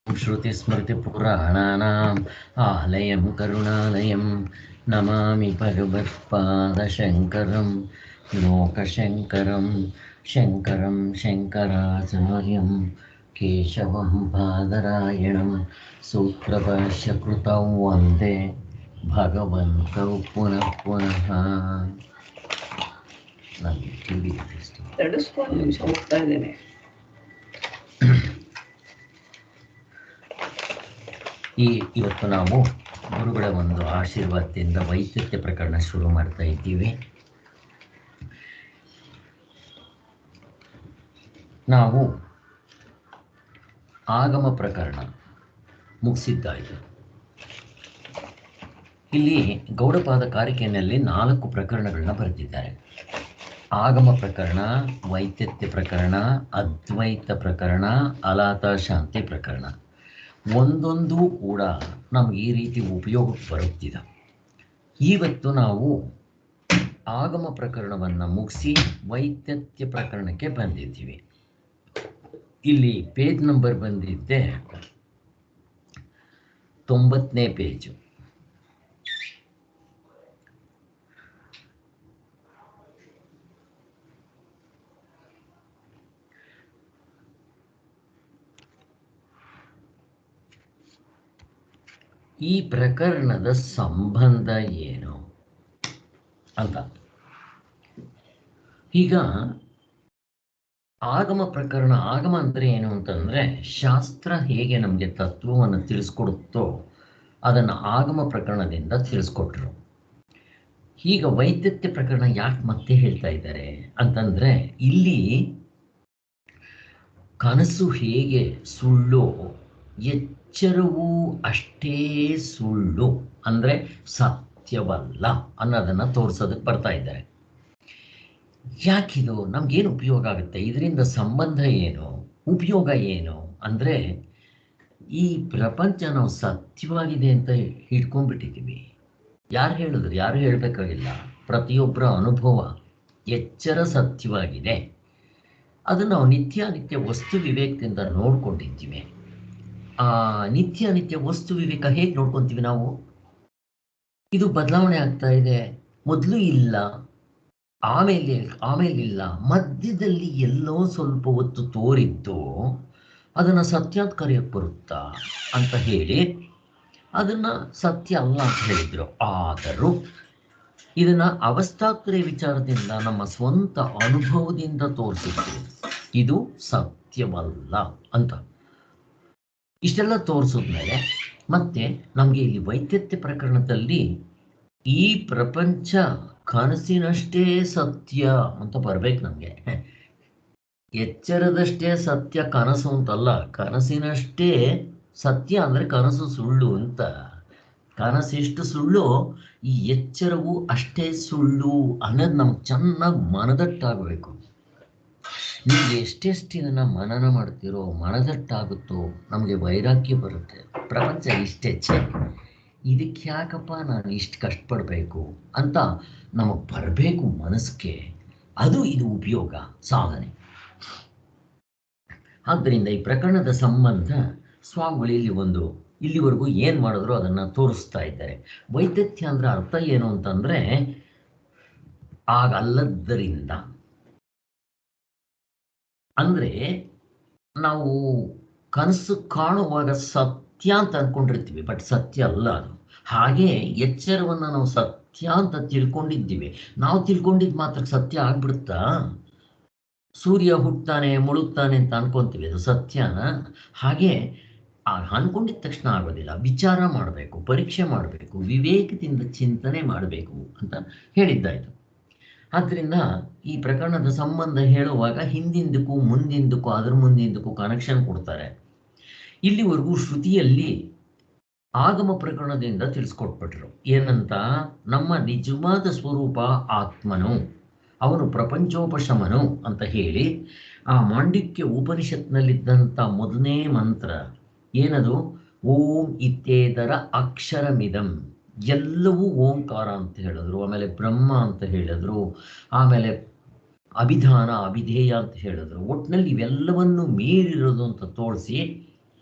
श्रुतिस्मृतिपुराणानाम् आलयं करुणालयं नमामि भगवत्पादशङ्करं लोकशङ्करं शङ्करं शङ्कराचार्यं केशवं बादरायणं सूत्रभाष्यकृतौ वन्दे भगवन्तौ पुनः पुनः. ನಾನು ಟಿವಿ ತಡಿಸ್ಕೊಂಡು ನಿಮಿಷ ಹೋಗ್ತಾ ಇದ್ದೇನೆ. ಇವತ್ತು ನಾವು ಗುರುಗಳ ಒಂದು ಆಶೀರ್ವಾದದಿಂದ ವೈದ್ಯತ್ಯ ಪ್ರಕರಣ ಶುರು ಮಾಡ್ತಾ ಇದ್ದೀವಿ. ನಾವು ಆಗಮ ಪ್ರಕರಣ ಮುಗಿಸಿದ್ದಾಯಿತು. ಇಲ್ಲಿ ಗೌಡಪಾದ ಕಾರಿಕೆಯಲ್ಲಿ 4 ಪ್ರಕರಣಗಳನ್ನ ಬರೆದಿದ್ದಾರೆ. ಆಗಮ ಪ್ರಕರಣ, ವೈದ್ಯತ್ಯ ಪ್ರಕರಣ, ಅದ್ವೈತ ಪ್ರಕರಣ, ಅಲಾತ ಶಾಂತಿ ಪ್ರಕರಣ. ಒಂದೊಂದು ಕೂಡ ನಮ್ಗೆ ಈ ರೀತಿ ಉಪಯೋಗಕ್ಕೆ ಬರುತ್ತಿದೆ. ಇವತ್ತು ನಾವು ಆಗಮ ಪ್ರಕರಣವನ್ನು ಮುಗಿಸಿ ವೈದ್ಯತ್ಯ ಪ್ರಕರಣಕ್ಕೆ ಬಂದಿದ್ದೀವಿ. ಇಲ್ಲಿ ಪೇಜ್ ನಂಬರ್ ಬಂದಿದ್ದೆ 90ನೇ ಪೇಜು. ಈ ಪ್ರಕರಣದ ಸಂಬಂಧ ಏನು ಅಂತ. ಈಗ ಆಗಮ ಪ್ರಕರಣ, ಆಗಮ ಅಂದರೆ ಏನು ಅಂತಂದರೆ ಶಾಸ್ತ್ರ ಹೇಗೆ ನಮಗೆ ತತ್ವವನ್ನು ತಿಳಿಸ್ಕೊಡುತ್ತೋ ಅದನ್ನು ಆಗಮ ಪ್ರಕರಣದಿಂದ ತಿಳಿಸ್ಕೊಟ್ರು. ಈಗ ವೈದ್ಯತ್ಯ ಪ್ರಕರಣ ಯಾಕೆ ಮತ್ತೆ ಹೇಳ್ತಾ ಇದ್ದಾರೆ ಅಂತಂದರೆ, ಇಲ್ಲಿ ಕನಸು ಹೇಗೆ ಸುಳ್ಳು, ಎಚ್ಚರವೂ ಅಷ್ಟೇ ಸುಳ್ಳು, ಅಂದರೆ ಸತ್ಯವಲ್ಲ ಅನ್ನೋದನ್ನು ತೋರಿಸೋದಕ್ಕೆ ಬರ್ತಾ ಇದ್ದಾರೆ. ಯಾಕಿದು ನಮಗೇನು ಉಪಯೋಗ ಆಗುತ್ತೆ, ಇದರಿಂದ ಸಂಬಂಧ ಏನು, ಉಪಯೋಗ ಏನು ಅಂದರೆ, ಈ ಪ್ರಪಂಚ ನಾವು ಸತ್ಯವಾಗಿದೆ ಅಂತ ಹಿಡ್ಕೊಂಡ್ಬಿಟ್ಟಿದ್ದೀವಿ. ಯಾರು ಹೇಳಿದ್ರು, ಯಾರು ಹೇಳಬೇಕಾಗಿಲ್ಲ, ಪ್ರತಿಯೊಬ್ಬರ ಅನುಭವ. ಎಚ್ಚರ ಸತ್ಯವಾಗಿದೆ, ಅದು ನಾವು ನಿತ್ಯ ವಸ್ತು ವಿವೇಕದಿಂದ ನೋಡ್ಕೊಂಡಿದ್ದೀವಿ. ಆ ನಿತ್ಯ ವಸ್ತು ವಿವೇಕ ಹೇಗೆ ನೋಡ್ಕೊತೀವಿ ನಾವು? ಇದು ಬದಲಾವಣೆ ಆಗ್ತಾ ಇದೆ. ಮೊದಲು ಇಲ್ಲ, ಆಮೇಲೆ ಇಲ್ಲ, ಮಧ್ಯದಲ್ಲಿ ಎಲ್ಲೋ ಸ್ವಲ್ಪ ಹೊತ್ತು ತೋರಿದ್ದು ಅದನ್ನು ಸತ್ಯ ಅಂತ ಕರೆಯೋಕ್ಕೆ ಬರುತ್ತಾ ಅಂತ ಹೇಳಿ ಅದನ್ನು ಸತ್ಯ ಅಲ್ಲ ಅಂತ ಹೇಳಿದ್ರು. ಆದರೂ ಇದನ್ನು ಅವಸ್ಥಾತ್ರಯ ವಿಚಾರದಿಂದ ನಮ್ಮ ಸ್ವಂತ ಅನುಭವದಿಂದ ತೋರಿಸಿದ್ರು ಇದು ಸತ್ಯವಲ್ಲ ಅಂತ. ಇಷ್ಟೆಲ್ಲ ತೋರಿಸಿದ್ಮೇಲೆ ಮತ್ತೆ ನಮಗೆ ಇಲ್ಲಿ ವೈದ್ಯತ್ಯ ಪ್ರಕರಣದಲ್ಲಿ ಈ ಪ್ರಪಂಚ ಕನಸಿನಷ್ಟೇ ಸತ್ಯ ಅಂತ ಬರಬೇಕು ನಮಗೆ. ಎಚ್ಚರದಷ್ಟೇ ಸತ್ಯ ಕನಸು ಅಂತಲ್ಲ, ಕನಸಿನಷ್ಟೇ ಸತ್ಯ ಅಂದರೆ ಕನಸು ಸುಳ್ಳು ಅಂತ. ಕನಸೆಷ್ಟು ಸುಳ್ಳು, ಈ ಎಚ್ಚರವು ಅಷ್ಟೇ ಸುಳ್ಳು ಅನ್ನೋದು ನಮ್ಗೆ ಚೆನ್ನಾಗಿ ಮನದಟ್ಟಾಗಬೇಕು. ನೀವು ಎಷ್ಟೆಷ್ಟು ಇದನ್ನು ಮನನ ಮಾಡ್ತೀರೋ, ಮನದಟ್ಟಾಗುತ್ತೋ, ನಮಗೆ ವೈರಾಗ್ಯ ಬರುತ್ತೆ. ಪ್ರಪಂಚ ಇಷ್ಟೇ, ಇದಕ್ಕೆ ಯಾಕಪ್ಪ ನಾನು ಇಷ್ಟು ಕಷ್ಟಪಡಬೇಕು ಅಂತ ನಮಗೆ ಬರಬೇಕು ಮನಸ್ಸಿಗೆ. ಅದು ಇದು ಉಪಯೋಗ, ಸಾಧನೆ. ಆದ್ದರಿಂದ ಈ ಪ್ರಕರಣದ ಸಂಬಂಧ ಸ್ವಾಮಿಗಳು ಇಲ್ಲಿವರೆಗೂ ಏನು ಮಾಡಿದ್ರು ಅದನ್ನು ತೋರಿಸ್ತಾ ಇದ್ದಾರೆ. ವೈದ್ಯತ್ಯ ಅಂದರೆ ಅರ್ಥ ಏನು ಅಂತಂದರೆ, ಆಗಲ್ಲದ್ದರಿಂದ ಅಂದರೆ ನಾವು ಕನಸು ಕಾಣುವಾಗ ಸತ್ಯ ಅಂತ ಅಂದ್ಕೊಂಡಿರ್ತೀವಿ, ಬಟ್ ಸತ್ಯ ಅಲ್ಲ ಅದು. ಹಾಗೆ ಎಚ್ಚರವನ್ನು ನಾವು ಸತ್ಯ ಅಂತ ತಿಳ್ಕೊಂಡಿದ್ದೀವಿ. ನಾವು ತಿಳ್ಕೊಂಡಿದ್ದು ಮಾತ್ರ ಸತ್ಯ ಆಗ್ಬಿಡುತ್ತಾ? ಸೂರ್ಯ ಹುಟ್ಟುತ್ತಾನೆ ಮುಳುಗ್ತಾನೆ ಅಂತ ಅನ್ಕೊಂತೀವಿ, ಅದು ಸತ್ಯನ? ಹಾಗೆ ಅನ್ಕೊಂಡಿದ ತಕ್ಷಣ ಆಗೋದಿಲ್ಲ, ವಿಚಾರ ಮಾಡಬೇಕು, ಪರೀಕ್ಷೆ ಮಾಡಬೇಕು, ವಿವೇಕದಿಂದ ಚಿಂತನೆ ಮಾಡಬೇಕು ಅಂತ ಹೇಳಿದ್ದಾಯಿತು. ಆದ್ದರಿಂದ ಈ ಪ್ರಕರಣದ ಸಂಬಂಧ ಹೇಳುವಾಗ ಹಿಂದಿಂದಕ್ಕೂ ಮುಂದಿಂದಕ್ಕೂ ಅದ್ರ ಮುಂದಿಂದಕ್ಕೂ ಕನೆಕ್ಷನ್ ಕೊಡ್ತಾರೆ. ಇಲ್ಲಿವರೆಗೂ ಶ್ರುತಿಯಲ್ಲಿ ಆಗಮ ಪ್ರಕರಣದಿಂದ ತಿಳಿಸ್ಕೊಟ್ಬಿಟ್ರು ಏನಂತ, ನಮ್ಮ ನಿಜವಾದ ಸ್ವರೂಪ ಆತ್ಮನು, ಅವನು ಪ್ರಪಂಚೋಪಶಮನು ಅಂತ ಹೇಳಿ ಆ ಮಾಂಡಿಕ್ಯ ಉಪನಿಷತ್ನಲ್ಲಿದ್ದಂಥ ಮೊದಲನೇ ಮಂತ್ರ ಏನದು, ಓಂ ಇತ್ಯೇದರ ಅಕ್ಷರಮಿದಂ, ಎಲ್ಲವೂ ಓಂಕಾರ ಅಂತ ಹೇಳಿದ್ರು. ಆಮೇಲೆ ಬ್ರಹ್ಮ ಅಂತ ಹೇಳಿದ್ರು, ಆಮೇಲೆ ಅಭಿಧಾನ ಅಭಿಧೇಯ ಅಂತ ಹೇಳಿದ್ರು. ಒಟ್ಟಿನಲ್ಲಿ ಇವೆಲ್ಲವನ್ನು ಮೀರಿರೋದು ಅಂತ ತೋರಿಸಿ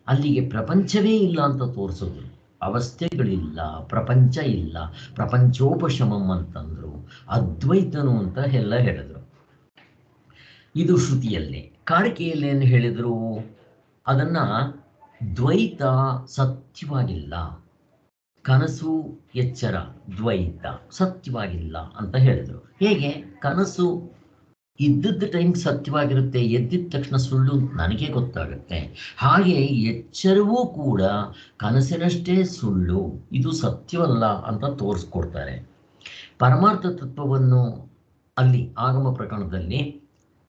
ಅಲ್ಲಿಗೆ ಪ್ರಪಂಚವೇ ಇಲ್ಲ ಅಂತ ತೋರಿಸಿದ್ರು. ಅವಸ್ಥೆಗಳಿಲ್ಲ, ಪ್ರಪಂಚ ಇಲ್ಲ, ಪ್ರಪಂಚೋಪಶಮಂ ಅಂತಂದ್ರು, ಅದ್ವೈತನು ಅಂತ ಎಲ್ಲ ಹೇಳಿದ್ರು. ಇದು ಶ್ರುತಿಯಲ್ಲಿ. ಕಾರಿಕೆಯಲ್ಲಿ ಏನು ಹೇಳಿದರು? ಅದನ್ನ ದ್ವೈತ ಸತ್ಯವಾಗಿಲ್ಲ, ಕನಸು ಎಚ್ಚರ ದ್ವೈತ ಸತ್ಯವಾಗಿಲ್ಲ ಅಂತ ಹೇಳಿದರು. ಹೇಗೆ? ಕನಸು ಇದ್ದದ್ದ ಟೈಮ್ ಸತ್ಯವಾಗಿರುತ್ತೆ, ಎದ್ದಿದ ತಕ್ಷಣ ಸುಳ್ಳು ನನಗೆ ಗೊತ್ತಾಗುತ್ತೆ. ಹಾಗೆ ಎಚ್ಚರವೂ ಕೂಡ ಕನಸಿನಷ್ಟೇ ಸುಳ್ಳು, ಇದು ಸತ್ಯವಲ್ಲ ಅಂತ ತೋರಿಸ್ಕೊಡ್ತಾರೆ. ಪರಮಾರ್ಥ ತತ್ವವನ್ನು ಅಲ್ಲಿ ಆಗಮ ಪ್ರಕರಣದಲ್ಲಿ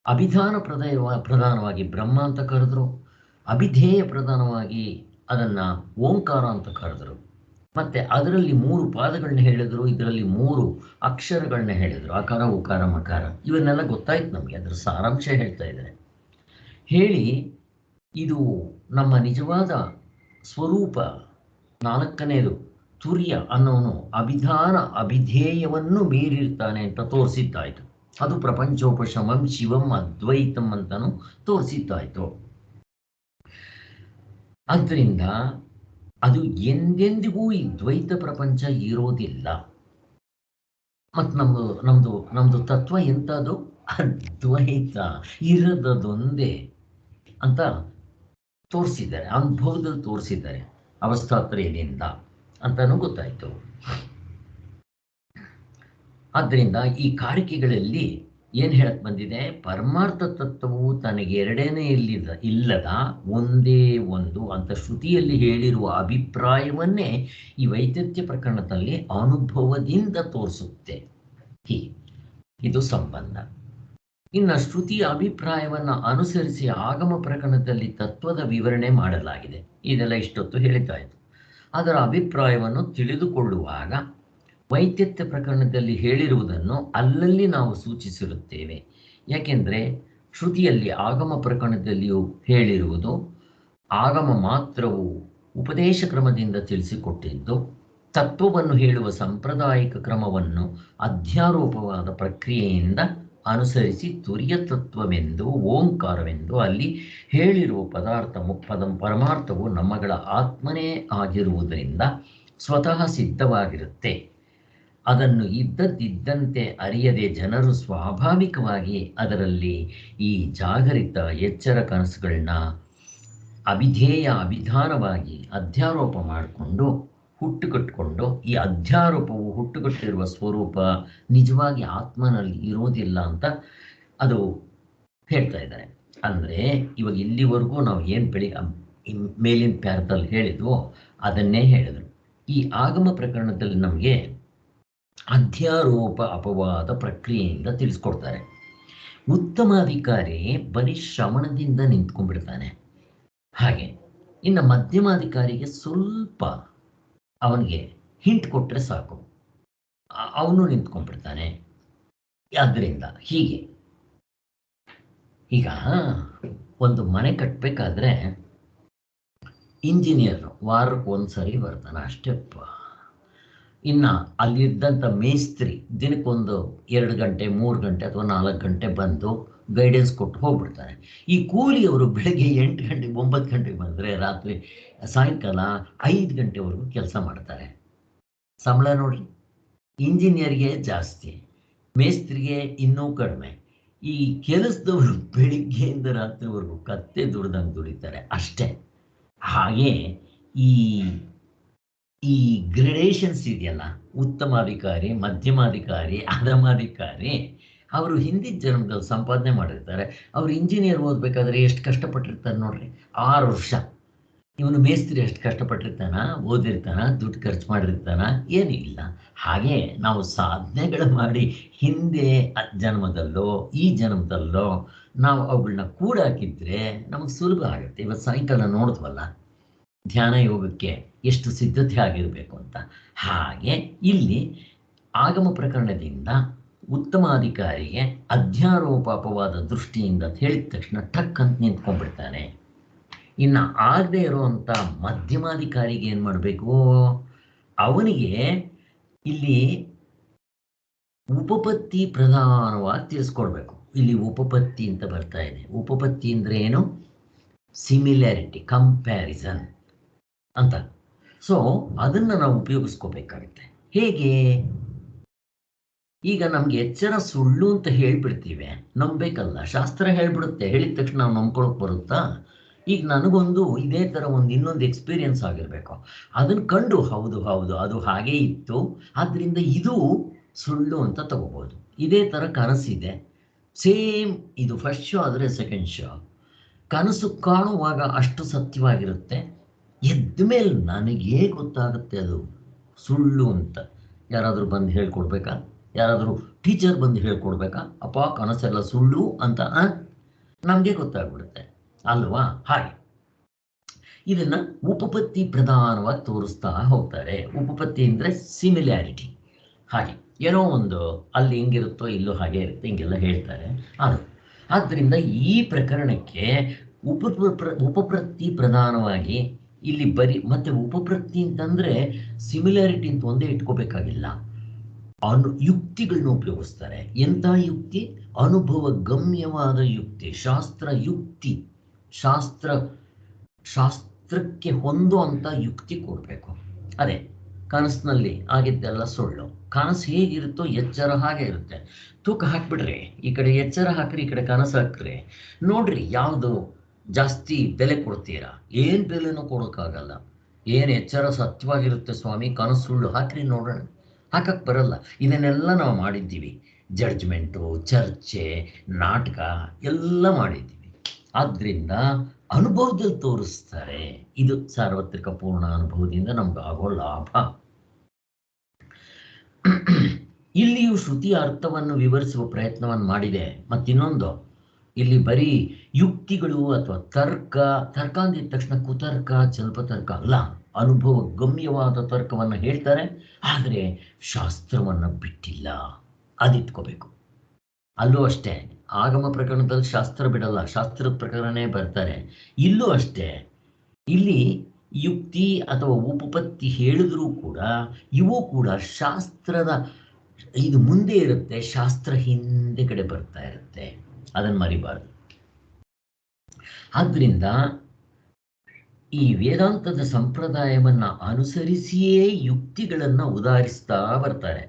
ಅಭಿಧಾನ ಪ್ರಧಾನವಾಗಿ ಬ್ರಹ್ಮ ಅಂತ ಕರೆದ್ರು, ಅಭಿಧೇಯ ಪ್ರಧಾನವಾಗಿ ಅದನ್ನು ಓಂಕಾರ ಅಂತ ಕರೆದ್ರು. ಮತ್ತೆ ಅದರಲ್ಲಿ 3 ಪಾದಗಳನ್ನ ಹೇಳಿದ್ರು, ಇದರಲ್ಲಿ 3 ಅಕ್ಷರಗಳನ್ನ ಹೇಳಿದ್ರು, ಅಕಾರ ಉಕಾರ ಮಕಾರ. ಇವನ್ನೆಲ್ಲ ಗೊತ್ತಾಯ್ತು ನಮಗೆ, ಅದರ ಸಾರಾಂಶ ಹೇಳ್ತಾ ಇದ್ದಾರೆ. ಹೇಳಿ ಇದು ನಮ್ಮ ನಿಜವಾದ ಸ್ವರೂಪ 4ನೇದು ತುರ್ಯ ಅನ್ನೋನು ಅಭಿಧಾನ ಅಭಿಧೇಯವನ್ನು ಮೀರಿರ್ತಾನೆ ಅಂತ ತೋರಿಸಿದ್ದಾಯ್ತು. ಅದು ಪ್ರಪಂಚೋಪಶಮಂ ಶಿವಂ ಅದ್ವೈತಂ ಅಂತನೂ ತೋರಿಸಿದ್ದಾಯ್ತು. ಆದ್ದರಿಂದ ಅದು ಎಂದೆಂದಿಗೂ ಈ ದ್ವೈತ ಪ್ರಪಂಚ ಇರೋದಿಲ್ಲ. ಮತ್ತು ನಮ್ದು ತತ್ವ ಎಂಥದ್ದು? ಅದ್ವೈತ, ಇರದದೊಂದೇ ಅಂತ ತೋರಿಸಿದ್ದಾರೆ, ಅನುಭವದಲ್ಲಿ ತೋರಿಸಿದ್ದಾರೆ, ಅವಸ್ಥಾತ್ರಯದಿಂದ ಅಂತಾನೂ ಗೊತ್ತಾಯ್ತು. ಆದ್ದರಿಂದ ಈ ಕಾರಿಕೆಗಳಲ್ಲಿ ಏನು ಹೇಳಕ್ ಬಂದಿದೆ? ಪರಮಾರ್ಥ ತತ್ವವು ತನಗೆ ಎರಡನೇ ಇಲ್ಲದ ಒಂದೇ ಒಂದು ಅಂತ ಶ್ರುತಿಯಲ್ಲಿ ಹೇಳಿರುವ ಅಭಿಪ್ರಾಯವನ್ನೇ ಈ ವೈದ್ಯತ್ಯ ಪ್ರಕರಣದಲ್ಲಿ ಅನುಭವದಿಂದ ತೋರಿಸುತ್ತೆ. ಇದು ಸಂಬಂಧ. ಇನ್ನು ಶ್ರುತಿಯ ಅಭಿಪ್ರಾಯವನ್ನು ಅನುಸರಿಸಿ ಆಗಮ ಪ್ರಕರಣದಲ್ಲಿ ತತ್ವದ ವಿವರಣೆ ಮಾಡಲಾಗಿದೆ. ಇದೆಲ್ಲ ಇಷ್ಟೊತ್ತು ಹೇಳಿದ್ದಾಯಿತು. ಅದರ ಅಭಿಪ್ರಾಯವನ್ನು ತಿಳಿದುಕೊಳ್ಳುವಾಗ ವೈದ್ಯತ್ಯ ಪ್ರಕರಣದಲ್ಲಿ ಹೇಳಿರುವುದನ್ನು ಅಲ್ಲಲ್ಲಿ ನಾವು ಸೂಚಿಸಿರುತ್ತೇವೆ. ಯಾಕೆಂದರೆ ಶ್ರುತಿಯಲ್ಲಿ ಆಗಮ ಪ್ರಕರಣದಲ್ಲಿಯೂ ಹೇಳಿರುವುದು ಆಗಮ ಮಾತ್ರವು ಉಪದೇಶ ಕ್ರಮದಿಂದ ತಿಳಿಸಿಕೊಟ್ಟಿದ್ದು, ತತ್ವವನ್ನು ಹೇಳುವ ಸಾಂಪ್ರದಾಯಿಕ ಕ್ರಮವನ್ನು ಅಧ್ಯಾರೋಪವಾದ ಪ್ರಕ್ರಿಯೆಯಿಂದ ಅನುಸರಿಸಿ ತುರ್ಯ ತತ್ವವೆಂದು ಓಂಕಾರವೆಂದು ಅಲ್ಲಿ ಹೇಳಿರುವ ಪರಮಾರ್ಥವು ನಮ್ಮಗಳ ಆತ್ಮನೇ ಆಗಿರುವುದರಿಂದ ಸ್ವತಃ ಸಿದ್ಧವಾಗಿರುತ್ತೆ. ಅದನ್ನು ಇದ್ದದ್ದಿದ್ದಂತೆ ಅರಿಯದೆ ಜನರು ಸ್ವಾಭಾವಿಕವಾಗಿ ಅದರಲ್ಲಿ ಈ ಜಾಗರಿತ ಎಚ್ಚರ ಕನಸುಗಳನ್ನ ಅಭಿಧೇಯ ಅಭಿಧಾನವಾಗಿ ಅಧ್ಯಾರೋಪ ಮಾಡಿಕೊಂಡು ಹುಟ್ಟುಕಟ್ಟಿಕೊಂಡು, ಈ ಅಧ್ಯಾರೋಪವು ಹುಟ್ಟುಕಟ್ಟಿರುವ ಸ್ವರೂಪ ನಿಜವಾಗಿ ಆತ್ಮನಲ್ಲಿ ಇರೋದಿಲ್ಲ ಅಂತ ಅದು ಹೇಳ್ತಾ ಇದ್ದಾರೆ. ಅಂದರೆ ಇವಾಗ ಇಲ್ಲಿವರೆಗೂ ನಾವು ಏನು ಮೇಲಿನ ಪ್ಯಾರದಲ್ಲಿ ಹೇಳಿದ್ವೋ ಅದನ್ನೇ ಹೇಳಿದರು. ಈ ಆಗಮ ಪ್ರಕರಣದಲ್ಲಿ ನಮಗೆ ಅಧ್ಯಾರೋಪ ಅಪವಾದ ಪ್ರಕ್ರಿಯೆಯಿಂದ ತಿಳಿಸ್ಕೊಡ್ತಾರೆ. ಉತ್ತಮಾಧಿಕಾರಿ ಬರೀ ಶ್ರವಣದಿಂದ ನಿಂತ್ಕೊಂಡ್ಬಿಡ್ತಾನೆ. ಹಾಗೆ ಇನ್ನು ಮಧ್ಯಮಾಧಿಕಾರಿಗೆ ಸ್ವಲ್ಪ ಅವನಿಗೆ ಹಿಂಟ್ ಕೊಟ್ಟರೆ ಸಾಕು, ಅವನು ನಿಂತ್ಕೊಂಡ್ಬಿಡ್ತಾನೆ. ಆದ್ದರಿಂದ ಹೀಗೆ ಈಗ ಒಂದು ಮನೆ ಕಟ್ಟಬೇಕಾದ್ರೆ ಇಂಜಿನಿಯರ್ ವಾರಕ್ಕೆ ಒಂದ್ಸರಿ ಬರ್ತಾನೆ ಅಷ್ಟೇಪ್ಪ. ಇನ್ನು ಅಲ್ಲಿದ್ದಂಥ ಮೇಸ್ತ್ರಿ ದಿನಕ್ಕೊಂದು 2 ಗಂಟೆ 3 ಗಂಟೆ ಅಥವಾ 4 ಗಂಟೆ ಬಂದು ಗೈಡೆನ್ಸ್ ಕೊಟ್ಟು ಹೋಗ್ಬಿಡ್ತಾರೆ. ಈ ಕೂಲಿಯವರು ಬೆಳಗ್ಗೆ 8 ಗಂಟೆಗೆ 9 ಗಂಟೆಗೆ ಬಂದರೆ ರಾತ್ರಿ ಸಾಯಂಕಾಲ 5 ಗಂಟೆವರೆಗೂ ಕೆಲಸ ಮಾಡ್ತಾರೆ. ಸಂಬಳ ನೋಡಿ, ಇಂಜಿನಿಯರ್ಗೆ ಜಾಸ್ತಿ, ಮೇಸ್ತ್ರಿಗೆ ಇನ್ನೂ ಕಡಿಮೆ. ಈ ಕೆಲಸದವರು ಬೆಳಿಗ್ಗೆಯಿಂದ ರಾತ್ರಿವರೆಗೂ ಕತ್ತೆ ದುಡ್ದಂಗೆ ದುಡಿತಾರೆ ಅಷ್ಟೇ. ಹಾಗೆ ಈ ಗ್ರೇಡೇಷನ್ಸ್ ಇದೆಯಲ್ಲ, ಉತ್ತಮಾಧಿಕಾರಿ, ಮಧ್ಯಮಾಧಿಕಾರಿ, ಅಧಮಾಧಿಕಾರಿ, ಅವರು ಹಿಂದಿನ ಜನ್ಮದಲ್ಲಿ ಸಂಪಾದನೆ ಮಾಡಿರ್ತಾರೆ. ಅವರು ಇಂಜಿನಿಯರ್ ಓದಬೇಕಾದ್ರೆ ಎಷ್ಟು ಕಷ್ಟಪಟ್ಟಿರ್ತಾರೆ ನೋಡ್ರಿ, 6 ವರ್ಷ. ಇವನು ಮೇಸ್ತ್ರಿ ಎಷ್ಟು ಕಷ್ಟಪಟ್ಟಿರ್ತಾನ, ಓದಿರ್ತಾನ, ದುಡ್ಡು ಖರ್ಚು ಮಾಡಿರ್ತಾನ, ಏನೂ ಇಲ್ಲ. ಹಾಗೆ ನಾವು ಸಾಧನೆಗಳು ಮಾಡಿ ಹಿಂದೆ ಜನ್ಮದಲ್ಲೋ ಈ ಜನ್ಮದಲ್ಲೋ ನಾವು ಅವುಗಳನ್ನ ಕೂಡ ಹಾಕಿದ್ರೆ ನಮಗೆ ಸುಲಭ ಆಗುತ್ತೆ. ಇವತ್ತು ಸಾಯಂಕಾಲ ನೋಡಿದ್ವಲ್ಲ ಧ್ಯಾನ ಯೋಗಕ್ಕೆ ಎಷ್ಟು ಸಿದ್ಧತೆ ಆಗಿರಬೇಕು ಅಂತ. ಹಾಗೆ ಇಲ್ಲಿ ಆಗಮ ಪ್ರಕರಣದಿಂದ ಉತ್ತಮಾಧಿಕಾರಿಗೆ ಅಧ್ಯಾರೋಪಾಪವಾದ ದೃಷ್ಟಿಯಿಂದ ಹೇಳಿದ ತಕ್ಷಣ ಟಕ್ ಅಂತ ನಿಂತ್ಕೊಂಡ್ಬಿಡ್ತಾನೆ. ಇನ್ನು ಆಗದೆ ಇರುವಂಥ ಮಧ್ಯಮಾಧಿಕಾರಿಗೆ ಏನು ಮಾಡಬೇಕು? ಅವನಿಗೆ ಇಲ್ಲಿ ಉಪಪತ್ತಿ ಪ್ರಧಾನವಾಗಿ ತಿಳಿಸ್ಕೊಡ್ಬೇಕು. ಇಲ್ಲಿ ಉಪಪತ್ತಿ ಅಂತ ಬರ್ತಾ ಇದೆ. ಉಪಪತ್ತಿ ಅಂದರೆ ಏನು? ಸಿಮಿಲ್ಯಾರಿಟಿ, ಕಂಪ್ಯಾರಿಸನ್ ಅಂತ. ಸೊ ಅದನ್ನು ನಾವು ಉಪಯೋಗಿಸ್ಕೋಬೇಕಾಗುತ್ತೆ. ಹೇಗೆ? ಈಗ ನಮ್ಗೆ ಎಚ್ಚರ ಸುಳ್ಳು ಅಂತ ಹೇಳ್ಬಿಡ್ತೀವಿ, ನಂಬೇಕಲ್ಲ. ಶಾಸ್ತ್ರ ಹೇಳ್ಬಿಡುತ್ತೆ, ಹೇಳಿದ ತಕ್ಷಣ ನಾವು ನಂಬ್ಕೊಳಕ್ ಬರುತ್ತಾ? ಈಗ ನನಗೊಂದು ಇದೇ ಥರ ಇನ್ನೊಂದು ಎಕ್ಸ್ಪೀರಿಯನ್ಸ್ ಆಗಿರಬೇಕು, ಅದನ್ನು ಕಂಡು ಹೌದು ಹೌದು ಅದು ಹಾಗೇ ಇತ್ತು, ಆದ್ದರಿಂದ ಇದು ಸುಳ್ಳು ಅಂತ ತಗೋಬೋದು. ಇದೇ ಥರ ಕನಸಿದೆ, ಸೇಮ್ ಇದು ಫಸ್ಟ್ ಶೋ ಆದರೆ ಸೆಕೆಂಡ್ ಶೋ. ಕನಸು ಕಾಣುವಾಗ ಅಷ್ಟು ಸತ್ಯವಾಗಿರುತ್ತೆ, ಎದ್ದ ಮೇಲೆ ನನಗೇ ಗೊತ್ತಾಗುತ್ತೆ ಅದು ಸುಳ್ಳು ಅಂತ. ಯಾರಾದರೂ ಬಂದು ಹೇಳ್ಕೊಡ್ಬೇಕಾ? ಯಾರಾದರೂ ಟೀಚರ್ ಬಂದು ಹೇಳ್ಕೊಡ್ಬೇಕಾ? ಅಪ್ಪ ಕನಸೆಲ್ಲ ಸುಳ್ಳು ಅಂತ ನಮಗೆ ಗೊತ್ತಾಗ್ಬಿಡುತ್ತೆ ಅಲ್ವಾ? ಹಾಗೆ ಇದನ್ನು ಉಪಪತ್ತಿ ಪ್ರಧಾನವಾಗಿ ತೋರಿಸ್ತಾ ಹೋಗ್ತಾರೆ. ಉಪಪತ್ತಿ ಅಂದರೆ ಸಿಮಿಲ್ಯಾರಿಟಿ. ಹಾಗೆ ಏನೋ ಒಂದು ಅಲ್ಲಿ ಹಿಂಗಿರುತ್ತೋ ಇಲ್ಲೂ ಹಾಗೆ ಇರುತ್ತೆ, ಹಿಂಗೆಲ್ಲ ಹೇಳ್ತಾರೆ ಅದು. ಆದ್ದರಿಂದ ಈ ಪ್ರಕರಣಕ್ಕೆ ಉಪಪ್ರತಿ ಪ್ರಧಾನವಾಗಿ ಇಲ್ಲಿ ಬರೀ, ಮತ್ತೆ ಉಪಪ್ರತಿ ಅಂತಂದರೆ ಸಿಮಿಲ್ಯಾರಿಟಿ ಅಂತ ಒಂದೇ ಇಟ್ಕೋಬೇಕಾಗಿಲ್ಲ, ಯುಕ್ತಿಗಳನ್ನ ಉಪಯೋಗಿಸ್ತಾರೆ. ಎಂಥ ಯುಕ್ತಿ? ಅನುಭವ ಗಮ್ಯವಾದ ಯುಕ್ತಿ, ಶಾಸ್ತ್ರ ಯುಕ್ತಿ, ಶಾಸ್ತ್ರಕ್ಕೆ ಹೊಂದುವಂಥ ಯುಕ್ತಿ ಕೊಡಬೇಕು. ಅದೇ ಕನಸಿನಲ್ಲಿ ಆಗಿದ್ದೆಲ್ಲ ಸುಳ್ಳು. ಕನಸು ಹೇಗಿರುತ್ತೋ ಎಚ್ಚರ ಹಾಗೆ ಇರುತ್ತೆ. ತೂಕ ಹಾಕ್ಬಿಡ್ರಿ, ಈ ಕಡೆ ಎಚ್ಚರ ಹಾಕ್ರಿ, ಈ ಕಡೆ ಕನಸು ಹಾಕ್ರಿ, ನೋಡ್ರಿ ಯಾವುದು ಜಾಸ್ತಿ ಬೆಲೆ ಕೊಡ್ತೀರಾ? ಏನು ಬೆಲೆನೂ ಕೊಡೋಕ್ಕಾಗಲ್ಲ. ಏನು ಎಚ್ಚರ ಸತ್ಯವಾಗಿರುತ್ತೆ ಸ್ವಾಮಿ, ಕನಸು ಸುಳ್ಳು ಹಾಕ್ರಿ ನೋಡೋಣ. ಹಾಕಕ್ಕೆ ಬರಲ್ಲ. ಇದನ್ನೆಲ್ಲ ನಾವು ಮಾಡಿದ್ದೀವಿ, ಜಡ್ಜ್ಮೆಂಟು, ಚರ್ಚೆ, ನಾಟಕ ಎಲ್ಲ ಮಾಡಿದ್ದೀವಿ. ಆದ್ದರಿಂದ ಅನುಭವದಲ್ಲಿ ತೋರಿಸ್ತಾರೆ. ಇದು ಸಾರ್ವತ್ರಿಕ ಪೂರ್ಣ ಅನುಭವದಿಂದ ನಮ್ಗೆ ಆಗೋ ಲಾಭ. ಇಲ್ಲಿಯೂ ಶ್ರುತಿಯ ಅರ್ಥವನ್ನು ವಿವರಿಸುವ ಪ್ರಯತ್ನವನ್ನು ಮಾಡಿದೆ. ಮತ್ತಿನ್ನೊಂದು, ಇಲ್ಲಿ ಬರೀ ಯುಕ್ತಿಗಳು ಅಥವಾ ತರ್ಕ ಅಂದಿದ ತಕ್ಷಣ ಕುತರ್ಕ, ಜಲ್ಪತರ್ಕ ಅಲ್ಲ, ಅನುಭವ ಗಮ್ಯವಾದ ತರ್ಕವನ್ನು ಹೇಳ್ತಾರೆ. ಆದರೆ ಶಾಸ್ತ್ರವನ್ನು ಬಿಟ್ಟಿಲ್ಲ, ಅದಿಟ್ಕೋಬೇಕು. ಅಲ್ಲೂ ಅಷ್ಟೇ, ಆಗಮ ಪ್ರಕರಣದಲ್ಲಿ ಶಾಸ್ತ್ರ ಬಿಡಲ್ಲ, ಶಾಸ್ತ್ರದ ಪ್ರಕರಣನೇ ಬರ್ತಾರೆ. ಇಲ್ಲೂ ಅಷ್ಟೇ, ಇಲ್ಲಿ ಯುಕ್ತಿ ಅಥವಾ ಉಪಪತ್ತಿ ಹೇಳಿದ್ರೂ ಕೂಡ ಇವು ಕೂಡ ಶಾಸ್ತ್ರದ ಇದು ಮುಂದೆ ಇರುತ್ತೆ, ಶಾಸ್ತ್ರ ಹಿಂದೆ ಕಡೆ ಬರ್ತಾ ಇರುತ್ತೆ, ಅದನ್ನು ಮರಿಬಾರ್ದು. ಆದ್ದರಿಂದ ಈ ವೇದಾಂತದ ಸಂಪ್ರದಾಯವನ್ನು ಅನುಸರಿಸಿಯೇ ಯುಕ್ತಿಗಳನ್ನು ಉದಾಹರಿಸ್ತಾ ಬರ್ತಾರೆ.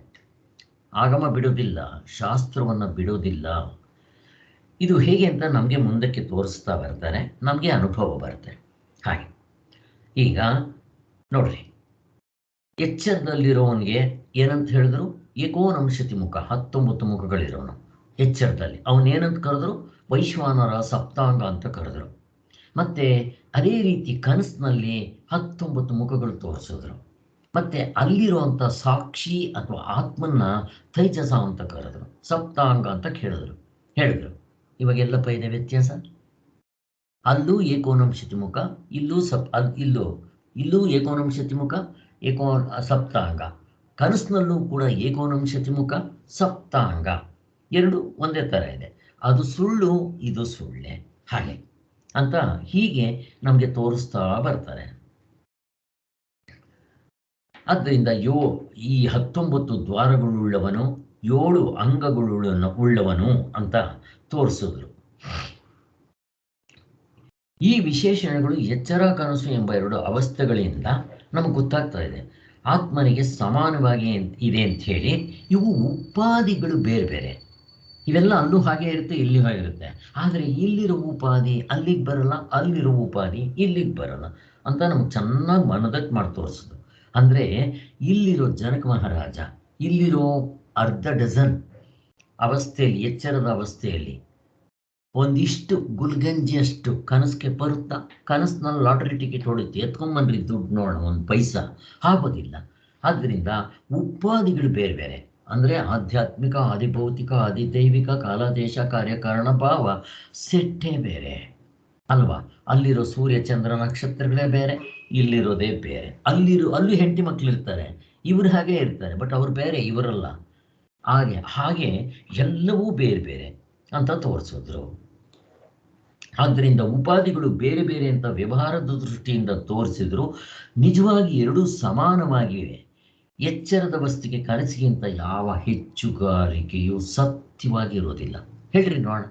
ಆಗಮ ಬಿಡೋದಿಲ್ಲ, ಶಾಸ್ತ್ರವನ್ನು ಬಿಡೋದಿಲ್ಲ. ಇದು ಹೇಗೆ ಅಂತ ನಮಗೆ ಮುಂದಕ್ಕೆ ತೋರಿಸ್ತಾ ಬರ್ತಾರೆ, ನಮಗೆ ಅನುಭವ ಬರುತ್ತೆ. ಹಾಗೆ ಈಗ ನೋಡ್ರಿ, ಎಚ್ಚರದಲ್ಲಿರೋವನಿಗೆ ಏನಂತ ಹೇಳಿದ್ರು? ಏಕೋನಂಶತಿ ಮುಖ, 19 ಮುಖಗಳಿರೋನು ಎಚ್ಚರದಲ್ಲಿ. ಅವನೇನಂತ ಕರೆದ್ರು? ವೈಶ್ವಾನರ ಸಪ್ತಾಂಗ ಅಂತ ಕರೆದ್ರು. ಮತ್ತೆ ಅದೇ ರೀತಿ ಕನಸಿನಲ್ಲಿ 19 ಮುಖಗಳು ತೋರಿಸಿದ್ರು. ಮತ್ತೆ ಅಲ್ಲಿರುವಂಥ ಸಾಕ್ಷಿ ಅಥವಾ ಆತ್ಮನ್ನ ತೈಜಸ ಅಂತ ಕರೆದ್ರು, ಸಪ್ತಾಂಗ ಅಂತ ಹೇಳಿದ್ರು. ಇವಾಗೆಲ್ಲಪ್ಪ ಇದೆ ವ್ಯತ್ಯಾಸ. ಅಲ್ಲೂ ಏಕೋನಂಶತಿ ಮುಖ, ಇಲ್ಲೂ ಇಲ್ಲೂ ಏಕೋನಂಶತಿ ಮುಖ, ಸಪ್ತಾಂಗ. ಕನಸಿನಲ್ಲೂ ಕೂಡ ಏಕೋನಂಶತಿ ಮುಖ, ಸಪ್ತಾಂಗ, ಎರಡು ಒಂದೇ ಥರ ಇದೆ. ಅದು ಸುಳ್ಳು, ಇದು ಸುಳ್ಳೆ, ಹಾಗೆ ಅಂತ ಹೀಗೆ ನಮಗೆ ತೋರಿಸ್ತಾ ಬರ್ತಾರೆ. ಆದ್ದರಿಂದ ಈ 19 ದ್ವಾರಗಳುಳ್ಳವನು, 7 ಅಂಗಗಳುಳ್ಳವನು ಅಂತ ತೋರಿಸಿದ್ರು. ಈ ವಿಶೇಷಣಗಳು ಎಚ್ಚರ, ಕನಸು ಎಂಬ 2 ಅವಸ್ಥೆಗಳಿಂದ ನಮಗೆ ಗೊತ್ತಾಗ್ತಾ ಇದೆ. ಆತ್ಮನಿಗೆ ಸಮಾನವಾಗಿ ಇದೆ ಅಂತ ಹೇಳಿ. ಇವು ಉಪಾಧಿಗಳು ಬೇರೆ ಬೇರೆ. ಇವೆಲ್ಲ ಅಲ್ಲೂ ಹಾಗೆ ಇರುತ್ತೆ, ಇಲ್ಲಿಯೂ ಹಾಗೆ ಇರುತ್ತೆ. ಆದರೆ ಇಲ್ಲಿರೋ ಉಪಾಧಿ ಅಲ್ಲಿಗೆ ಬರಲ್ಲ, ಅಲ್ಲಿರೋ ಉಪಾಧಿ ಇಲ್ಲಿಗೆ ಬರಲ್ಲ ಅಂತ ನಮ್ಗೆ ಚೆನ್ನಾಗಿ ಮನದಟ್ಟು ಮಾಡಿ ತೋರಿಸೋದು. ಅಂದರೆ ಇಲ್ಲಿರೋ ಜನಕ ಮಹಾರಾಜ, ಇಲ್ಲಿರೋ ಅರ್ಧ ಡಜನ್ ಅವಸ್ಥೆಯಲ್ಲಿ, ಎಚ್ಚರದ ಅವಸ್ಥೆಯಲ್ಲಿ ಒಂದಿಷ್ಟು ಗುಲ್ಗಂಜಿಯಷ್ಟು ಕನಸಿಗೆ ಬರುತ್ತಾ? ಕನಸಿನಲ್ಲಿ ಲಾಟರಿ ಟಿಕೆಟ್ ಹೊಡುತ್ತೆ, ಎತ್ಕೊಂಬನ್ರಿ ದುಡ್ಡು ನೋಡೋಣ, ಒಂದು ಪೈಸಾ ಆಗೋದಿಲ್ಲ. ಆದ್ದರಿಂದ ಉಪಾಧಿಗಳು ಬೇರೆ ಬೇರೆ. ಅಂದರೆ ಆಧ್ಯಾತ್ಮಿಕ, ಆದಿಭೌತಿಕ, ಆದಿದೈವಿಕ, ಕಾಲದೇಶ, ಕಾರ್ಯಕಾರಣ ಭಾವ ಸೆಟ್ಟೇ ಬೇರೆ ಅಲ್ವಾ? ಅಲ್ಲಿರೋ ಸೂರ್ಯ ಚಂದ್ರ ನಕ್ಷತ್ರಗಳೇ ಬೇರೆ, ಇಲ್ಲಿರೋದೇ ಬೇರೆ. ಅಲ್ಲಿ ಹೆಂಡತಿ ಮಕ್ಕಳಿರ್ತಾರೆ, ಇವರು ಹಾಗೆ ಇರ್ತಾರೆ, ಬಟ್ ಅವ್ರು ಬೇರೆ, ಇವರಲ್ಲ. ಹಾಗೆ ಎಲ್ಲವೂ ಬೇರೆ ಬೇರೆ ಅಂತ ತೋರಿಸಿದ್ರು. ಆದ್ದರಿಂದ ಉಪಾಧಿಗಳು ಬೇರೆ ಬೇರೆ ಅಂತ ವ್ಯವಹಾರದ ದೃಷ್ಟಿಯಿಂದ ತೋರಿಸಿದ್ರು. ನಿಜವಾಗಿ ಎರಡೂ ಸಮಾನವಾಗಿವೆ. ಎಚ್ಚರದ ವಸ್ತುಗೆ ಕನಸಿಗಿಂತ ಯಾವ ಹೆಚ್ಚುಗಾರಿಕೆಯೂ ಸತ್ಯವಾಗಿರೋದಿಲ್ಲ. ಹೇಳ್ರಿ ನೋಡೋಣ.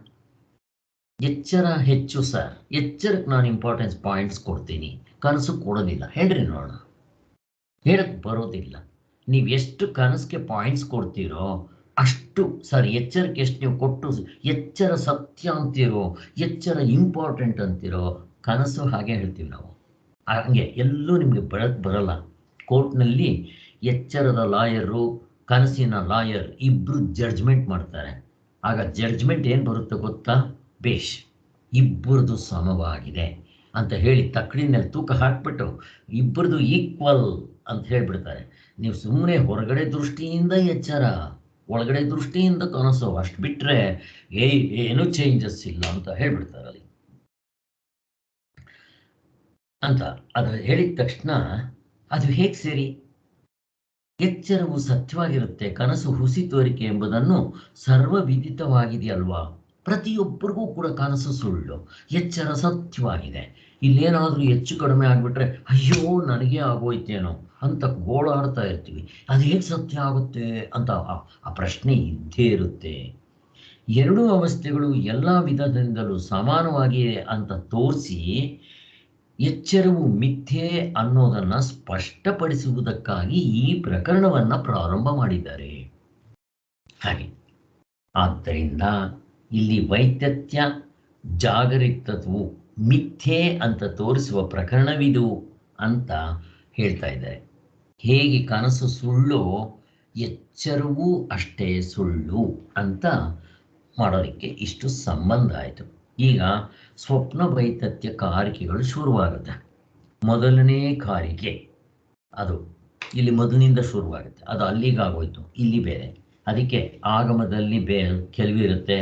ಎಚ್ಚರ ಹೆಚ್ಚು ಸರ್, ಎಚ್ಚರಕ್ಕೆ ನಾನು ಇಂಪಾರ್ಟೆನ್ಸ್ ಪಾಯಿಂಟ್ಸ್ ಕೊಡ್ತೀನಿ, ಕನಸು ಕೊಡೋದಿಲ್ಲ. ಹೇಳ್ರಿ ನೋಡೋಣ. ಹೇಳಕ್ಕೆ ಬರೋದಿಲ್ಲ. ನೀವು ಎಷ್ಟು ಕನಸಿಗೆ ಪಾಯಿಂಟ್ಸ್ ಕೊಡ್ತೀರೋ ಅಷ್ಟು ಸರ್, ಎಚ್ಚರಕ್ಕೆ ಎಷ್ಟು ನೀವು ಕೊಟ್ಟು ಎಚ್ಚರ ಸತ್ಯ ಅಂತೀರೋ, ಎಚ್ಚರ ಇಂಪಾರ್ಟೆಂಟ್ ಅಂತೀರೋ, ಕನಸು ಹಾಗೆ ಹೇಳ್ತೀವಿ ನಾವು. ಹಂಗೆ ಎಲ್ಲೂ ನಿಮಗೆ ಬರಲ್ಲ. ಕೋರ್ಟ್ನಲ್ಲಿ ಎಚ್ಚರದ ಲಾಯರು, ಕನಸಿನ ಲಾಯರ್ ಇಬ್ಬರು ಜಡ್ಜ್ಮೆಂಟ್ ಮಾಡ್ತಾರೆ. ಆಗ ಜಡ್ಜ್ಮೆಂಟ್ ಏನು ಬರುತ್ತೆ ಗೊತ್ತಾ? ಬೇಷ್, ಇಬ್ಬರದು ಸಮವಾಗಿದೆ ಅಂತ ಹೇಳಿ ತಕ್ಕಡಿನಲ್ಲಿ ತೂಕ ಹಾಕ್ಬಿಟ್ಟು ಇಬ್ಬರದು ಈಕ್ವಲ್ ಅಂತ ಹೇಳಿಬಿಡ್ತಾರೆ. ನೀವು ಸುಮ್ಮನೆ ಹೊರಗಡೆ ದೃಷ್ಟಿಯಿಂದ ಎಚ್ಚರ, ಒಳಗಡೆ ದೃಷ್ಟಿಯಿಂದ ಕನಸು, ಅಷ್ಟು ಬಿಟ್ಟರೆ ಏನೂ ಚೇಂಜಸ್ ಇಲ್ಲ ಅಂತ ಹೇಳ್ಬಿಡ್ತಾರೆ ಅಲ್ಲಿ ಅಂತ. ಅದು ಹೇಳಿದ ತಕ್ಷಣ ಅದು ಹೇಗೆ ಸೇರಿ? ಎಚ್ಚರವು ಸತ್ಯವಾಗಿರುತ್ತೆ, ಕನಸು ಹುಸಿ ತೋರಿಕೆ ಎಂಬುದನ್ನು ಸರ್ವವಿದಿತವಾಗಿದೆಯಲ್ವಾ. ಪ್ರತಿಯೊಬ್ಬರಿಗೂ ಕೂಡ ಕನಸು ಸುಳ್ಳು, ಎಚ್ಚರ ಸತ್ಯವಾಗಿದೆ. ಇಲ್ಲೇನಾದರೂ ಹೆಚ್ಚು ಕಡಿಮೆ ಆಗಿಬಿಟ್ರೆ ಅಯ್ಯೋ ನನಗೆ ಆಗೋಯ್ತೇನೋ ಅಂತ ಗೋಳಾಡ್ತಾ ಇರ್ತೀವಿ. ಅದು ಹೇಗೆ ಸತ್ಯ ಆಗುತ್ತೆ ಅಂತ ಆ ಪ್ರಶ್ನೆ ಇದ್ದೇ ಇರುತ್ತೆ. ಎರಡೂ ಅವಸ್ಥೆಗಳು ಎಲ್ಲ ವಿಧದಿಂದಲೂ ಸಮಾನವಾಗಿವೆ ಅಂತ ತೋರಿಸಿ ಎಚ್ಚರವು ಮಿಥ್ಯೆ ಅನ್ನೋದನ್ನು ಸ್ಪಷ್ಟಪಡಿಸುವುದಕ್ಕಾಗಿ ಈ ಪ್ರಕರಣವನ್ನು ಪ್ರಾರಂಭ ಮಾಡಿದ್ದಾರೆ. ಹಾಗೆ ಆದ್ದರಿಂದ ಇಲ್ಲಿ ವೈದ್ಯತ್ಯ ಜಾಗರಿತವು ಮಿಥ್ಯೆ ಅಂತ ತೋರಿಸುವ ಪ್ರಕರಣವಿದು ಅಂತ ಹೇಳ್ತಾ ಇದ್ದಾರೆ. ಹೇಗೆ ಕನಸು ಸುಳ್ಳು, ಎಚ್ಚರವೂ ಅಷ್ಟೇ ಸುಳ್ಳು ಅಂತ ಮಾಡೋದಕ್ಕೆ ಇಷ್ಟು ಸಂಬಂಧ ಆಯಿತು. ಈಗ ಸ್ವಪ್ನ ವೈತತ್ಯ ಕಾರಿಕೆಗಳು ಶುರುವಾಗುತ್ತೆ. ಮೊದಲನೇ ಕಾರಿಕೆ ಅದು ಇಲ್ಲಿ ಮೊದಲಿನಿಂದ ಶುರುವಾಗುತ್ತೆ. ಅದು ಅಲ್ಲಿಗಾಗೋಯ್ತು, ಇಲ್ಲಿ ಬೇರೆ. ಅದಕ್ಕೆ ಆಗಮದಲ್ಲಿ ಕೆಲವಿರುತ್ತೆ,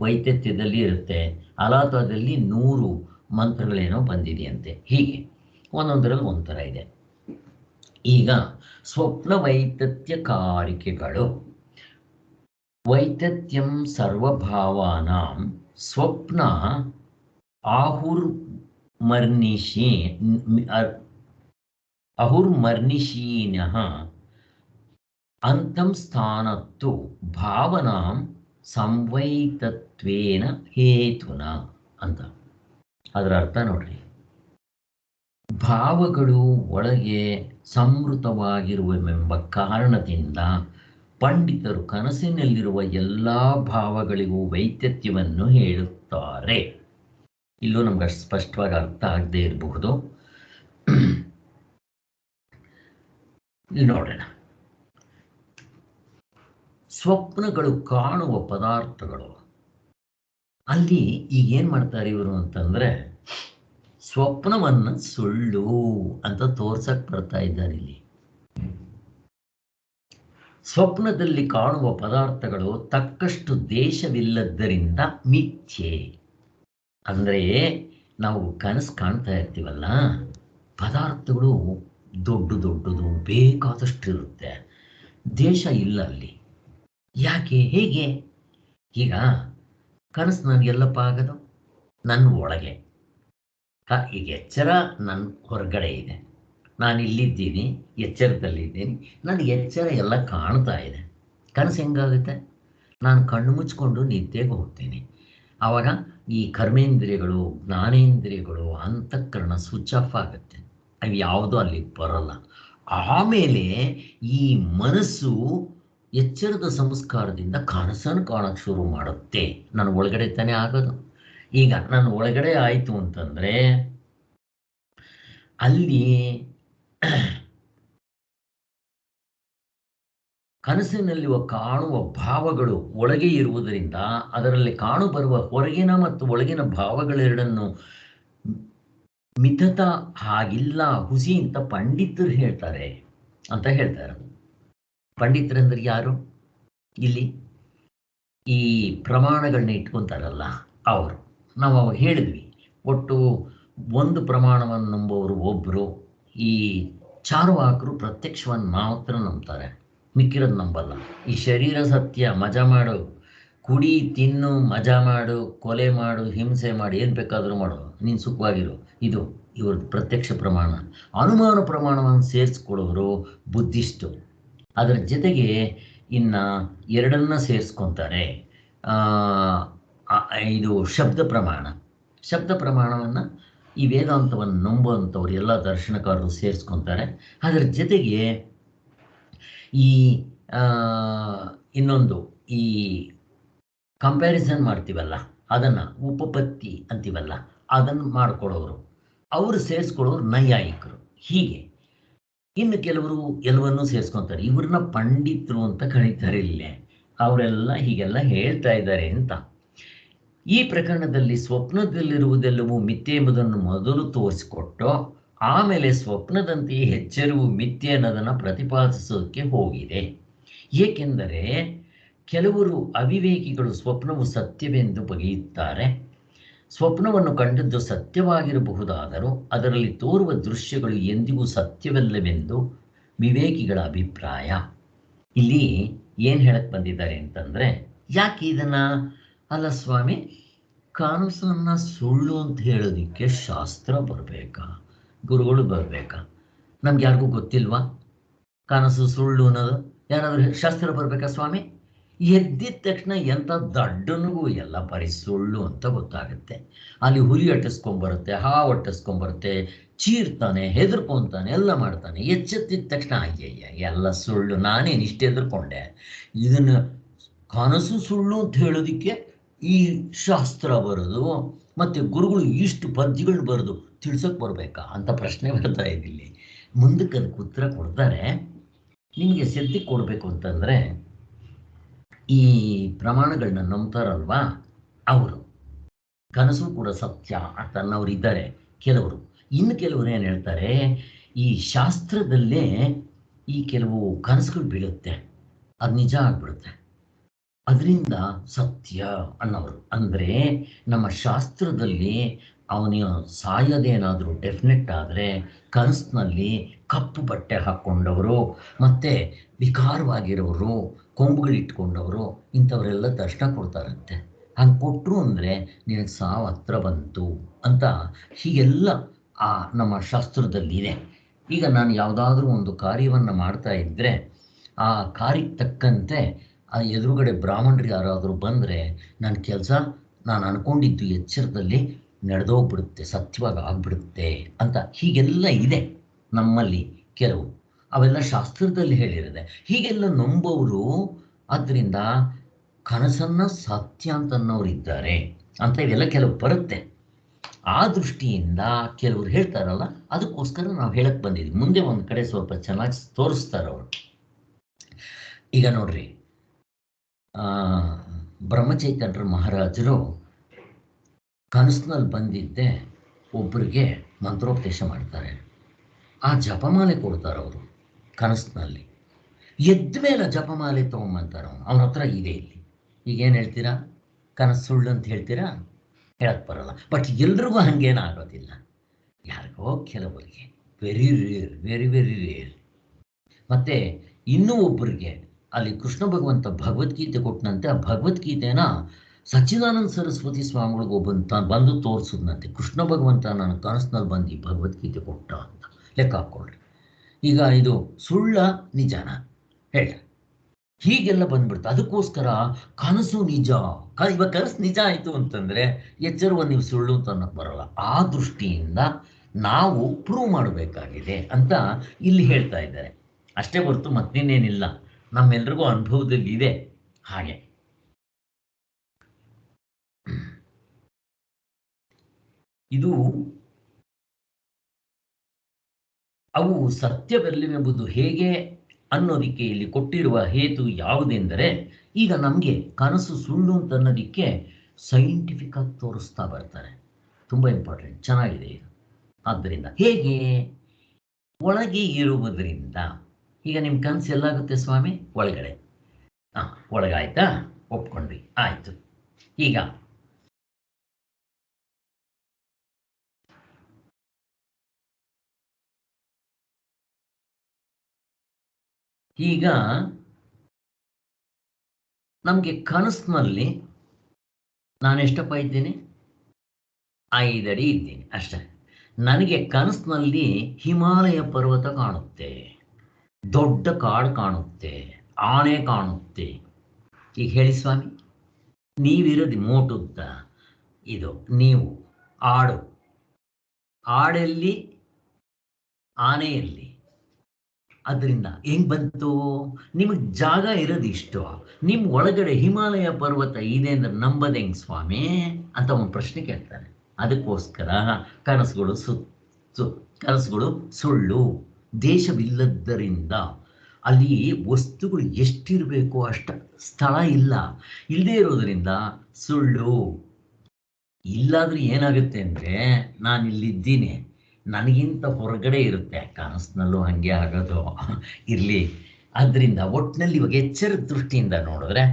ವೈತತ್ಯದಲ್ಲಿ ಇರುತ್ತೆ, ಅಲಾತದಲ್ಲಿ 100 ಮಂತ್ರಗಳೇನೋ ಬಂದಿದೆಯಂತೆ. ಹೀಗೆ ಒಂದೊಂದರಲ್ಲಿ ಒಂಥರ ಇದೆ. ಈಗ ಸ್ವಪ್ನ ವೈತತ್ಯ ಕಾರಿಕೆಗಳು. ವೈತತ್ಯಂ ಸರ್ವಭಾವಾನಾಂ ಸ್ವಪ್ನ ಅಹುರ್ಮರ್ನಿಶೀನಃ ಅಂತಂ ಸ್ಥಾನತ್ತು ಭಾವನಾಂ ಸಂವೈತತ್ವೇನ ಹೇತುನ ಅಂತ. ಅದರ ಅರ್ಥ ನೋಡ್ರಿ, ಭಾವಗಳು ಒಳಗೆ ಸಂವೃತವಾಗಿರುವವೆಂಬ ಕಾರಣದಿಂದ ಪಂಡಿತರು ಕನಸಿನಲ್ಲಿರುವ ಎಲ್ಲ ಭಾವಗಳಿಗೂ ವೈತತ್ಯವನ್ನು ಹೇಳುತ್ತಾರೆ. ಇಲ್ಲೂ ನಮ್ಗೆ ಅಷ್ಟು ಸ್ಪಷ್ಟವಾಗಿ ಅರ್ಥ ಆಗದೆ ಇರಬಹುದು. ಇಲ್ಲಿ ನೋಡೋಣ. ಸ್ವಪ್ನಗಳು ಕಾಣುವ ಪದಾರ್ಥಗಳು. ಅಲ್ಲಿ ಈಗ ಏನು ಮಾಡ್ತಾರೆ ಇವರು ಅಂತಂದರೆ, ಸ್ವಪ್ನವನ್ನು ಸುಳ್ಳು ಅಂತ ತೋರ್ಸಕ್ಕೆ ಬರ್ತಾ ಇದ್ದಾರೆ ಇಲ್ಲಿ. ಸ್ವಪ್ನದಲ್ಲಿ ಕಾಣುವ ಪದಾರ್ಥಗಳು ತಕ್ಕಷ್ಟು ದೇಶವಿಲ್ಲದ್ದರಿಂದ ಮಿಥ್ಯೆ. ಅಂದರೆ ನಾವು ಕನಸು ಕಾಣ್ತಾ ಇರ್ತೀವಲ್ಲ, ಪದಾರ್ಥಗಳು ದೊಡ್ಡದು ಬೇಕಾದಷ್ಟು ಇರುತ್ತೆ, ದೇಶ ಇಲ್ಲ ಅಲ್ಲಿ. ಯಾಕೆ, ಹೇಗೆ? ಈಗ ಕನಸು ನನಗೆಲ್ಲಪ್ಪ ಆಗೋದು ನನ್ನ ಒಳಗೆ. ಈಗ ಎಚ್ಚರ ನನ್ನ ಹೊರಗಡೆ ಇದೆ, ನಾನು ಇಲ್ಲಿದ್ದೀನಿ, ಎಚ್ಚರದಲ್ಲಿದ್ದೀನಿ, ನನಗೆ ಎಚ್ಚರ ಎಲ್ಲ ಕಾಣ್ತಾ ಇದೆ. ಕನಸು ಹೆಂಗಾಗುತ್ತೆ? ನಾನು ಕಣ್ಣು ಮುಚ್ಕೊಂಡು ನಿದ್ದೆಗೆ ಹೋಗ್ತೀನಿ. ಆವಾಗ ಈ ಕರ್ಮೇಂದ್ರಿಯಗಳು, ಜ್ಞಾನೇಂದ್ರಿಯಗಳು, ಅಂತಃಕರಣ ಸ್ವಿಚ್ ಆಫ್ ಆಗುತ್ತೆ, ಅವು ಯಾವುದೂ ಅಲ್ಲಿ ಬರಲ್ಲ. ಆಮೇಲೆ ಈ ಮನಸ್ಸು ಎಚ್ಚರದ ಸಂಸ್ಕಾರದಿಂದ ಕನಸನ್ನು ಕಾಣೋಕ್ಕೆ ಶುರು ಮಾಡುತ್ತೆ. ನನ್ನ ಒಳಗಡೆ ತಾನೇ ಆಗೋದು. ಈಗ ನನ್ನ ಒಳಗಡೆ ಆಯಿತು ಅಂತಂದರೆ ಅಲ್ಲಿ ಕನಸಿನಲ್ಲಿ ಕಾಣುವ ಭಾವಗಳು ಒಳಗೆ ಇರುವುದರಿಂದ ಅದರಲ್ಲಿ ಕಾಣುಬರುವ ಹೊರಗಿನ ಮತ್ತು ಒಳಗಿನ ಭಾವಗಳೆರಡನ್ನು ಮಿತತ ಹಾಗಿಲ್ಲ, ಹುಸಿ ಅಂತ ಪಂಡಿತರು ಹೇಳ್ತಾರೆ ಅಂತ ಹೇಳ್ತಾರೆ. ಪಂಡಿತರಂದ್ರೆ ಯಾರು? ಇಲ್ಲಿ ಈ ಪ್ರಮಾಣಗಳನ್ನ ಇಟ್ಕೊತಾರಲ್ಲ ಅವರು. ನಾವು ಅವಾಗ ಹೇಳಿದ್ವಿ, ಒಟ್ಟು ಒಂದು ಪ್ರಮಾಣವನ್ನು ನಂಬುವವರು ಒಬ್ಬರು, ಈ ಚಾರುವಾಕರು ಪ್ರತ್ಯಕ್ಷವನ್ನು ಮಾತ್ರ ನಂಬ್ತಾರೆ, ಮಿಕ್ಕಿರೋದು ನಂಬಲ್ಲ. ಈ ಶರೀರ ಸತ್ಯ, ಮಜಾ ಮಾಡು, ಕುಡಿ ತಿನ್ನು, ಮಜಾ ಮಾಡು, ಕೊಲೆ ಮಾಡು, ಹಿಂಸೆ ಮಾಡಿ, ಏನು ಬೇಕಾದರೂ ಮಾಡು, ನೀನು ಸುಖವಾಗಿರು, ಇದು ಇವ್ರದ್ದು ಪ್ರತ್ಯಕ್ಷ ಪ್ರಮಾಣ. ಅನುಮಾನ ಪ್ರಮಾಣವನ್ನು ಸೇರಿಸ್ಕೊಳ್ಳೋರು ಬುದ್ಧಿಸ್ಟು. ಅದರ ಜೊತೆಗೆ ಇನ್ನು ಎರಡನ್ನ ಸೇರಿಸ್ಕೊತಾರೆ, ಇದು ಶಬ್ದ ಪ್ರಮಾಣ. ಶಬ್ದ ಪ್ರಮಾಣವನ್ನು ಈ ವೇದಾಂತವನ್ನು ನಂಬುವಂಥವ್ರು ಎಲ್ಲ ದರ್ಶನಕಾರರು ಸೇರಿಸ್ಕೊತಾರೆ. ಅದರ ಜೊತೆಗೆ ಈ ಇನ್ನೊಂದು ಈ ಕಂಪ್ಯಾರಿಸನ್ ಮಾಡ್ತೀವಲ್ಲ, ಅದನ್ನು ಉಪಪತ್ತಿ ಅಂತೀವಲ್ಲ, ಅದನ್ನು ಮಾಡ್ಕೊಳ್ಳೋರು, ಅವರು ಸೇರಿಸ್ಕೊಳ್ಳೋರು ನೈಯಾಯಿಕರು. ಹೀಗೆ ಇನ್ನು ಕೆಲವರು ಎಲ್ಲವನ್ನೂ ಸೇರಿಸ್ಕೊತಾರೆ. ಇವ್ರನ್ನ ಪಂಡಿತರು ಅಂತ ಕರೀತಾರೆ. ಇಲ್ಲೇ ಅವರೆಲ್ಲ ಹೀಗೆಲ್ಲ ಹೇಳ್ತಾ ಇದ್ದಾರೆ ಅಂತ. ಈ ಪ್ರಕರಣದಲ್ಲಿ ಸ್ವಪ್ನದಲ್ಲಿರುವುದೆಲ್ಲವೂ ಮಿಥ್ಯೆ ಎಂಬುದನ್ನು ಮೊದಲು ತೋರಿಸಿಕೊಟ್ಟು ಆಮೇಲೆ ಸ್ವಪ್ನದಂತೆಯೇ ಎಚ್ಚರವು ಮಿಥ್ಯೆ ಅನ್ನೋದನ್ನು ಪ್ರತಿಪಾದಿಸೋದಕ್ಕೆ ಹೋಗಿದೆ. ಏಕೆಂದರೆ ಕೆಲವರು ಅವಿವೇಕಿಗಳು ಸ್ವಪ್ನವು ಸತ್ಯವೆಂದು ಬಗೆಯುತ್ತಾರೆ. ಸ್ವಪ್ನವನ್ನು ಕಂಡದ್ದು ಸತ್ಯವಾಗಿರಬಹುದಾದರೂ ಅದರಲ್ಲಿ ತೋರುವ ದೃಶ್ಯಗಳು ಎಂದಿಗೂ ಸತ್ಯವಲ್ಲವೆಂದು ವಿವೇಕಿಗಳ ಅಭಿಪ್ರಾಯ. ಇಲ್ಲಿ ಏನು ಹೇಳಕ್ಕೆ ಬಂದಿದ್ದಾರೆ ಅಂತಂದರೆ, ಯಾಕೆ ಇದನ್ನು ಅಲ್ಲ ಸ್ವಾಮಿ, ಕನಸನ್ನು ಸುಳ್ಳು ಅಂತ ಹೇಳೋದಕ್ಕೆ ಶಾಸ್ತ್ರ ಬರಬೇಕಾ, ಗುರುಗಳು ಬರಬೇಕಾ? ನಮ್ಗೆ ಯಾರಿಗೂ ಗೊತ್ತಿಲ್ವಾ ಕನಸು ಸುಳ್ಳು ಅನ್ನೋದು? ಯಾರಾದರೂ ಶಾಸ್ತ್ರ ಬರಬೇಕಾ ಸ್ವಾಮಿ? ಎದ್ದಿದ ತಕ್ಷಣ ಎಂಥ ದಡ್ಡನಿಗೂ ಎಲ್ಲ ಬರೀ ಸುಳ್ಳು ಅಂತ ಗೊತ್ತಾಗುತ್ತೆ. ಅಲ್ಲಿ ಹುಲಿ ಅಟ್ಟಿಸ್ಕೊಂಬರುತ್ತೆ, ಹಾವು ಅಟ್ಟಿಸ್ಕೊಂಬರುತ್ತೆ, ಚೀರ್ತಾನೆ, ಹೆದರ್ಕೊತಾನೆ, ಎಲ್ಲ ಮಾಡ್ತಾನೆ. ಎಚ್ಚೆತ್ತಿದ ತಕ್ಷಣ ಅಯ್ಯಯ್ಯ ಎಲ್ಲ ಸುಳ್ಳು, ನಾನೇನು ಇಷ್ಟು ಹೆದರ್ಕೊಂಡೆ, ಇದನ್ನು ಕನಸು ಸುಳ್ಳು ಅಂತ ಹೇಳೋದಕ್ಕೆ ಈ ಶಾಸ್ತ್ರ ಬರೋದು ಮತ್ತು ಗುರುಗಳು ಇಷ್ಟು ಪದ್ಯಗಳು ಬರೋದು ತಿಳ್ಸೋಕೆ ಬರಬೇಕಾ ಅಂತ ಪ್ರಶ್ನೆ ಬರ್ತಾ ಇದ್ದಿಲ್ಲಿ. ಮುಂದಕ್ಕೆ ಅದಕ್ಕೆ ಉತ್ತರ ಕೊಡ್ತಾರೆ. ನಿಮಗೆ ಸಿದ್ಧಿ ಕೊಡಬೇಕು ಅಂತಂದರೆ ಈ ಪ್ರಮಾಣಗಳನ್ನ ನಂಬ್ತಾರಲ್ವಾ, ಅವರು ಕನಸು ಕೂಡ ಸತ್ಯ ಅಂತನ್ನೋರು ಇದ್ದಾರೆ ಕೆಲವರು. ಇನ್ನು ಕೆಲವರು ಏನು ಹೇಳ್ತಾರೆ, ಈ ಶಾಸ್ತ್ರದಲ್ಲೇ ಈ ಕೆಲವು ಕನಸುಗಳು ಬೀಳುತ್ತೆ, ಅದು ನಿಜ ಆಗ್ಬಿಡುತ್ತೆ, ಅದರಿಂದ ಸತ್ಯ ಅನ್ನೋರು. ಅಂದರೆ ನಮ್ಮ ಶಾಸ್ತ್ರದಲ್ಲಿ ಅವನ ಸಾಯೋದೇನಾದರೂ ಡೆಫಿನೆಟ್ ಆದರೆ ಕನಸಿನಲ್ಲಿ ಕಪ್ಪು ಬಟ್ಟೆ ಹಾಕ್ಕೊಂಡವರು ಮತ್ತು ವಿಕಾರವಾಗಿರೋರು, ಕೊಂಬುಗಳಿಟ್ಕೊಂಡವರು, ಇಂಥವರೆಲ್ಲ ದರ್ಶನ ಕೊಡ್ತಾರಂತೆ. ಹಂಗೆ ಕೊಟ್ಟರು ಅಂದರೆ ನಿನಗೆ ಸಾವು ಹತ್ರ ಬಂತು ಅಂತ ಹೀಗೆಲ್ಲ ನಮ್ಮ ಶಾಸ್ತ್ರದಲ್ಲಿದೆ. ಈಗ ನಾನು ಯಾವುದಾದ್ರೂ ಒಂದು ಕಾರ್ಯವನ್ನು ಮಾಡ್ತಾ ಇದ್ದರೆ ಆ ಕಾರ್ಯಕ್ಕೆ ತಕ್ಕಂತೆ ಆ ಎದುರುಗಡೆ ಬ್ರಾಹ್ಮಣರು ಯಾರಾದರೂ ಬಂದರೆ ನನ್ನ ಕೆಲಸ ನಾನು ಅಂದ್ಕೊಂಡಿದ್ದು ಎಚ್ಚರದಲ್ಲಿ ನಡೆದೋಗ್ಬಿಡುತ್ತೆ, ಸತ್ಯವಾಗಿ ಆಗ್ಬಿಡುತ್ತೆ ಅಂತ ಹೀಗೆಲ್ಲ ಇದೆ ನಮ್ಮಲ್ಲಿ ಕೆಲವು. ಅವೆಲ್ಲ ಶಾಸ್ತ್ರದಲ್ಲಿ ಹೇಳಿರುತ್ತೆ. ಹೀಗೆಲ್ಲ ನಂಬೋರು ಆದ್ದರಿಂದ ಕನಸನ್ನು ಸತ್ಯ ಅಂತ ಅನ್ನೋರು ಇದ್ದಾರೆ ಅಂತ ಇವೆಲ್ಲ ಕೆಲವು ಬರುತ್ತೆ. ಆ ದೃಷ್ಟಿಯಿಂದ ಕೆಲವರು ಹೇಳ್ತಾರಲ್ಲ, ಅದಕ್ಕೋಸ್ಕರ ನಾವು ಹೇಳಕ್ಕೆ ಬಂದಿದ್ವಿ. ಮುಂದೆ ಒಂದು ಕಡೆ ಸ್ವಲ್ಪ ಚೆನ್ನಾಗಿ ತೋರಿಸ್ತಾರೆ ಅವರು. ಈಗ ನೋಡ್ರಿ, ಬ್ರಹ್ಮಚೈತನ್ಯರ ಮಹಾರಾಜರು ಕನಸಿನಲ್ಲಿ ಬಂದಿದ್ದೆ ಒಬ್ಬರಿಗೆ ಮಂತ್ರೋಪದೇಶ ಮಾಡ್ತಾರೆ. ಆ ಜಪಮಾಲೆ ಕೊಡ್ತಾರೆ ಅವರು ಕನಸಿನಲ್ಲಿ. ಎದ್ದ ಮೇಲೆ ಜಪಮಾಲೆ ತೊಗೊಂಬಂತಾರೆ ಅವನ ಹತ್ರ ಇದೆ. ಇಲ್ಲಿ ಈಗೇನು ಹೇಳ್ತೀರಾ, ಕನಸು ಸುಳ್ಳು ಅಂತ ಹೇಳ್ತೀರಾ? ಹೇಳಕ್ಕೆ ಬರೋಲ್ಲ. ಬಟ್ ಎಲ್ರಿಗೂ ಹಂಗೇನು ಆಗೋದಿಲ್ಲ, ಯಾರಿಗೋ ಕೆಲವರಿಗೆ, very rare, very very rare. ಮತ್ತು ಇನ್ನೂ ಒಬ್ಬರಿಗೆ ಅಲ್ಲಿ ಕೃಷ್ಣ ಭಗವಂತ ಭಗವದ್ಗೀತೆ ಕೊಟ್ಟನಂತೆ. ಆ ಭಗವದ್ಗೀತೆನ ಸಚ್ಚಿದಾನಂದ ಸರಸ್ವತಿ ಸ್ವಾಮಿಗಳಿಗೆ ಬಂದು ತೋರಿಸಿದ್ನಂತೆ. ಕೃಷ್ಣ ಭಗವಂತ ನಾನು ಕನಸಿನಲ್ಲಿ ಬಂದು ಭಗವದ್ಗೀತೆ ಕೊಟ್ಟ ಅಂತ ಲೆಕ್ಕ ಹಾಕ್ಕೊಳ್ರಿ. ಈಗ ಇದು ಸುಳ್ಳ ನಿಜಾನ ಹೇಳ, ಹೀಗೆಲ್ಲ ಬಂದ್ಬಿಡ್ತು. ಅದಕ್ಕೋಸ್ಕರ ಕನಸು ನಿಜ, ಇವಾಗ ಕನಸು ನಿಜ ಆಯಿತು ಅಂತಂದರೆ ಎಚ್ಚರವನ್ನು ನೀವು ಸುಳ್ಳು ಅಂತ ಅನ್ನೋಕ್ಕೆ ಬರೋಲ್ಲ. ಆ ದೃಷ್ಟಿಯಿಂದ ನಾವು ಪ್ರೂವ್ ಮಾಡಬೇಕಾಗಿದೆ ಅಂತ ಇಲ್ಲಿ ಹೇಳ್ತಾ ಇದ್ದಾರೆ. ಅಷ್ಟೇ ಹೊರತು ಮತ್ತಿನ್ನೇನಿಲ್ಲ, ನಮ್ಮೆಲ್ರಿಗೂ ಅನುಭವದಲ್ಲಿ ಇದೆ. ಹಾಗೆ ಇದು ಅವು ಸತ್ಯವೆಲ್ಲವೆಂಬುದು ಹೇಗೆ ಅನ್ನೋದಕ್ಕೆ ಇಲ್ಲಿ ಕೊಟ್ಟಿರುವ ಹೇತು ಯಾವುದೆಂದರೆ, ಈಗ ನಮಗೆ ಕನಸು ಸುಳ್ಳು ಅಂತ ಅನ್ನೋದಕ್ಕೆ ಸೈಂಟಿಫಿಕ್ ಆಗಿ ತೋರಿಸ್ತಾ ಬರ್ತಾರೆ. ತುಂಬ ಇಂಪಾರ್ಟೆಂಟ್, ಚೆನ್ನಾಗಿದೆ ಇದು. ಆದ್ದರಿಂದ ಹೇಗೆ, ಒಳಗೆ ಇರುವುದರಿಂದ. ಈಗ ನಿಮ್ಮ ಕನಸು ಎಲ್ಲಾಗುತ್ತೆ ಸ್ವಾಮಿ, ಒಳಗಡೆ. ಒಳಗಾಯ್ತಾ, ಒಪ್ಕೊಂಡ್ವಿ, ಆಯಿತು. ಈಗ ನಮಗೆ ಕನಸಿನಲ್ಲಿ ನಾನು ಎಷ್ಟಪ್ಪ ಇದ್ದೀನಿ, 5 ಅಡಿ ಇದ್ದೀನಿ ಅಷ್ಟೇ. ನನಗೆ ಕನಸಿನಲ್ಲಿ ಹಿಮಾಲಯ ಪರ್ವತ ಕಾಣುತ್ತೆ, ದೊಡ್ಡ ಕಾಡು ಕಾಣುತ್ತೆ, ಆನೆ ಕಾಣುತ್ತೆ. ಈಗ ಹೇಳಿ ಸ್ವಾಮಿ, ನೀವಿರೋದು ಮೋಟುದ್ದ ಇದು ನೀವು ಆಡೆಲ್ಲಿ ಆನೆಯಲ್ಲಿ. ಅದರಿಂದ ಹೆಂಗ್ ಬಂತು? ನಿಮಗೆ ಜಾಗ ಇರೋದು ಇಷ್ಟು, ನಿಮ್ಮ ಒಳಗಡೆ ಹಿಮಾಲಯ ಪರ್ವತ ಇದೆ ಅಂದ್ರೆ ನಂಬದು ಹೆಂಗ್ ಸ್ವಾಮಿ ಅಂತ ಒಂದು ಪ್ರಶ್ನೆ ಕೇಳ್ತಾರೆ. ಅದಕ್ಕೋಸ್ಕರ ಕನಸುಗಳು ಸುಳ್ಳು. ದೇಶವಿಲ್ಲದ್ದರಿಂದ ಅಲ್ಲಿ ವಸ್ತುಗಳು ಎಷ್ಟಿರಬೇಕು ಅಷ್ಟ ಸ್ಥಳ ಇಲ್ಲ, ಇಲ್ಲದೆ ಇರೋದ್ರಿಂದ ಸುಳ್ಳು. ಇಲ್ಲಾದ್ರೂ ಏನಾಗುತ್ತೆ ಅಂದರೆ, ನಾನು ಇಲ್ಲಿದ್ದೀನಿ, ನನಗಿಂತ ಹೊರಗಡೆ ಇರುತ್ತೆ. ಕನಸಿನಲ್ಲೂ ಹಾಗೆ ಆಗೋದು ಇರಲಿ. ಆದ್ದರಿಂದ ಒಟ್ಟಿನಲ್ಲಿ ಇವಾಗ ಎಚ್ಚರದ ದೃಷ್ಟಿಯಿಂದ ನೋಡಿದ್ರೆ,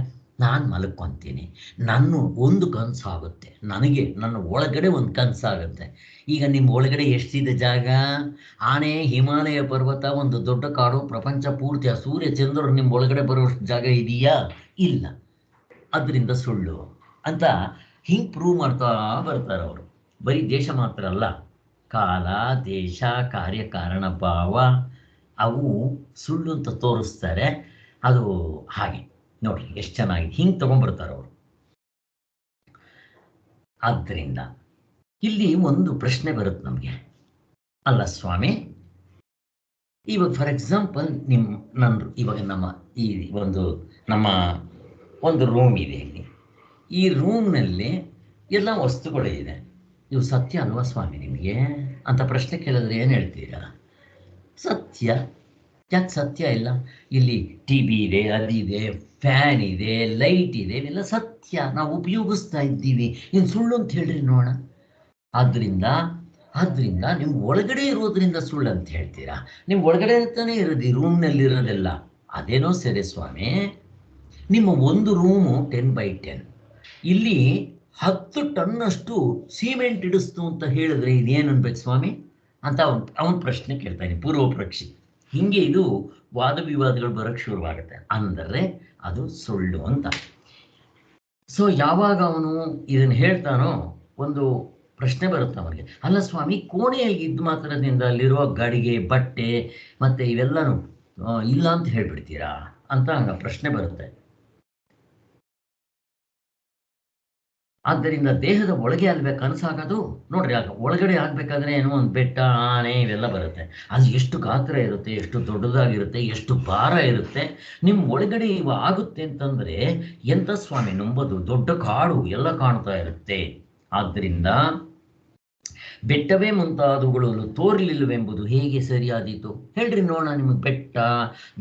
ನಾನು ಮಲ್ಕೊತೀನಿ, ನನ್ನ ಒಂದು ಕನಸಾಗುತ್ತೆ, ನನಗೆ ನನ್ನ ಒಳಗಡೆ ಒಂದು ಕನಸಾಗುತ್ತೆ. ಈಗ ನಿಮ್ಮ ಒಳಗಡೆ ಎಷ್ಟಿದೆ ಜಾಗ? ಆನೆ, ಹಿಮಾಲಯ ಪರ್ವತ, ಒಂದು ದೊಡ್ಡ ಕಾಡು, ಪ್ರಪಂಚ ಪೂರ್ತಿ, ಆ ಸೂರ್ಯ ಚಂದ್ರರು ನಿಮ್ಮ ಒಳಗಡೆ ಬರುವಷ್ಟು ಜಾಗ ಇದೆಯಾ? ಇಲ್ಲ. ಅದರಿಂದ ಸುಳ್ಳು ಅಂತ ಹಿಂಗೆ ಪ್ರೂವ್ ಮಾಡ್ತಾ ಬರ್ತಾರೆ ಅವರು. ಬರೀ ದೇಶ ಮಾತ್ರ ಅಲ್ಲ, ಕಾಲ, ದೇಶ, ಕಾರ್ಯಕಾರಣ ಭಾವ ಅವು ಸುಳ್ಳು ಅಂತ ತೋರಿಸ್ತಾರೆ. ಅದು ಹಾಗೆ ನೋಡ್ರಿ ಎಷ್ಟು ಚೆನ್ನಾಗಿ ಹಿಂಗೆ ತಗೊಂಡ್ಬರ್ತಾರೆ ಅವರು. ಆದ್ದರಿಂದ ಇಲ್ಲಿ ಒಂದು ಪ್ರಶ್ನೆ ಬರುತ್ತೆ ನಮಗೆ, ಅಲ್ಲ ಸ್ವಾಮಿ, ಇವಾಗ ಫಾರ್ ಎಕ್ಸಾಂಪಲ್ ಇವಾಗ ನಮ್ಮ ಒಂದು ರೂಮ್ ಇದೆ ಇಲ್ಲಿ. ಈ ರೂಮ್ನಲ್ಲಿ ಎಲ್ಲ ವಸ್ತುಗಳು ಇದೆ. ಇವು ಸತ್ಯ ಅಲ್ವಾ ಸ್ವಾಮಿ ನಿಮಗೆ ಅಂತ ಪ್ರಶ್ನೆ ಕೇಳಿದ್ರೆ ಏನು ಹೇಳ್ತೀರಾ? ಸತ್ಯ. ಯಾಕೆ ಸತ್ಯ ಇಲ್ಲ? ಇಲ್ಲಿ ಟಿ ವಿ ಇದೆ, ಅದಿದೆ, ಫ್ಯಾನ್ ಇದೆ, ಲೈಟ್ ಇದೆ, ಇವೆಲ್ಲ ಸತ್ಯ, ನಾವು ಉಪಯೋಗಿಸ್ತಾ ಇದ್ದೀವಿ. ಇನ್ನು ಸುಳ್ಳು ಅಂತ ಹೇಳ್ರಿ ನೋಡೋಣ. ಆದ್ರಿಂದ ನಿಮ್ಮ ಒಳಗಡೆ ಇರೋದ್ರಿಂದ ಸುಳ್ಳು ಅಂತ ಹೇಳ್ತೀರಾ? ನಿಮ್ಮ ಒಳಗಡೆ ತಾನೇ ಇರೋದು, ಈ ರೂಮ್ನಲ್ಲಿರೋದೆಲ್ಲ. ಅದೇನೋ ಸರಿ ಸ್ವಾಮಿ, ನಿಮ್ಮ ಒಂದು ರೂಮು 10x10, ಇಲ್ಲಿ 10 ಟನ್ನಷ್ಟು ಸಿಮೆಂಟ್ ಇಡಿಸ್ತು ಅಂತ ಹೇಳಿದ್ರೆ ಇದೇನು ಅನ್ಬೇಕು ಸ್ವಾಮಿ ಅಂತ ಅವನ ಪ್ರಶ್ನೆ ಕೇಳ್ತಾನೆ, ಪೂರ್ವ ಪರೀಕ್ಷೆ. ಹಿಂಗೆ ಇದು ವಾದ ವಿವಾದಗಳು ಬರೋಕ್ಕೆ ಶುರುವಾಗುತ್ತೆ. ಅಂದರೆ ಅದು ಸುಳ್ಳು ಅಂತ. ಸೊ ಯಾವಾಗ ಅವನು ಇದನ್ನು ಹೇಳ್ತಾನೋ ಒಂದು ಪ್ರಶ್ನೆ ಬರುತ್ತೆ ಅವನಿಗೆ, ಅಲ್ಲ ಸ್ವಾಮಿ, ಕೋಣೆಯಲ್ಲಿ ಇದ್ದು ಮಾತ್ರದಿಂದ ಅಲ್ಲಿರುವ ಗಡಿಗೆ, ಬಟ್ಟೆ ಮತ್ತು ಇವೆಲ್ಲನೂ ಇಲ್ಲ ಅಂತ ಹೇಳ್ಬಿಡ್ತೀರಾ ಅಂತ ಪ್ರಶ್ನೆ ಬರುತ್ತೆ. ಆದ್ದರಿಂದ ದೇಹದ ಒಳಗೆ ಅಲ್ವೇ ಕನಸಾಗೋದು? ನೋಡ್ರಿ, ಆಗ ಒಳಗಡೆ ಆಗಬೇಕಾದ್ರೆ ಏನೋ ಒಂದು ಬೆಟ್ಟ, ಆನೆ ಇವೆಲ್ಲ ಬರುತ್ತೆ. ಅದು ಎಷ್ಟು ಗಾತ್ರ ಇರುತ್ತೆ, ಎಷ್ಟು ದೊಡ್ಡದಾಗಿರುತ್ತೆ, ಎಷ್ಟು ಭಾರ ಇರುತ್ತೆ. ನಿಮ್ಮ ಒಳಗಡೆ ಇವು ಆಗುತ್ತೆ ಅಂತಂದರೆ ಎಂಥ ಸ್ವಾಮಿ ನಂಬೋದು? ದೊಡ್ಡ ಕಾಡು ಎಲ್ಲ ಕಾಣ್ತಾ ಇರುತ್ತೆ. ಆದ್ದರಿಂದ ಬೆಟ್ಟವೇ ಮುಂತಾದವುಗಳು ತೋರಲಿಲ್ಲವೆಂಬುದು ಹೇಗೆ ಸರಿಯಾದೀತು ಹೇಳ್ರಿ ನೋಡೋಣ. ನಿಮಗೆ ಬೆಟ್ಟ,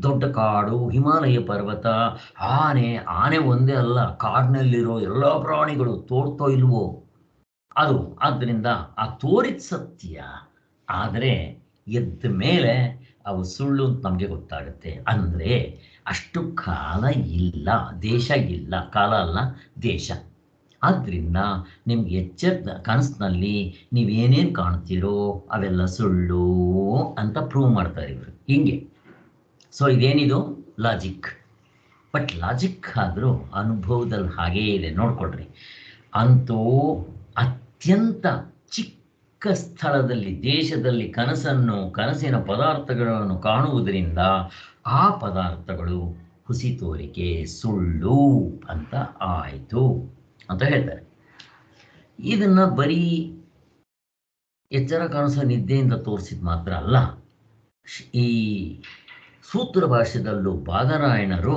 ದೊಡ್ಡ ಕಾಡು, ಹಿಮಾಲಯ ಪರ್ವತ, ಆನೆ ಒಂದೇ ಅಲ್ಲ, ಕಾಡಿನಲ್ಲಿರೋ ಎಲ್ಲ ಪ್ರಾಣಿಗಳು ತೋರ್ತೋ ಇಲ್ವೋ? ಅದು ಆದ್ದರಿಂದ ಆ ತೋರಿದ ಸತ್ಯ. ಆದರೆ ಎದ್ದ ಮೇಲೆ ಅವು ಸುಳ್ಳು ಅಂತ ನಮಗೆ ಗೊತ್ತಾಗುತ್ತೆ. ಅಂದರೆ ಅಷ್ಟು ಕಾಲ ಇಲ್ಲ, ದೇಶ ಇಲ್ಲ, ಕಾಲ ಅಲ್ಲ ದೇಶ. ಆದ್ದರಿಂದ ನಿಮ್ಗೆ ಎಚ್ಚರದ ಕನಸಿನಲ್ಲಿ ನೀವೇನೇನು ಕಾಣ್ತೀರೋ ಅವೆಲ್ಲ ಸುಳ್ಳು ಅಂತ ಪ್ರೂವ್ ಮಾಡ್ತಾರೆ ಇವರು ಹಿಂಗೆ. ಸೊ ಇದೇನಿದು ಲಾಜಿಕ್. ಬಟ್ ಲಾಜಿಕ್ ಆದರೂ ಅನುಭವದಲ್ಲಿ ಹಾಗೇ ಇದೆ, ನೋಡ್ಕೊಳ್ರಿ. ಅಂತೂ ಅತ್ಯಂತ ಚಿಕ್ಕ ಸ್ಥಳದಲ್ಲಿ, ದೇಶದಲ್ಲಿ ಕನಸಿನ ಪದಾರ್ಥಗಳನ್ನು ಕಾಣುವುದರಿಂದ ಆ ಪದಾರ್ಥಗಳು ಹುಸಿ ತೋರಿಕೆ, ಸುಳ್ಳು ಅಂತ ಆಯಿತು ಅಂತ ಹೇಳ್ತಾರೆ. ಇದನ್ನ ಬರೀ ಎಚ್ಚರ ಕನಸು ನಿದ್ದೆಯಿಂದ ತೋರಿಸಿದ ಮಾತ್ರ ಅಲ್ಲ, ಈ ಸೂತ್ರ ಭಾಷೆದಲ್ಲೂ ಬಾದರಾಯಣರು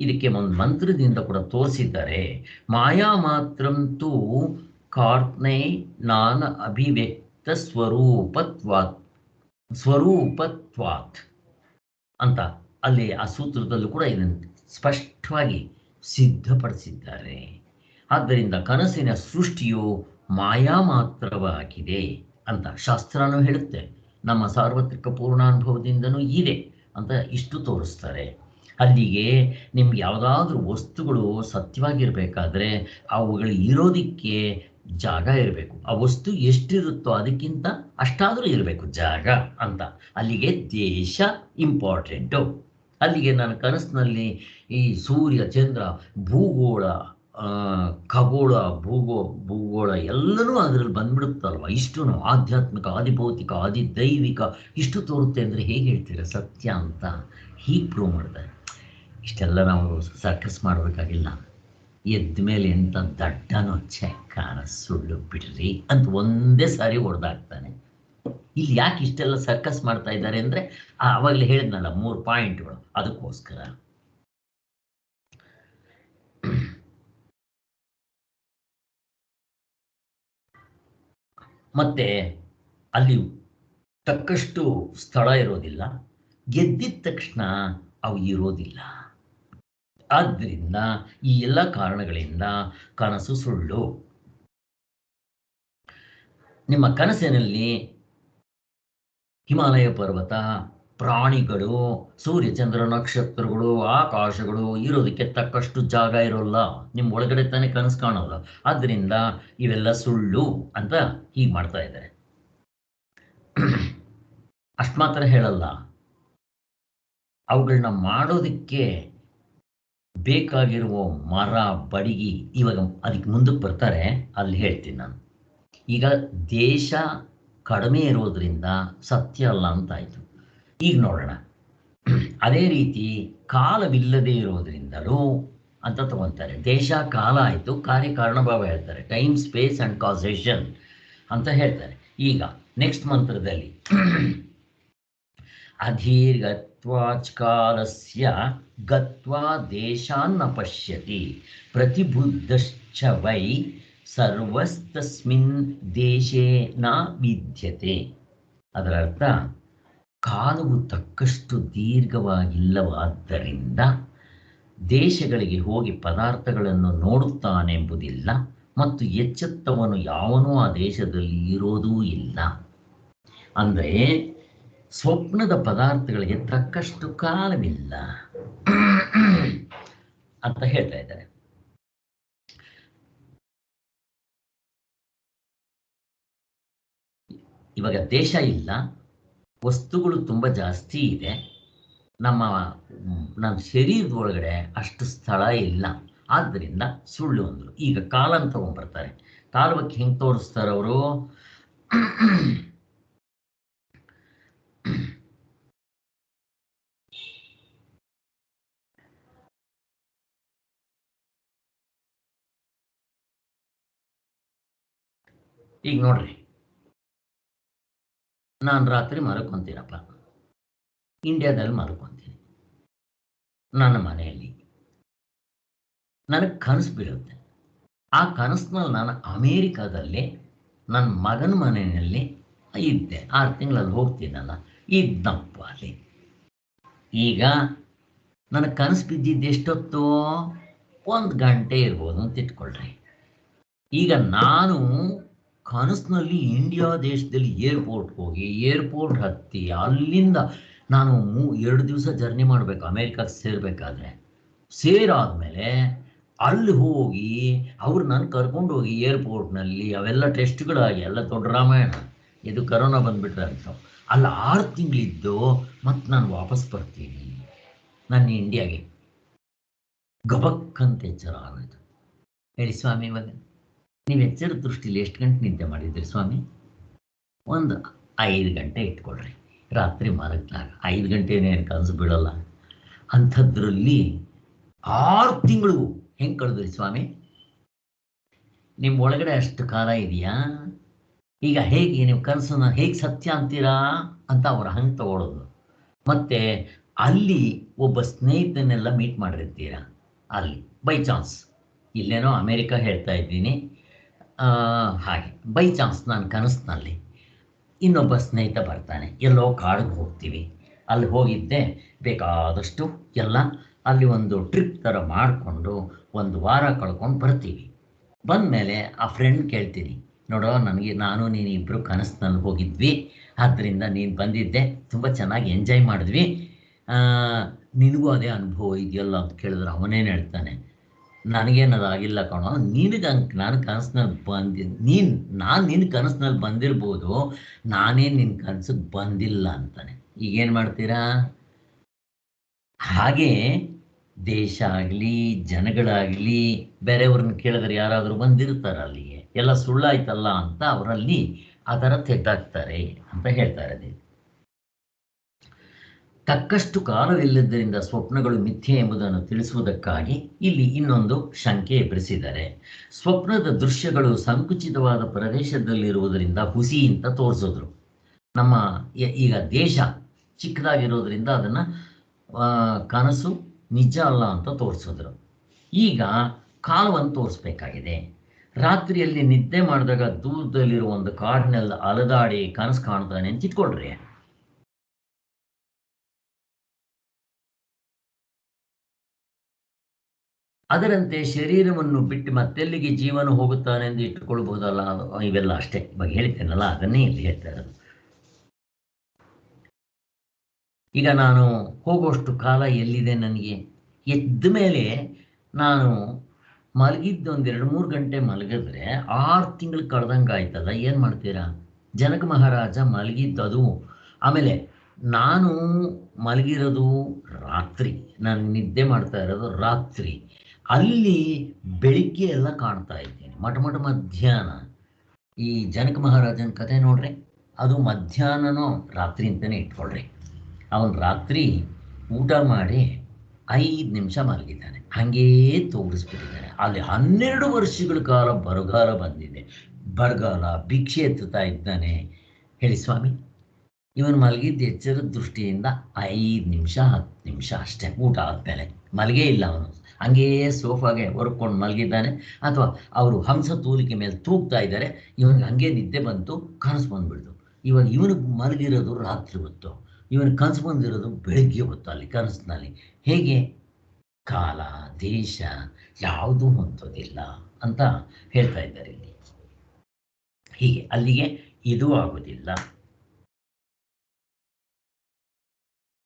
ಇದಕ್ಕೆ ಒಂದು ಮಂತ್ರದಿಂದ ಕೂಡ ತೋರಿಸಿದ್ದಾರೆ. ಮಾಯಾ ಮಾತ್ರಂತೂ ಕಾರ್ತ್ನೈ ನಾನ ಅಭಿವ್ಯಕ್ತ ಸ್ವರೂಪತ್ವಾತ್ ಅಂತ ಅಲ್ಲಿ ಆ ಸೂತ್ರದಲ್ಲೂ ಕೂಡ ಇದನ್ನು ಸ್ಪಷ್ಟವಾಗಿ ಸಿದ್ಧಪಡಿಸಿದ್ದಾರೆ. ಆದ್ದರಿಂದ ಕನಸಿನ ಸೃಷ್ಟಿಯು ಮಾಯಾ ಮಾತ್ರವಾಗಿದೆ ಅಂತ ಶಾಸ್ತ್ರನೂ ಹೇಳುತ್ತೆ. ನಮ್ಮ ಸಾರ್ವತ್ರಿಕ ಪೂರ್ಣಾನುಭವದಿಂದನೂ ಇದೆ ಅಂತ ಇಷ್ಟು ತೋರಿಸ್ತಾರೆ. ಅಲ್ಲಿಗೆ ನಿಮ್ಗೆ ಯಾವುದಾದ್ರೂ ವಸ್ತುಗಳು ಸತ್ಯವಾಗಿರಬೇಕಾದ್ರೆ ಅವುಗಳು ಇರೋದಕ್ಕೆ ಜಾಗ ಇರಬೇಕು. ಆ ವಸ್ತು ಎಷ್ಟಿರುತ್ತೋ ಅದಕ್ಕಿಂತ ಅಷ್ಟಾದರೂ ಇರಬೇಕು ಜಾಗ ಅಂತ. ಅಲ್ಲಿಗೆ ದೇಶ ಇಂಪಾರ್ಟೆಂಟು. ಅಲ್ಲಿಗೆ ನನ್ನ ಕನಸಿನಲ್ಲಿ ಈ ಸೂರ್ಯ, ಚಂದ್ರ, ಭೂಗೋಳ, ಖಗೋಳ, ಭೂಗೋಳ ಎಲ್ಲನೂ ಅದರಲ್ಲಿ ಬಂದ್ಬಿಡುತ್ತಲ್ವ. ಇಷ್ಟು ಆಧ್ಯಾತ್ಮಿಕ, ಆದಿಭೌತಿಕ, ಆದಿದೈವಿಕ ಇಷ್ಟು ತೋರುತ್ತೆ ಅಂದರೆ ಹೇಗೆ ಹೇಳ್ತೀರ ಸತ್ಯ ಅಂತ? ಹೀಗೆ ಪ್ರೂವ್ ಮಾಡ್ತಾರೆ. ಇಷ್ಟೆಲ್ಲ ನಾವು ಸರ್ಕಸ್ ಮಾಡಬೇಕಾಗಿಲ್ಲ. ಎದ್ದ ಮೇಲೆ ಎಂತ ದಡ್ಡನೊಚ್ಚೆ ಕನಸು ಸುಳ್ಳು ಬಿಡ್ರಿ ಅಂತ ಒಂದೇ ಸಾರಿ ಹೊಡೆದಾಕ್ತಾನೆ. ಇಲ್ಲಿ ಯಾಕೆ ಇಷ್ಟೆಲ್ಲ ಸರ್ಕಸ್ ಮಾಡ್ತಾ ಇದ್ದಾರೆ ಅಂದ್ರೆ ಆವಾಗಲೇ ಹೇಳಿದ್ನಲ್ಲ 3 ಪಾಯಿಂಟ್ಗಳು, ಅದಕ್ಕೋಸ್ಕರ. ಮತ್ತೆ ಅಲ್ಲಿ ತಕ್ಕಷ್ಟು ಸ್ಥಳ ಇರೋದಿಲ್ಲ, ಗೆದ್ದಿದ ತಕ್ಷಣ ಅವು ಇರೋದಿಲ್ಲ. ಆದ್ದರಿಂದ ಈ ಎಲ್ಲ ಕಾರಣಗಳಿಂದ ಕನಸು ಸುಳ್ಳು. ನಿಮ್ಮ ಕನಸಿನಲ್ಲಿ ಹಿಮಾಲಯ ಪರ್ವತ, ಪ್ರಾಣಿಗಳು, ಸೂರ್ಯ ಚಂದ್ರ ನಕ್ಷತ್ರಗಳು, ಆಕಾಶಗಳು ಇರೋದಕ್ಕೆ ತಕ್ಕಷ್ಟು ಜಾಗ ಇರೋಲ್ಲ. ನಿಮ್ಮ ಒಳಗಡೆ ತಾನೇ ಕನಸು ಕಾಣೋಲ್ಲ. ಆದ್ದರಿಂದ ಇವೆಲ್ಲ ಸುಳ್ಳು ಅಂತ ಹೀಗೆ ಮಾಡ್ತಾ ಇದ್ದಾರೆ. ಅಷ್ಟು ಮಾತ್ರ ಹೇಳಲ್ಲ, ಅವುಗಳನ್ನ ಮಾಡೋದಕ್ಕೆ ಬೇಕಾಗಿರುವ ಮರ, ಬಡಿಗಿ, ಇವಾಗ ಅದಕ್ಕೆ ಮುಂದಕ್ಕೆ ಬರ್ತಾರೆ, ಅಲ್ಲಿ ಹೇಳ್ತೀನಿ ನಾನು. ಈಗ ದೇಶ ಕಡಿಮೆ ಇರೋದ್ರಿಂದ ಸತ್ಯ ಅಲ್ಲ ಅಂತಾಯಿತು. ಈಗ ನೋಡೋಣ, ಅದೇ ರೀತಿ ಕಾಲವಿಲ್ಲದೆ ಇರೋದ್ರಿಂದಲೂ ಅಂತ ತಗೊತಾರೆ. ದೇಶ ಕಾಲ ಆಯಿತು, ಕಾರ್ಯಕಾರಣಭಾವ ಹೇಳ್ತಾರೆ, ಟೈಮ್ ಸ್ಪೇಸ್ ಆ್ಯಂಡ್ ಕಾಸೇಷನ್ ಅಂತ ಹೇಳ್ತಾರೆ. ಈಗ ನೆಕ್ಸ್ಟ್ ಮಂತ್ರದಲ್ಲಿ ಅಧೀರ್ಘತ್ವಾಚ್ ಕಾಲಸ್ಯ ಗತ್ವಾ ದೇಶಾನ್ನ ಪಶ್ಯತಿ ಪ್ರತಿಬುದ್ಧಶ್ಚ ವೈ ಸರ್ವಸ್ತಸ್ಮಿನ್ ದೇಶೇ ನ ವಿದ್ಯತೆ. ಅದರ ಅರ್ಥ, ಕಾಲವು ತಕ್ಕಷ್ಟು ದೀರ್ಘವಾಗಿಲ್ಲವಾದ್ದರಿಂದ ದೇಶಗಳಿಗೆ ಹೋಗಿ ಪದಾರ್ಥಗಳನ್ನು ನೋಡುತ್ತಾನೆಂಬುದಿಲ್ಲ, ಮತ್ತು ಎಚ್ಚೆತ್ತವನು ಯಾವನೂ ಆ ದೇಶದಲ್ಲಿ ಇರೋದೂ ಇಲ್ಲ. ಅಂದರೆ ಸ್ವಪ್ನದ ಪದಾರ್ಥಗಳಿಗೆ ತಕ್ಕಷ್ಟು ಕಾಲವಿಲ್ಲ ಅಂತ ಹೇಳ್ತಾ ಇದ್ದಾರೆ. ಇವಾಗ ದೇಶ ಇಲ್ಲ, ವಸ್ತುಗಳು ತುಂಬ ಜಾಸ್ತಿ ಇದೆ, ನನ್ನ ಶರೀರದ ಒಳಗಡೆ ಅಷ್ಟು ಸ್ಥಳ ಇಲ್ಲ, ಆದ್ದರಿಂದ ಸುಳ್ಳು ಅಂದರು. ಈಗ ಕಾಲ ಅಂತ ತಗೊಂಡ್ಬರ್ತಾರೆ. ಕಾಲಕ್ಕೆ ಹೆಂಗೆ ತೋರಿಸ್ತಾರೆ ಅವರು? ಈಗ ನೋಡ್ರಿ, ನಾನು ರಾತ್ರಿ ಮಲ್ಕೊಂತೀನಪ್ಪ, ಇಂಡಿಯಾದಲ್ಲಿ ಮಲ್ಕೊಂತೀನಿ, ನನ್ನ ಮನೆಯಲ್ಲಿ ನನಗೆ ಕನಸು ಬೀಳುತ್ತೆ. ಆ ಕನಸಿನಲ್ಲಿ ನಾನು ಅಮೇರಿಕಾದಲ್ಲಿ ನನ್ನ ಮಗನ ಮನೆಯಲ್ಲಿ ಇದ್ದೆ, 6 ತಿಂಗಳಲ್ಲಿ ಹೋಗ್ತೀನಲ್ಲ, ಇದ್ದಪ್ಪ ಅಲ್ಲಿ. ಈಗ ನನಗೆ ಕನಸು ಬಿದ್ದಿದ್ದು ಎಷ್ಟೊತ್ತು? 1 ಗಂಟೆ ಇರ್ಬೋದು ಅಂತ ಇಟ್ಕೊಳ್ರಿ. ಈಗ ನಾನು ಕನಸಿನಲ್ಲಿ ಇಂಡಿಯಾ ದೇಶದಲ್ಲಿ ಏರ್ಪೋರ್ಟ್ ಹೋಗಿ, ಏರ್ಪೋರ್ಟ್ ಹತ್ತಿ, ಅಲ್ಲಿಂದ ನಾನು 2 ದಿವಸ ಜರ್ನಿ ಮಾಡಬೇಕು ಅಮೇರಿಕಾಗೆ ಸೇರಬೇಕಾದ್ರೆ. ಸೇರಾದ್ಮೇಲೆ ಅಲ್ಲಿ ಹೋಗಿ ಅವ್ರು ನಾನು ಕರ್ಕೊಂಡು ಹೋಗಿ ಏರ್ಪೋರ್ಟ್ನಲ್ಲಿ ಅವೆಲ್ಲ ಟೆಸ್ಟ್ಗಳಾಗಿ ಎಲ್ಲ ದೊಡ್ಡ ರಾಮಾಯಣ. ಇದು ಕರೋನಾ ಬಂದುಬಿಟ್ರೆ ಅಂತ ಅಲ್ಲಿ 6 ತಿಂಗಳಿದ್ದು ಮತ್ತು ನಾನು ವಾಪಸ್ ಬರ್ತೀನಿ ನನ್ನ ಇಂಡಿಯಾಗೆ. ಗಬಕ್ಕಂತ ಎಚ್ಚರ ಆಗೋಯ್ತು. ಹೇಳಿ ಸ್ವಾಮಿ, ಇವಾಗ ನೀವು ಎಚ್ಚರ ದೃಷ್ಟಿಲಿ ಎಷ್ಟು ಗಂಟೆ ನಿದ್ದೆ ಮಾಡಿದ್ರಿ ಸ್ವಾಮಿ? ಒಂದು 5 ಗಂಟೆ ಇಟ್ಕೊಳ್ರಿ. ರಾತ್ರಿ ಮಲಗಿದಾಗ 5 ಗಂಟೆನೇನು ಕನಸು ಬೀಳಲ್ಲ. ಅಂಥದ್ರಲ್ಲಿ 6 ತಿಂಗಳು ಹೆಂಗೆ ಕಳೆದ್ರಿ ಸ್ವಾಮಿ? ನಿಮ್ಮ ಒಳಗಡೆ ಅಷ್ಟು ಕಾಲ ಇದೆಯಾ? ಈಗ ಹೇಗೆ ನೀವು ಕನಸನ್ನ ಹೇಗೆ ಸತ್ಯ ಅಂತೀರಾ ಅಂತ ಅವ್ರು ಹಂಗೆ ತಗೊಳ್ಳೋದು. ಮತ್ತು ಅಲ್ಲಿ ಒಬ್ಬ ಸ್ನೇಹಿತನೆಲ್ಲ ಮೀಟ್ ಮಾಡಿರ್ತೀರ, ಅಲ್ಲಿ ಬೈ ಚಾನ್ಸ್, ಇಲ್ಲೇನೋ ಅಮೇರಿಕಾ ಹೇಳ್ತಾ ಇದ್ದೀನಿ, ಹಾಗೆ ಬೈ ಚಾನ್ಸ್ ನಾನು ಕನಸಿನಲ್ಲಿ ಇನ್ನೊಬ್ಬ ಸ್ನೇಹಿತ ಬರ್ತಾನೆ, ಎಲ್ಲೋ ಕಾಡಿಗೆ ಹೋಗ್ತೀವಿ, ಅಲ್ಲಿ ಹೋಗಿದ್ದೆ ಬೇಕಾದಷ್ಟು ಎಲ್ಲ ಅಲ್ಲಿ ಒಂದು ಟ್ರಿಪ್ ಥರ ಮಾಡಿಕೊಂಡು 1 ವಾರ ಕಳ್ಕೊಂಡು ಬರ್ತೀವಿ. ಬಂದಮೇಲೆ ಆ ಫ್ರೆಂಡ್ ಕೇಳ್ತೀನಿ, ನೋಡೋ ನಾನು ನೀನು ಇಬ್ಬರು ಕನಸಿನಲ್ಲಿ ಹೋಗಿದ್ವಿ, ಆದ್ದರಿಂದ ನೀನು ಬಂದಿದ್ದೆ, ತುಂಬ ಚೆನ್ನಾಗಿ ಎಂಜಾಯ್ ಮಾಡಿದ್ವಿ, ನಿನಗೂ ಅದೇ ಅನುಭವ ಇದೆಯಲ್ಲ ಅಂತ ಕೇಳಿದ್ರೆ ಅವನೇನು ಹೇಳ್ತಾನೆ, ನನಗೇನದಾಗಿಲ್ಲ ಕಣೋ, ನಾನು ಕನಸಿನಲ್ಲಿ ನಾನು ನಿನ್ನ ಕನಸಿನಲ್ಲಿ ಬಂದಿರ್ಬೋದು, ನಾನೇನು ನಿನ್ನ ಕನಸಿಗೆ ಬಂದಿಲ್ಲ ಅಂತಾನೆ. ಈಗೇನು ಮಾಡ್ತೀರಾ? ಹಾಗೆ ದೇಶ ಆಗಲಿ, ಜನಗಳಾಗಲಿ, ಬೇರೆಯವ್ರನ್ನ ಕೇಳಿದ್ರೆ ಯಾರಾದರೂ ಬಂದಿರ್ತಾರೆ ಅಲ್ಲಿಗೆ, ಎಲ್ಲ ಸುಳ್ಳಾಯ್ತಲ್ಲ ಅಂತ ಅವರಲ್ಲಿ ಆ ಥರ ತೆಗ್ದಾಕ್ತಾರೆ ಅಂತ ಹೇಳ್ತಾರೆ. ತಕ್ಕಷ್ಟು ಕಾಲವಿಲ್ಲದ್ದರಿಂದ ಸ್ವಪ್ನಗಳು ಮಿಥ್ಯೆ ಎಂಬುದನ್ನು ತಿಳಿಸುವುದಕ್ಕಾಗಿ ಇಲ್ಲಿ ಇನ್ನೊಂದು ಶಂಕೆ ಎಬ್ಬಿಸಿದ್ದಾರೆ. ಸ್ವಪ್ನದ ದೃಶ್ಯಗಳು ಸಂಕುಚಿತವಾದ ಪ್ರದೇಶದಲ್ಲಿರುವುದರಿಂದ ಹುಸಿ ಅಂತ ತೋರಿಸಿದ್ರು. ನಮ್ಮ ಈಗ ದೇಶ ಚಿಕ್ಕದಾಗಿರೋದ್ರಿಂದ ಅದನ್ನು ಕನಸು ನಿಜ ಅಲ್ಲ ಅಂತ ತೋರಿಸಿದ್ರು. ಈಗ ಕಾಲವನ್ನು ತೋರಿಸ್ಬೇಕಾಗಿದೆ. ರಾತ್ರಿಯಲ್ಲಿ ನಿದ್ದೆ ಮಾಡಿದಾಗ ದೂರದಲ್ಲಿರುವ ಒಂದು ಕಾಡಿನಲ್ಲಿ ಅಲದಾಡಿ ಕನಸು ಕಾಣ್ತಾನೆ ಅಂತ ಇಟ್ಕೊಳ್ರಿ. ಅದರಂತೆ ಶರೀರವನ್ನು ಬಿಟ್ಟು ಮತ್ತೆಲ್ಲಿಗೆ ಜೀವನ ಹೋಗುತ್ತಾನೆ ಎಂದು ಇಟ್ಟುಕೊಳ್ಬಹುದಲ್ಲ. ಇವೆಲ್ಲ ಅಷ್ಟೇ ಬಗ್ಗೆ ಹೇಳ್ತೇನಲ್ಲ, ಅದನ್ನೇ ಇಲ್ಲಿ ಹೇಳ್ತಾ ಇರೋದು. ಈಗ ನಾನು ಹೋಗುವಷ್ಟು ಕಾಲ ಎಲ್ಲಿದೆ ನನಗೆ? ಎದ್ದ ಮೇಲೆ ನಾನು ಮಲಗಿದ್ದು ಒಂದು 2-3 ಗಂಟೆ ಮಲಗಿದ್ರೆ 6 ತಿಂಗಳು ಕಳೆದಂಗೆ ಆಯ್ತಲ್ಲ. ಏನು ಮಾಡ್ತೀರಾ? ಜನಕ ಮಹಾರಾಜ ಮಲಗಿದ್ದದು, ಆಮೇಲೆ ನಾನು ಮಲಗಿರೋದು ರಾತ್ರಿ, ನಾನು ನಿದ್ದೆ ಮಾಡ್ತಾ ಇರೋದು ರಾತ್ರಿ. ಅಲ್ಲಿ ಬೆಳಿಗ್ಗೆ ಎಲ್ಲ ಕಾಣ್ತಾ ಇದ್ದೀನಿ, ಮಠ ಮಧ್ಯಾಹ್ನ. ಈ ಜನಕ ಮಹಾರಾಜನ ಕಥೆ ನೋಡ್ರಿ, ಅದು ಮಧ್ಯಾಹ್ನನೋ ರಾತ್ರಿ ಅಂತಲೇ ಇಟ್ಕೊಳ್ರಿ. ಅವನು ರಾತ್ರಿ ಊಟ ಮಾಡಿ 5 ನಿಮಿಷ ಮಲಗಿದ್ದಾನೆ, ಹಾಗೇ ತೋರಿಸ್ಬಿಟ್ಟಿದ್ದಾನೆ. ಅಲ್ಲಿ 12 ವರ್ಷಗಳ ಕಾಲ ಬರಗಾಲ ಬಂದಿದೆ. ಬರಗಾಲ, ಭಿಕ್ಷೆ ಎತ್ತುತ್ತಾ ಇದ್ದಾನೆ. ಹೇಳಿ ಸ್ವಾಮಿ, ಇವನು ಮಲಗಿದ್ದ ಎಚ್ಚರದ ದೃಷ್ಟಿಯಿಂದ 5 ನಿಮಿಷ 10 ನಿಮಿಷ ಅಷ್ಟೇ. ಊಟ ಆದಮೇಲೆ ಮಲಗೇ ಇಲ್ಲ ಅವನು, ಹಂಗೇ ಸೋಫಾಗೆ ಹೊರ್ಕೊಂಡು ಮಲಗಿದ್ದಾನೆ. ಅಥವಾ ಅವರು ಹಂಸ ತೂಲಿಕೆ ಮೇಲೆ ತೂಗ್ತಾ ಇದ್ದಾರೆ, ಇವನಿಗೆ ಹಂಗೆ ನಿದ್ದೆ ಬಂತು, ಕನಸು ಬಂದುಬಿಡ್ತು. ಇವಾಗ ಇವನಿಗೆ ಮಲಗಿರೋದು ರಾತ್ರಿ ಹೊತ್ತು, ಇವನು ಕನಸು ಬಂದಿರೋದು ಬೆಳಗ್ಗೆ ಹೊತ್ತು ಅಲ್ಲಿ ಕನಸಿನಲ್ಲಿ. ಹೇಗೆ? ಕಾಲ ದೇಶ ಯಾವುದೂ ಹೊಂದೋದಿಲ್ಲ ಅಂತ ಹೇಳ್ತಾ ಇದ್ದಾರೆ ಇಲ್ಲಿ. ಹೀಗೆ ಅಲ್ಲಿಗೆ ಇದು ಆಗೋದಿಲ್ಲ.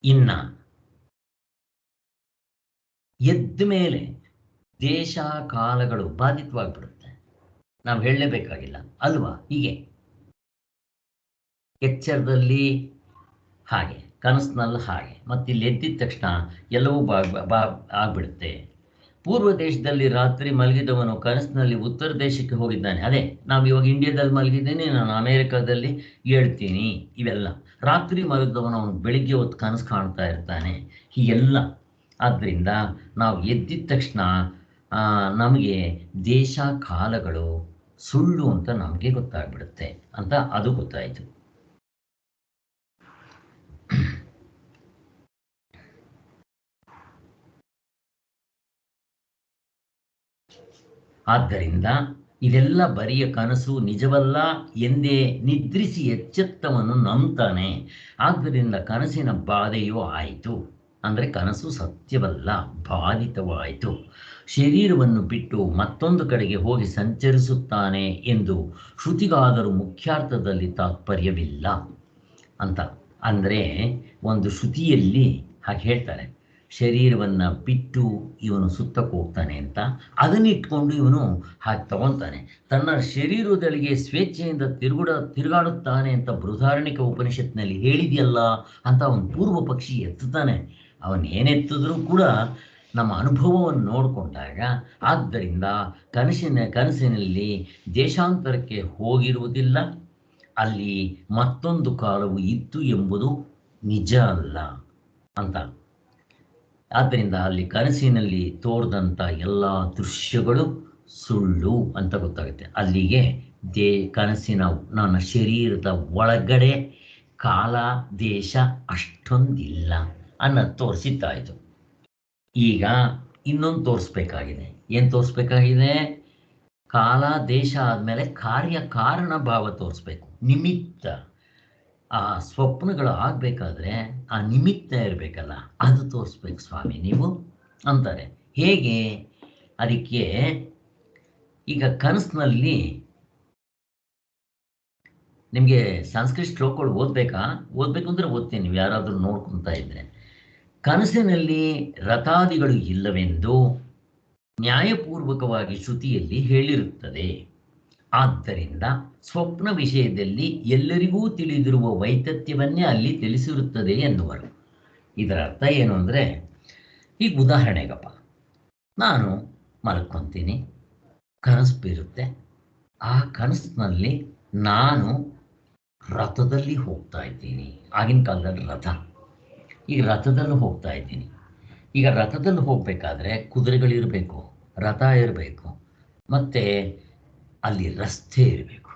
ಇನ್ನ ಎದ್ದ ಮೇಲೆ ದೇಶ ಕಾಲಗಳು ಬಾಧಿತವಾಗಿಬಿಡುತ್ತೆ, ನಾವು ಹೇಳಲೇಬೇಕಾಗಿಲ್ಲ ಅಲ್ವಾ? ಹೀಗೆ ಎಚ್ಚರದಲ್ಲಿ ಹಾಗೆ, ಕನಸಿನಲ್ಲಿ ಹಾಗೆ, ಮತ್ತಿಲ್ಲಿ ಎದ್ದಿದ ತಕ್ಷಣ ಎಲ್ಲವೂ ಆಗ್ಬಿಡುತ್ತೆ. ಪೂರ್ವ ದೇಶದಲ್ಲಿ ರಾತ್ರಿ ಮಲಗಿದವನು ಕನಸಿನಲ್ಲಿ ಉತ್ತರ ದೇಶಕ್ಕೆ ಹೋಗಿದ್ದಾನೆ. ಅದೇ ನಾವು ಇವಾಗ ಇಂಡಿಯಾದಲ್ಲಿ ಮಲಗಿದ್ದೀನಿ, ನಾನು ಅಮೇರಿಕಾದಲ್ಲಿ ಹೇಳ್ತೀನಿ. ಇವೆಲ್ಲ ರಾತ್ರಿ ಮಲಗಿದವನು ಅವನು ಬೆಳಿಗ್ಗೆ ಹೊತ್ತು ಕನಸು ಕಾಣ್ತಾ ಇರ್ತಾನೆ. ಹೀಗೆಲ್ಲ ಆದ್ದರಿಂದ ನಾವು ಎದ್ದಿದ ತಕ್ಷಣ ನಮಗೆ ದೇಶ ಕಾಲಗಳು ಸುಳ್ಳು ಅಂತ ನಮಗೆ ಗೊತ್ತಾಗ್ಬಿಡುತ್ತೆ ಅಂತ ಅದು ಗೊತ್ತಾಯಿತು. ಆದ್ದರಿಂದ ಇದೆಲ್ಲ ಬರಿಯ ಕನಸು, ನಿಜವಲ್ಲ ಎಂದೇ ನಿದ್ರಿಸಿ ಎಚ್ಚೆತ್ತವನು ನಂಬ್ತಾನೆ. ಆದ್ದರಿಂದ ಕನಸಿನ ಬಾಧೆಯೂ ಆಯಿತು. ಅಂದರೆ ಕನಸು ಸತ್ಯವಲ್ಲ, ಬಾಧಿತವಾಯಿತು. ಶರೀರವನ್ನು ಬಿಟ್ಟು ಮತ್ತೊಂದು ಕಡೆಗೆ ಹೋಗಿ ಸಂಚರಿಸುತ್ತಾನೆ ಎಂದು ಶ್ರುತಿಗಾದರೂ ಮುಖ್ಯಾರ್ಥದಲ್ಲಿ ತಾತ್ಪರ್ಯವಿಲ್ಲ ಅಂತ. ಅಂದರೆ ಒಂದು ಶ್ರುತಿಯಲ್ಲಿ ಹಾಗೆ ಹೇಳ್ತಾರೆ, ಶರೀರವನ್ನು ಬಿಟ್ಟು ಇವನು ಸುತ್ತಕ್ಕೆ ಹೋಗ್ತಾನೆ ಅಂತ. ಅದನ್ನಿಟ್ಕೊಂಡು ಇವನು ಹಾಗೆ ತಗೊತಾನೆ. ತನ್ನ ಶರೀರದೊಳಗೆ ಸ್ವೇಚ್ಛೆಯಿಂದ ತಿರುಗಾಡುತ್ತಾನೆ ಅಂತ ಬೃಹದಾರಣ್ಯಕ ಉಪನಿಷತ್ನಲ್ಲಿ ಹೇಳಿದೆಯಲ್ಲ ಅಂತ ಅವನು ಪೂರ್ವ ಪಕ್ಷಿ ಎತ್ತುತ್ತಾನೆ. ಅವನು ಏನೆತ್ತಿದ್ರೂ ಕೂಡ ನಮ್ಮ ಅನುಭವವನ್ನು ನೋಡಿಕೊಂಡಾಗ, ಆದ್ದರಿಂದ ಕನಸಿನಲ್ಲಿ ದೇಶಾಂತರಕ್ಕೆ ಹೋಗಿರುವುದಿಲ್ಲ, ಅಲ್ಲಿ ಮತ್ತೊಂದು ಕಾಲವು ಇತ್ತು ಎಂಬುದು ನಿಜ ಅಲ್ಲ ಅಂತ. ಆದ್ದರಿಂದ ಅಲ್ಲಿ ಕನಸಿನಲ್ಲಿ ತೋರಿದಂಥ ಎಲ್ಲ ದೃಶ್ಯಗಳು ಸುಳ್ಳು ಅಂತ ಗೊತ್ತಾಗುತ್ತೆ. ಅಲ್ಲಿಗೆ ಕನಸಿನ ನನ್ನ ಶರೀರದ ಒಳಗಡೆ ಕಾಲ ದೇಶ ಅಷ್ಟೊಂದಿಲ್ಲ ಅನ್ನೋದು ತೋರಿಸಿದ್ದಾಯಿತು. ಈಗ ಇನ್ನೊಂದು ತೋರಿಸ್ಬೇಕಾಗಿದೆ. ಏನು ತೋರಿಸ್ಬೇಕಾಗಿದೆ? ಕಾಲ ದೇಶ ಆದಮೇಲೆ ಕಾರ್ಯ ಕಾರಣ ಭಾವ ತೋರಿಸ್ಬೇಕು, ನಿಮಿತ್ತ. ಆ ಸ್ವಪ್ನಗಳು ಆಗಬೇಕಾದ್ರೆ ಆ ನಿಮಿತ್ತ ಇರಬೇಕಲ್ಲ, ಅದು ತೋರಿಸ್ಬೇಕು ಸ್ವಾಮಿ ನೀವು ಅಂತಾರೆ. ಹೇಗೆ? ಅದಕ್ಕೆ ಈಗ ಕನಸಿನಲ್ಲಿ ನಿಮಗೆ ಸಂಸ್ಕೃತ ಶ್ಲೋಕಗಳು ಓದಬೇಕು ಅಂದರೆ ಓದ್ತೀನಿ, ನೀವು ಯಾರಾದರೂ ನೋಡ್ಕೊತಾ ಇದ್ರೆ. ಕನಸಿನಲ್ಲಿ ರಥಾದಿಗಳು ಇಲ್ಲವೆಂದು ನ್ಯಾಯಪೂರ್ವಕವಾಗಿ ಶ್ರುತಿಯಲ್ಲಿ ಹೇಳಿರುತ್ತದೆ. ಆದ್ದರಿಂದ ಸ್ವಪ್ನ ವಿಷಯದಲ್ಲಿ ಎಲ್ಲರಿಗೂ ತಿಳಿದಿರುವ ವೈತತ್ಯವನ್ನೇ ಅಲ್ಲಿ ತಿಳಿಸಿರುತ್ತದೆ ಎನ್ನುವರು. ಇದರ ಅರ್ಥ ಏನು ಅಂದರೆ, ಈಗ ಉದಾಹರಣೆಗಪ್ಪ, ನಾನು ಮಲ್ಕೊತೀನಿ, ಕನಸು ಬೀರುತ್ತೆ. ಆ ಕನಸಿನಲ್ಲಿ ನಾನು ರಥದಲ್ಲಿ ಹೋಗ್ತಾ ಇದ್ದೀನಿ. ಆಗಿನ ಕಾಲದಲ್ಲಿ ರಥ, ಈಗ ರಥದಲ್ಲಿ ಹೋಗ್ತಾ ಇದ್ದೀನಿ. ಈಗ ರಥದಲ್ಲಿ ಹೋಗಬೇಕಾದ್ರೆ ಕುದುರೆಗಳಿರಬೇಕು, ರಥ ಇರಬೇಕು, ಮತ್ತು ಅಲ್ಲಿ ರಸ್ತೆ ಇರಬೇಕು,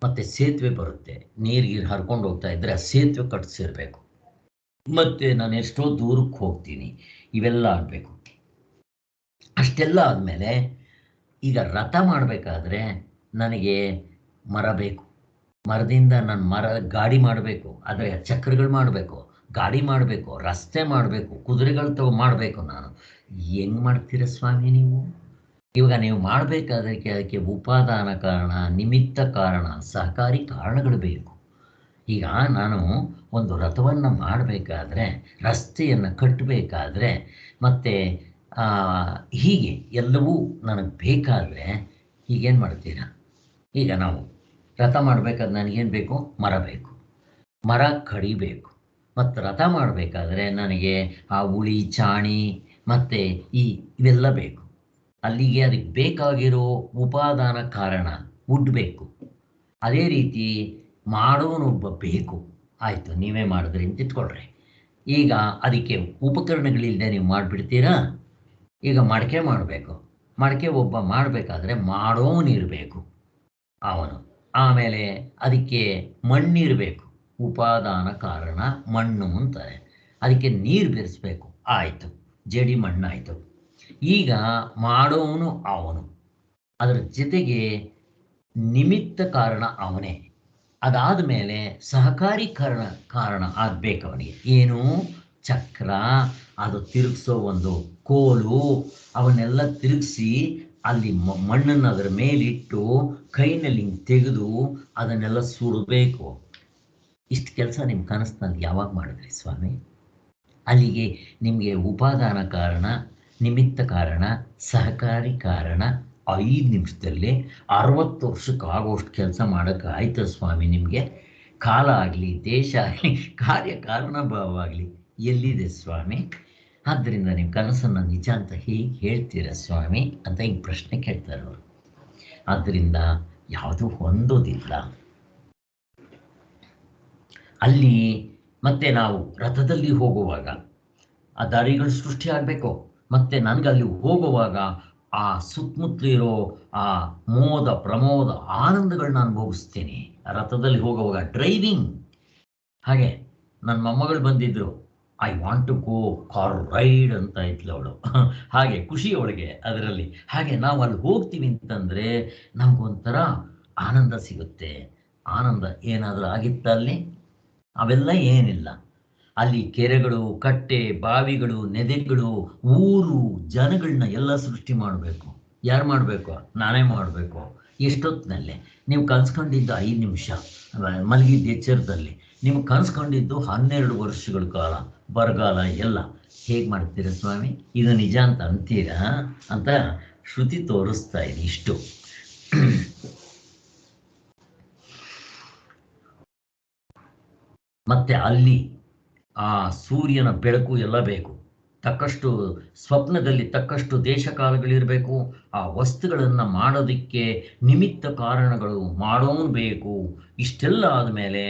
ಮತ್ತು ಸೇತುವೆ ಬರುತ್ತೆ. ನೀರಿಗೆ ಹರ್ಕೊಂಡು ಹೋಗ್ತಾ ಇದ್ದರೆ ಆ ಸೇತುವೆ ಕಟ್ಟಿಸಿರ್ಬೇಕು. ಮತ್ತು ನಾನು ಎಷ್ಟೋ ದೂರಕ್ಕೆ ಹೋಗ್ತೀನಿ, ಇವೆಲ್ಲ ಆಗಬೇಕು. ಅಷ್ಟೆಲ್ಲ ಆದಮೇಲೆ ಈಗ ರಥ ಮಾಡಬೇಕಾದ್ರೆ ನನಗೆ ಮರ ಬೇಕು. ಮರದಿಂದ ನಾನು ಗಾಡಿ ಮಾಡಬೇಕು, ಆದರೆ ಚಕ್ರಗಳು ಮಾಡಬೇಕು, ಗಾಡಿ ಮಾಡಬೇಕು, ರಸ್ತೆ ಮಾಡಬೇಕು, ಕುದುರೆಗಳು ಮಾಡಬೇಕು. ನಾನು ಹೆಂಗೆ ಮಾಡ್ತೀರ ಸ್ವಾಮಿ ನೀವು? ಇವಾಗ ನೀವು ಮಾಡಬೇಕಾದ್ರೆ ಅದಕ್ಕೆ ಉಪಾದಾನ ಕಾರಣ, ನಿಮಿತ್ತ ಕಾರಣ, ಸಹಕಾರಿ ಕಾರಣಗಳು ಬೇಕು. ಈಗ ನಾನು ಒಂದು ರಥವನ್ನು ಮಾಡಬೇಕಾದ್ರೆ, ರಸ್ತೆಯನ್ನು ಕಟ್ಟಬೇಕಾದ್ರೆ, ಮತ್ತು ಹೀಗೆ ಎಲ್ಲವೂ ನನಗೆ ಬೇಕಾದರೆ ಈಗೇನು ಮಾಡ್ತೀರಾ? ಈಗ ನಾವು ರಥ ಮಾಡಬೇಕಾದ್ರೆ ನನಗೇನು ಬೇಕು? ಮರ ಬೇಕು, ಮರ ಕಡಿಬೇಕು. ಮತ್ತು ರಥ ಮಾಡಬೇಕಾದ್ರೆ ನನಗೆ ಆ ಉಳಿ, ಚಾಣಿ ಮತ್ತು ಇವೆಲ್ಲ ಬೇಕು. ಅಲ್ಲಿಗೆ ಅದಕ್ಕೆ ಬೇಕಾಗಿರೋ ಉಪಾದಾನ ಕಾರಣ ವುಡ್ ಬೇಕು. ಅದೇ ರೀತಿ ಮಾಡೋನೊಬ್ಬ ಬೇಕು. ಆಯಿತು, ನೀವೇ ಮಾಡಿದ್ರಿ ಅಂತ ಇಟ್ಕೊಳ್ರಿ. ಈಗ ಅದಕ್ಕೆ ಉಪಕರಣಗಳಿಲ್ಲದೆ ನೀವು ಮಾಡಿಬಿಡ್ತೀರಾ? ಈಗ ಮಡಕೆ ಮಾಡಬೇಕು, ಮಡಕೆ ಒಬ್ಬ ಮಾಡಬೇಕಾದ್ರೆ ಮಾಡೋನಿರಬೇಕು ಅವನು. ಆಮೇಲೆ ಅದಕ್ಕೆ ಮಣ್ಣಿರಬೇಕು, ಉಪಾದಾನ ಕಾರಣ ಮಣ್ಣು ಅಂತಾರೆ. ಅದಕ್ಕೆ ನೀರು ಬೆರೆಸ್ಬೇಕು, ಆಯಿತು, ಜಡಿ ಮಣ್ಣಾಯಿತು. ಈಗ ಮಾಡೋನು ಅವನು, ಅದರ ಜೊತೆಗೆ ನಿಮಿತ್ತ ಕಾರಣ ಅವನೇ. ಅದಾದ ಮೇಲೆ ಸಹಕಾರಿ ಕಾರಣ ಆಗಬೇಕು ಅವನಿಗೆ. ಏನು? ಚಕ್ರ, ಅದು ತಿರುಗಿಸೋ ಒಂದು ಕೋಲು, ಅವನ್ನೆಲ್ಲ ತಿರುಗಿಸಿ ಅಲ್ಲಿ ಮಣ್ಣನ್ನು ಅದರ ಮೇಲಿಟ್ಟು ಕೈನಲ್ಲಿ ತೆಗೆದು ಅದನ್ನೆಲ್ಲ ಸುಡಬೇಕು. ಇಷ್ಟು ಕೆಲಸ ನಿಮ್ಮ ಕನಸಿನಲ್ಲಿ ಯಾವಾಗ ಮಾಡಿದ್ರಿ ಸ್ವಾಮಿ? ಅಲ್ಲಿಗೆ ನಿಮಗೆ ಉಪಾದಾನ ಕಾರಣ, ನಿಮಿತ್ತ ಕಾರಣ, ಸಹಕಾರಿ ಕಾರಣ 5 ನಿಮಿಷದಲ್ಲಿ 60 ವರ್ಷಕ್ಕೆ ಆಗೋಷ್ಟು ಕೆಲಸ ಮಾಡೋಕ್ಕೆ ಆಯ್ತು ಸ್ವಾಮಿ ನಿಮಗೆ? ಕಾಲ ಆಗಲಿ, ದೇಶ ಆಗಲಿ, ಕಾರ್ಯಕಾರಣ ಭಾವವಾಗಲಿ ಎಲ್ಲಿದೆ ಸ್ವಾಮಿ? ಆದ್ದರಿಂದ ನಿಮ್ಮ ಕನಸನ್ನು ನಿಜ ಅಂತ ಹೀಗೆ ಹೇಳ್ತೀರ ಸ್ವಾಮಿ ಅಂತ ಹಿಂಗೆ ಪ್ರಶ್ನೆ ಕೇಳ್ತಾರೆ ಅವರು. ಆದ್ದರಿಂದ ಯಾವುದೂ ಹೊಂದೋದಿಲ್ಲ ಅಲ್ಲಿ. ಮತ್ತೆ ನಾವು ರಥದಲ್ಲಿ ಹೋಗುವಾಗ ಆ ದಾರಿಗಳು ಸೃಷ್ಟಿ ಆಗಬೇಕು. ಮತ್ತು ನನಗಲ್ಲಿ ಹೋಗುವಾಗ ಆ ಸುತ್ತಮುತ್ತಲಿರೋ ಆ ಮೋದ, ಪ್ರಮೋದ, ಆನಂದಗಳನ್ನ ಅನುಭವಿಸ್ತೀನಿ ರಥದಲ್ಲಿ ಹೋಗುವಾಗ. ಡ್ರೈವಿಂಗ್ ಹಾಗೆ ನನ್ನ ಮೊಮ್ಮಗಳು ಬಂದಿದ್ದರು, I want to go car ride ಅಂತ ಇದ್ಲು ಅವಳು. ಹಾಗೆ ಖುಷಿ ಅವಳಿಗೆ ಅದರಲ್ಲಿ. ಹಾಗೆ ನಾವು ಅಲ್ಲಿ ಹೋಗ್ತೀವಿ ಅಂತಂದರೆ ನಮಗೊಂಥರ ಆನಂದ ಸಿಗುತ್ತೆ. ಆನಂದ ಏನಾದರೂ ಆಗಿತ್ತಲ್ಲಿ? ಅವೆಲ್ಲ ಏನಿಲ್ಲ. ಅಲ್ಲಿ ಕೆರೆಗಳು, ಕಟ್ಟೆ, ಬಾವಿಗಳು, ನದಿಗಳು, ಊರು, ಜನಗಳನ್ನ ಎಲ್ಲ ಸೃಷ್ಟಿ ಮಾಡಬೇಕು. ಯಾರು ಮಾಡಬೇಕು? ನಾನೇ ಮಾಡಬೇಕು. ಎಷ್ಟೊತ್ತಿನಲ್ಲೇ? ನೀವು ಕನ್ಸ್ಕೊಂಡಿದ್ದು 5 ನಿಮಿಷ ಮಲಗಿದ್ದ ಎಚ್ಚರದಲ್ಲಿ. ನೀವು ಕನ್ಸ್ಕೊಂಡಿದ್ದು 12 ವರ್ಷಗಳ ಕಾಲ, ಬರಗಾಲ ಎಲ್ಲ. ಹೇಗೆ ಮಾಡ್ತೀರಾ ಸ್ವಾಮಿ? ಇದು ನಿಜ ಅಂತ ಅಂತೀರಾ ಅಂತ ಶ್ರುತಿ ತೋರಿಸ್ತಾ ಇದೆ. ಇಷ್ಟು ಮತ್ತೆ ಅಲ್ಲಿ ಆ ಸೂರ್ಯನ ಬೆಳಕು ಎಲ್ಲ ಬೇಕು. ತಕ್ಕಷ್ಟು ಸ್ವಪ್ನದಲ್ಲಿ ತಕ್ಕಷ್ಟು ದೇಶಕಾಲಗಳಿರಬೇಕು. ಆ ವಸ್ತುಗಳನ್ನು ಮಾಡೋದಕ್ಕೆ ನಿಮಿತ್ತ ಕಾರಣಗಳು ಮಾಡೋನು ಬೇಕು. ಇಷ್ಟೆಲ್ಲ ಆದಮೇಲೆ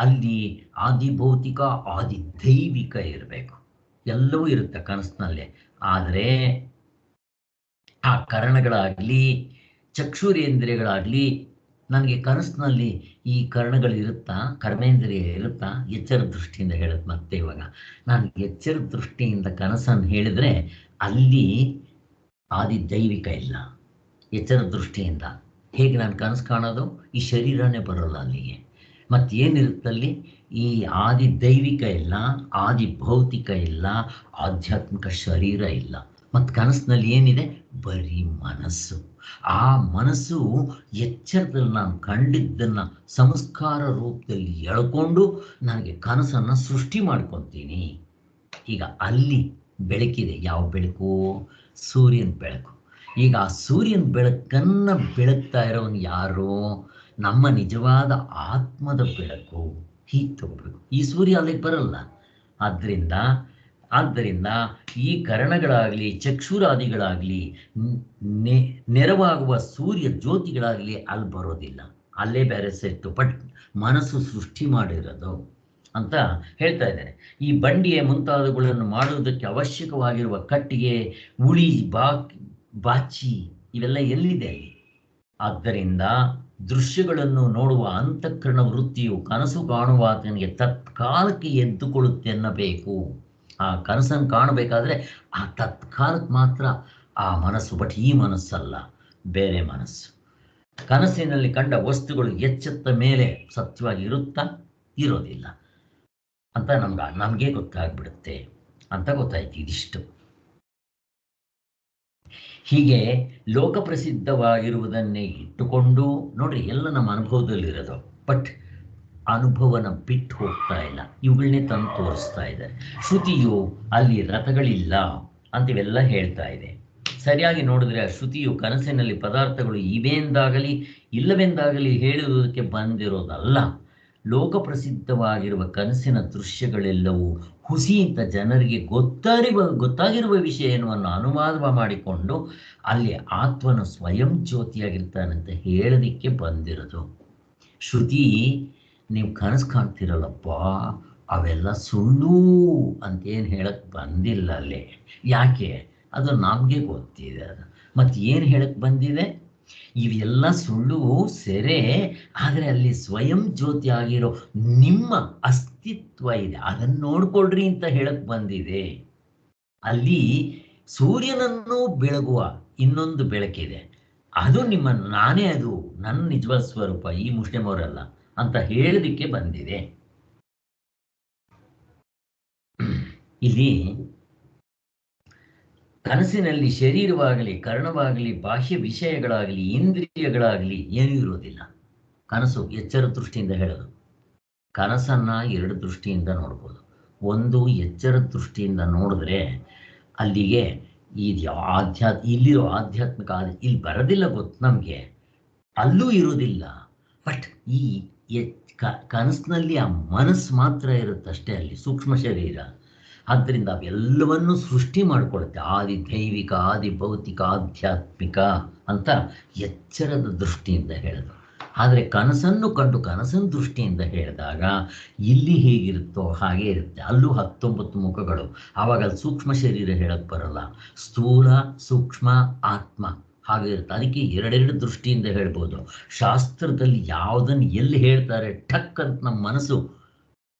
ಅಲ್ಲಿ ಆದಿಭೌತಿಕ, ಆದಿದೈವಿಕ ಇರಬೇಕು. ಎಲ್ಲವೂ ಇರುತ್ತೆ ಕನಸಿನಲ್ಲೇ. ಆದರೆ ಆ ಕರಣಗಳಾಗಲಿ, ಚಕ್ಷುರೇಂದ್ರಿಯಗಳಾಗಲಿ, ನನಗೆ ಕನಸಿನಲ್ಲಿ ಈ ಕರ್ಣಗಳಿರುತ್ತಾ, ಕರ್ಮೇಂದ್ರಿಯ ಇರುತ್ತಾ? ಎಚ್ಚರ ದೃಷ್ಟಿಯಿಂದ ಹೇಳುತ್ತೆ. ಮತ್ತೆ ಇವಾಗ ನಾನು ಎಚ್ಚರ ದೃಷ್ಟಿಯಿಂದ ಕನಸನ್ನು ಹೇಳಿದರೆ ಅಲ್ಲಿ ಆದಿದೈವಿಕ ಇಲ್ಲ. ಎಚ್ಚರ ದೃಷ್ಟಿಯಿಂದ ಹೇಗೆ ನಾನು ಕನಸು ಕಾಣೋದು? ಈ ಶರೀರನೇ ಬರೋಲ್ಲ ಅಲ್ಲಿಗೆ. ಮತ್ತೇನಿರುತ್ತಲ್ಲಿ? ಈ ಆದಿದೈವಿಕ ಇಲ್ಲ, ಆದಿಭೌತಿಕ ಇಲ್ಲ, ಆಧ್ಯಾತ್ಮಿಕ ಶರೀರ ಇಲ್ಲ. ಮತ್ತು ಕನಸಿನಲ್ಲಿ ಏನಿದೆ? ಬರೀ ಮನಸ್ಸು. ಆ ಮನಸ್ಸು ಎಚ್ಚರದಲ್ಲಿ ನಾನು ಕಂಡಿದ್ದನ್ನು ಸಂಸ್ಕಾರ ರೂಪದಲ್ಲಿ ಎಳ್ಕೊಂಡು ನನಗೆ ಕನಸನ್ನು ಸೃಷ್ಟಿ ಮಾಡ್ಕೊತೀನಿ. ಈಗ ಅಲ್ಲಿ ಬೆಳಕಿದೆ. ಯಾವ ಬೆಳಕು? ಸೂರ್ಯನ ಬೆಳಕು. ಈಗ ಆ ಸೂರ್ಯನ ಬೆಳಕನ್ನು ಬೆಳಗ್ತಾ ಇರೋನು ಯಾರು? ನಮ್ಮ ನಿಜವಾದ ಆತ್ಮದ ಬೆಳಕು. ಹೀಗೆ ತಗೋಬೇಕು. ಈ ಸೂರ್ಯ ಅಲ್ಲಿಗೆ ಬರಲ್ಲ. ಆದ್ದರಿಂದ ಈ ಕರಣಗಳಾಗಲಿ, ಚಕ್ಷುರಾದಿಗಳಾಗಲಿ, ನೆರವಾಗುವ ಸೂರ್ಯ ಜ್ಯೋತಿಗಳಾಗಲಿ ಅಲ್ಲಿ ಬರೋದಿಲ್ಲ. ಅಲ್ಲೇ ಬೇರೆ ಸೆಟ್ಟು. ಬಟ್ ಮನಸ್ಸು ಸೃಷ್ಟಿ ಮಾಡಿರೋದು. ಅಂತ ಹೇಳ್ತಾ ಇದ್ದಾರೆ. ಈ ಬಂಡಿಗೆ ಮುಂತಾದವುಗಳನ್ನು ಮಾಡುವುದಕ್ಕೆ ಅವಶ್ಯಕವಾಗಿರುವ ಕಟ್ಟಿಗೆ, ಉಳಿ, ಬಾಚಿ ಇವೆಲ್ಲ ಎಲ್ಲಿದೆ ಅಲ್ಲಿ? ಆದ್ದರಿಂದ ದೃಶ್ಯಗಳನ್ನು ನೋಡುವ ಅಂತಃಕರಣ ವೃತ್ತಿಯು ಕನಸು ಕಾಣುವಾತನಿಗೆ ತತ್ಕಾಲಕ್ಕೆ ಎದ್ದುಕೊಳ್ಳುತ್ತೆ ಎನ್ನಬೇಕು. ಆ ಕನಸನ್ನು ಕಾಣಬೇಕಾದ್ರೆ ಆ ತತ್ಕಾಲಕ್ಕೆ ಮಾತ್ರ ಆ ಮನಸ್ಸು, ಬಟ್ ಈ ಮನಸ್ಸಲ್ಲ, ಬೇರೆ ಮನಸ್ಸು. ಕನಸಿನಲ್ಲಿ ಕಂಡ ವಸ್ತುಗಳು ಎಚ್ಚೆತ್ತ ಮೇಲೆ ಸತ್ಯವಾಗಿ ಇರುತ್ತಾ, ಇರೋದಿಲ್ಲ ಅಂತ ನಮಗೆ ಗೊತ್ತಾಗ್ಬಿಡುತ್ತೆ ಅಂತ ಗೊತ್ತಾಯ್ತು. ಇದಿಷ್ಟು ಹೀಗೆ ಲೋಕಪ್ರಸಿದ್ಧವಾಗಿರುವುದನ್ನೇ ಇಟ್ಟುಕೊಂಡು ನೋಡ್ರಿ, ಎಲ್ಲ ನಮ್ಮ ಅನುಭವದಲ್ಲಿರೋದು, ಬಟ್ ಅನುಭವನ ಬಿಟ್ಟು ಹೋಗ್ತಾ ಇಲ್ಲ, ಇವುಗಳನ್ನೇ ತಂದು ತೋರಿಸ್ತಾ ಇದ್ದಾರೆ. ಶ್ರುತಿಯು ಅಲ್ಲಿ ರಥಗಳಿಲ್ಲ ಅಂತಿವೆಲ್ಲ ಹೇಳ್ತಾ ಇದೆ. ಸರಿಯಾಗಿ ನೋಡಿದ್ರೆ ಆ ಶ್ರುತಿಯು ಕನಸಿನಲ್ಲಿ ಪದಾರ್ಥಗಳು ಇವೆಂದಾಗಲಿ ಇಲ್ಲವೆಂದಾಗಲಿ ಹೇಳುವುದಕ್ಕೆ ಬಂದಿರೋದಲ್ಲ. ಲೋಕಪ್ರಸಿದ್ಧವಾಗಿರುವ ಕನಸಿನ ದೃಶ್ಯಗಳೆಲ್ಲವೂ ಹುಸಿ ಅಂತ ಜನರಿಗೆ ಗೊತ್ತಾಗಿರುವ ವಿಷಯ ಎನ್ನುವನ್ನು ಅನುವಾದ ಮಾಡಿಕೊಂಡು ಅಲ್ಲಿ ಆತ್ಮನು ಸ್ವಯಂ ಜ್ಯೋತಿಯಾಗಿರ್ತಾನಂತ ಹೇಳೋದಿಕ್ಕೆ ಬಂದಿರೋದು. ಶ್ರುತಿ ನೀವು ಕನಸು ಕಾಣ್ತಿರಲ್ಲಪ್ಪ, ಅವೆಲ್ಲ ಸುಳ್ಳು ಅಂತೇನು ಹೇಳಕ್ಕೆ ಬಂದಿಲ್ಲ ಅಲ್ಲೇ. ಯಾಕೆ? ಅದು ನಮಗೆ ಗೊತ್ತಿದೆ. ಅದು ಮತ್ತು ಏನು ಹೇಳಕ್ಕೆ ಬಂದಿದೆ? ಇವೆಲ್ಲ ಸುಳ್ಳು ಸೆರೆ, ಆದರೆ ಅಲ್ಲಿ ಸ್ವಯಂ ಜ್ಯೋತಿ ಆಗಿರೋ ನಿಮ್ಮ ಅಸ್ತಿತ್ವ ಇದೆ, ಅದನ್ನು ನೋಡ್ಕೊಳ್ರಿ ಅಂತ ಹೇಳಕ್ಕೆ ಬಂದಿದೆ. ಅಲ್ಲಿ ಸೂರ್ಯನನ್ನು ಬೆಳಗುವ ಇನ್ನೊಂದು ಬೆಳಕಿದೆ, ಅದು ನಿಮ್ಮ ನಾನೇ, ಅದು ನನ್ನ ನಿಜವಾದ ಸ್ವರೂಪ, ಈ ಮುಸ್ಲಿಂ ಅವರಲ್ಲ ಅಂತ ಹೇಳೋದಿಕ್ಕೆ ಬಂದಿದೆ. ಇಲ್ಲಿ ಕನಸಿನಲ್ಲಿ ಶರೀರವಾಗಲಿ, ಕರ್ಣವಾಗಲಿ, ಬಾಹ್ಯ ವಿಷಯಗಳಾಗಲಿ, ಇಂದ್ರಿಯಗಳಾಗಲಿ ಏನೂ ಇರೋದಿಲ್ಲ. ಕನಸು ಎಚ್ಚರ ದೃಷ್ಟಿಯಿಂದ ಹೇಳೋದು. ಕನಸನ್ನು ಎರಡು ದೃಷ್ಟಿಯಿಂದ ನೋಡ್ಬೋದು. ಒಂದು, ಎಚ್ಚರ ದೃಷ್ಟಿಯಿಂದ ನೋಡಿದ್ರೆ ಅಲ್ಲಿಗೆ ಇಲ್ಲಿರೋ ಆಧ್ಯಾತ್ಮಿಕ ಇಲ್ಲಿ ಬರೋದಿಲ್ಲ, ಗೊತ್ತು ನಮಗೆ, ಅಲ್ಲೂ ಇರೋದಿಲ್ಲ. ಬಟ್ ಈ ಕನಸಿನಲ್ಲಿ ಆ ಮನಸ್ಸು ಮಾತ್ರ ಇರುತ್ತಷ್ಟೇ, ಅಲ್ಲಿ ಸೂಕ್ಷ್ಮ ಶರೀರ. ಆದ್ದರಿಂದ ಅವೆಲ್ಲವನ್ನು ಸೃಷ್ಟಿ ಮಾಡಿಕೊಳ್ಳುತ್ತೆ. ಆದಿ ದೈವಿಕ, ಆದಿ ಭೌತಿಕ, ಆಧ್ಯಾತ್ಮಿಕ ಅಂತ ಎಚ್ಚರದ ದೃಷ್ಟಿಯಿಂದ ಹೇಳೋದು. ಆದರೆ ಕನಸನ್ನು ಕಂಡು ಕನಸಿನ ದೃಷ್ಟಿಯಿಂದ ಹೇಳಿದಾಗ ಇಲ್ಲಿ ಹೇಗಿರುತ್ತೋ ಹಾಗೆ ಇರುತ್ತೆ. ಅಲ್ಲೂ 19 ಮುಖಗಳು. ಆವಾಗ ಅಲ್ಲಿ ಸೂಕ್ಷ್ಮ ಶರೀರ ಹೇಳಕ್ಕೆ ಬರಲ್ಲ, ಸ್ಥೂಲ, ಸೂಕ್ಷ್ಮ, ಆತ್ಮ ಹಾಗೆ ಇರುತ್ತೆ. ಅದಕ್ಕೆ ಎರಡೆರಡು ದೃಷ್ಟಿಯಿಂದ ಹೇಳ್ಬೋದು. ಶಾಸ್ತ್ರದಲ್ಲಿ ಯಾವುದನ್ನು ಎಲ್ಲಿ ಹೇಳ್ತಾರೆ ಠಕ್ ಅಂತ ನಮ್ಮ ಮನಸ್ಸು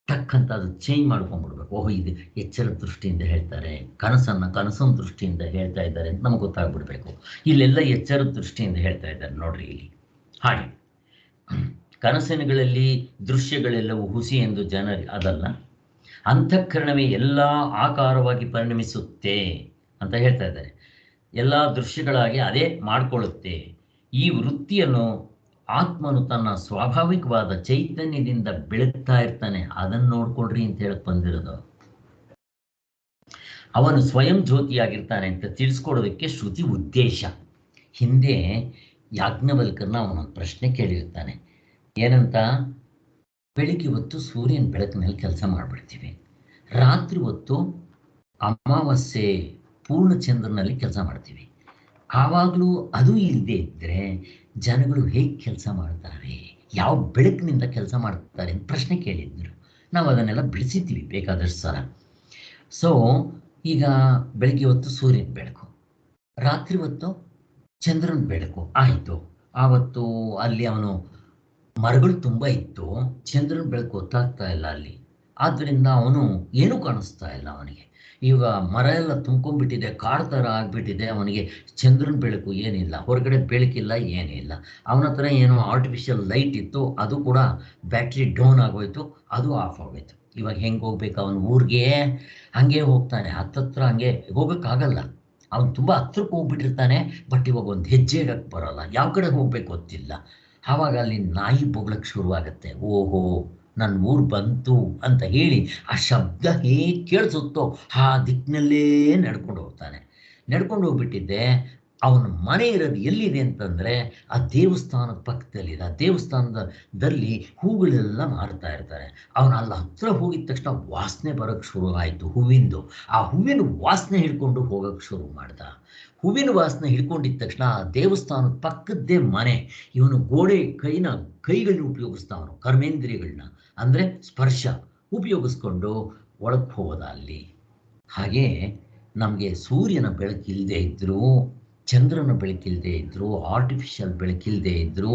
ಟಕ್ ಅಂತ ಅದು ಚೇಂಜ್ ಮಾಡ್ಕೊಂಡ್ಬಿಡ್ಬೇಕು. ಓಹೋ, ಇದು ಎಚ್ಚರ ದೃಷ್ಟಿಯಿಂದ ಹೇಳ್ತಾರೆ, ಕನಸಿನ ದೃಷ್ಟಿಯಿಂದ ಹೇಳ್ತಾ ಇದ್ದಾರೆ ಅಂತ ನಮ್ಗೆ ಗೊತ್ತಾಗ್ಬಿಡ್ಬೇಕು. ಇಲ್ಲೆಲ್ಲ ಎಚ್ಚರ ದೃಷ್ಟಿಯಿಂದ ಹೇಳ್ತಾ ಇದ್ದಾರೆ ನೋಡ್ರಿ ಇಲ್ಲಿ. ಹಾಗೆ ಕನಸಿನಗಳಲ್ಲಿ ದೃಶ್ಯಗಳೆಲ್ಲವೂ ಹುಸಿ ಎಂದು ಜನರು ಅದಲ್ಲ, ಅಂತಃಕರಣವೇ ಎಲ್ಲ ಆಕಾರವಾಗಿ ಪರಿಣಮಿಸುತ್ತೆ ಅಂತ ಹೇಳ್ತಾ ಇದ್ದಾರೆ. ಎಲ್ಲ ದೃಶ್ಯಗಳಾಗಿ ಅದೇ ಮಾಡಿಕೊಳ್ಳುತ್ತೆ. ಈ ವೃತ್ತಿಯನ್ನು ಆತ್ಮನು ತನ್ನ ಸ್ವಾಭಾವಿಕವಾದ ಚೈತನ್ಯದಿಂದ ಬೆಳಗ್ತಾ ಇರ್ತಾನೆ, ಅದನ್ನು ನೋಡ್ಕೊಳ್ರಿ ಅಂತ ಹೇಳಕ್ ಬಂದಿರೋದು. ಅವನು ಸ್ವಯಂ ಜ್ಯೋತಿಯಾಗಿರ್ತಾನೆ ಅಂತ ತಿಳಿಸ್ಕೊಡೋದಕ್ಕೆ ಶ್ರುತಿ ಉದ್ದೇಶ. ಹಿಂದೆ ಯಾಜ್ಞವಲ್ಕರ್ನ ಅವನೊಂದು ಪ್ರಶ್ನೆ ಕೇಳಿರ್ತಾನೆ. ಏನಂತ? ಬೆಳಿಗ್ಗೆ ಹೊತ್ತು ಸೂರ್ಯನ ಬೆಳಕಿನಲ್ಲಿ ಕೆಲಸ ಮಾಡಿಬಿಡ್ತೀವಿ, ರಾತ್ರಿ ಹೊತ್ತು ಅಮಾವಾಸ್ಯೆ ಪೂರ್ಣಚಂದ್ರನಲ್ಲಿ ಕೆಲಸ ಮಾಡ್ತೀವಿ. ಆವಾಗಲೂ ಅದು ಇಲ್ಲದೆ ಇದ್ದರೆ ಜನಗಳು ಹೇಗೆ ಕೆಲಸ ಮಾಡ್ತಾರೆ, ಯಾವ ಬೆಳಕಿನಿಂದ ಕೆಲಸ ಮಾಡ್ತಾರೆ ಅಂತ ಪ್ರಶ್ನೆ ಕೇಳಿದ್ರು. ನಾವು ಅದನ್ನೆಲ್ಲ ಬಿಡಿಸಿದ್ದೀವಿ ಬೇಕಾದಷ್ಟು ಸಲ. ಸೊ ಈಗ ಬೆಳಗ್ಗೆ ಹೊತ್ತು ಸೂರ್ಯನ ಬೆಳಕು, ರಾತ್ರಿ ಹೊತ್ತು ಚಂದ್ರನ ಬೆಳಕು ಆಯಿತು. ಆವತ್ತು ಅಲ್ಲಿ ಅವನು ಮರಗಳು ತುಂಬ ಇತ್ತು, ಚಂದ್ರನ ಬೆಳಕು ಗೊತ್ತಾಗ್ತಾ ಇಲ್ಲ ಅಲ್ಲಿ, ಆದ್ದರಿಂದ ಅವನು ಏನೂ ಕಾಣಿಸ್ತಾ ಇಲ್ಲ ಅವನಿಗೆ. ಈಗ ಮರ ಎಲ್ಲ ತುಂಬ್ಕೊಂಡ್ಬಿಟ್ಟಿದೆ, ಕಾಡು ಥರ ಆಗಿಬಿಟ್ಟಿದೆ, ಅವನಿಗೆ ಚಂದ್ರನ ಬೆಳಕು ಏನಿಲ್ಲ, ಹೊರಗಡೆ ಬೆಳಕಿಲ್ಲ, ಏನಿಲ್ಲ. ಅವನ ಹತ್ರ ಏನೋ ಆರ್ಟಿಫಿಷಿಯಲ್ ಲೈಟ್ ಇತ್ತು, ಅದು ಕೂಡ ಬ್ಯಾಟ್ರಿ ಡೌನ್ ಆಗೋಯ್ತು, ಅದು ಆಫ್ ಆಗೋಯ್ತು. ಇವಾಗ ಹೆಂಗೆ ಹೋಗ್ಬೇಕು ಅವನ ಊರಿಗೆ? ಹಂಗೆ ಹೋಗ್ತಾನೆ, ಹತ್ತತ್ರ ಹಂಗೆ ಹೋಗೋಕ್ಕಾಗಲ್ಲ. ಅವನು ತುಂಬ ಹತ್ರಕ್ಕೆ ಹೋಗ್ಬಿಟ್ಟಿರ್ತಾನೆ, ಬಟ್ ಇವಾಗ ಒಂದು ಹೆಜ್ಜೆ ಇಡಕ್ಕೆ ಬರೋಲ್ಲ, ಯಾವ ಕಡೆ ಹೋಗ್ಬೇಕು ಗೊತ್ತಿಲ್ಲ. ಆವಾಗ ಅಲ್ಲಿ ನಾಯಿ ಬೊಗ್ಳಕ್ಕೆ ಶುರುವಾಗುತ್ತೆ. ಓಹೋ, ನನ್ನ ಊರು ಬಂತು ಅಂತ ಹೇಳಿ ಆ ಶಬ್ದ ಹೇಗೆ ಕೇಳಿಸುತ್ತೋ ಆ ದಿಕ್ಕಿನಲ್ಲೇ ನಡ್ಕೊಂಡು ಹೋಗ್ತಾನೆ. ನಡ್ಕೊಂಡು ಹೋಗ್ಬಿಟ್ಟಿದ್ದೆ. ಅವನ ಮನೆ ಇರೋದು ಎಲ್ಲಿದೆ ಅಂತಂದರೆ ಆ ದೇವಸ್ಥಾನದ ಪಕ್ಕದಲ್ಲಿದೆ. ಆ ದೇವಸ್ಥಾನದಲ್ಲಿ ಹೂಗಳೆಲ್ಲ ಮಾರ್ತಾ ಇರ್ತಾರೆ. ಅವನು ಅಲ್ಲಿ ಹತ್ರ ಹೋಗಿದ ತಕ್ಷಣ ವಾಸನೆ ಬರೋಕ್ಕೆ ಶುರು ಆಯಿತು, ಹೂವಿಂದು. ಆ ಹೂವಿನ ವಾಸನೆ ಹಿಡ್ಕೊಂಡು ಹೋಗೋಕ್ಕೆ ಶುರು ಮಾಡ್ದ. ಹೂವಿನ ವಾಸನೆ ಹಿಡ್ಕೊಂಡಿದ್ದ ತಕ್ಷಣ ಆ ದೇವಸ್ಥಾನದ ಪಕ್ಕದ್ದೇ ಮನೆ. ಇವನು ಗೋಡೆ ಕೈಗಳನ್ನ ಉಪಯೋಗಿಸ್ತಾವನು, ಕರ್ಮೇಂದ್ರಿಯಗಳನ್ನ, ಅಂದರೆ ಸ್ಪರ್ಶ. ಉಪಯೋಗಿಸ್ಕೊಂಡು ಒಳಗೆ ಹೋದ ಅಲ್ಲಿ. ಹಾಗೆ ನಮಗೆ ಸೂರ್ಯನ ಬೆಳಕಿಲ್ಲದೆ ಇದ್ದರೂ, ಚಂದ್ರನ ಬೆಳಕಿಲ್ಲದೆ ಇದ್ದರೂ, ಆರ್ಟಿಫಿಷಿಯಲ್ ಬೆಳಕಿಲ್ಲದೆ ಇದ್ದರೂ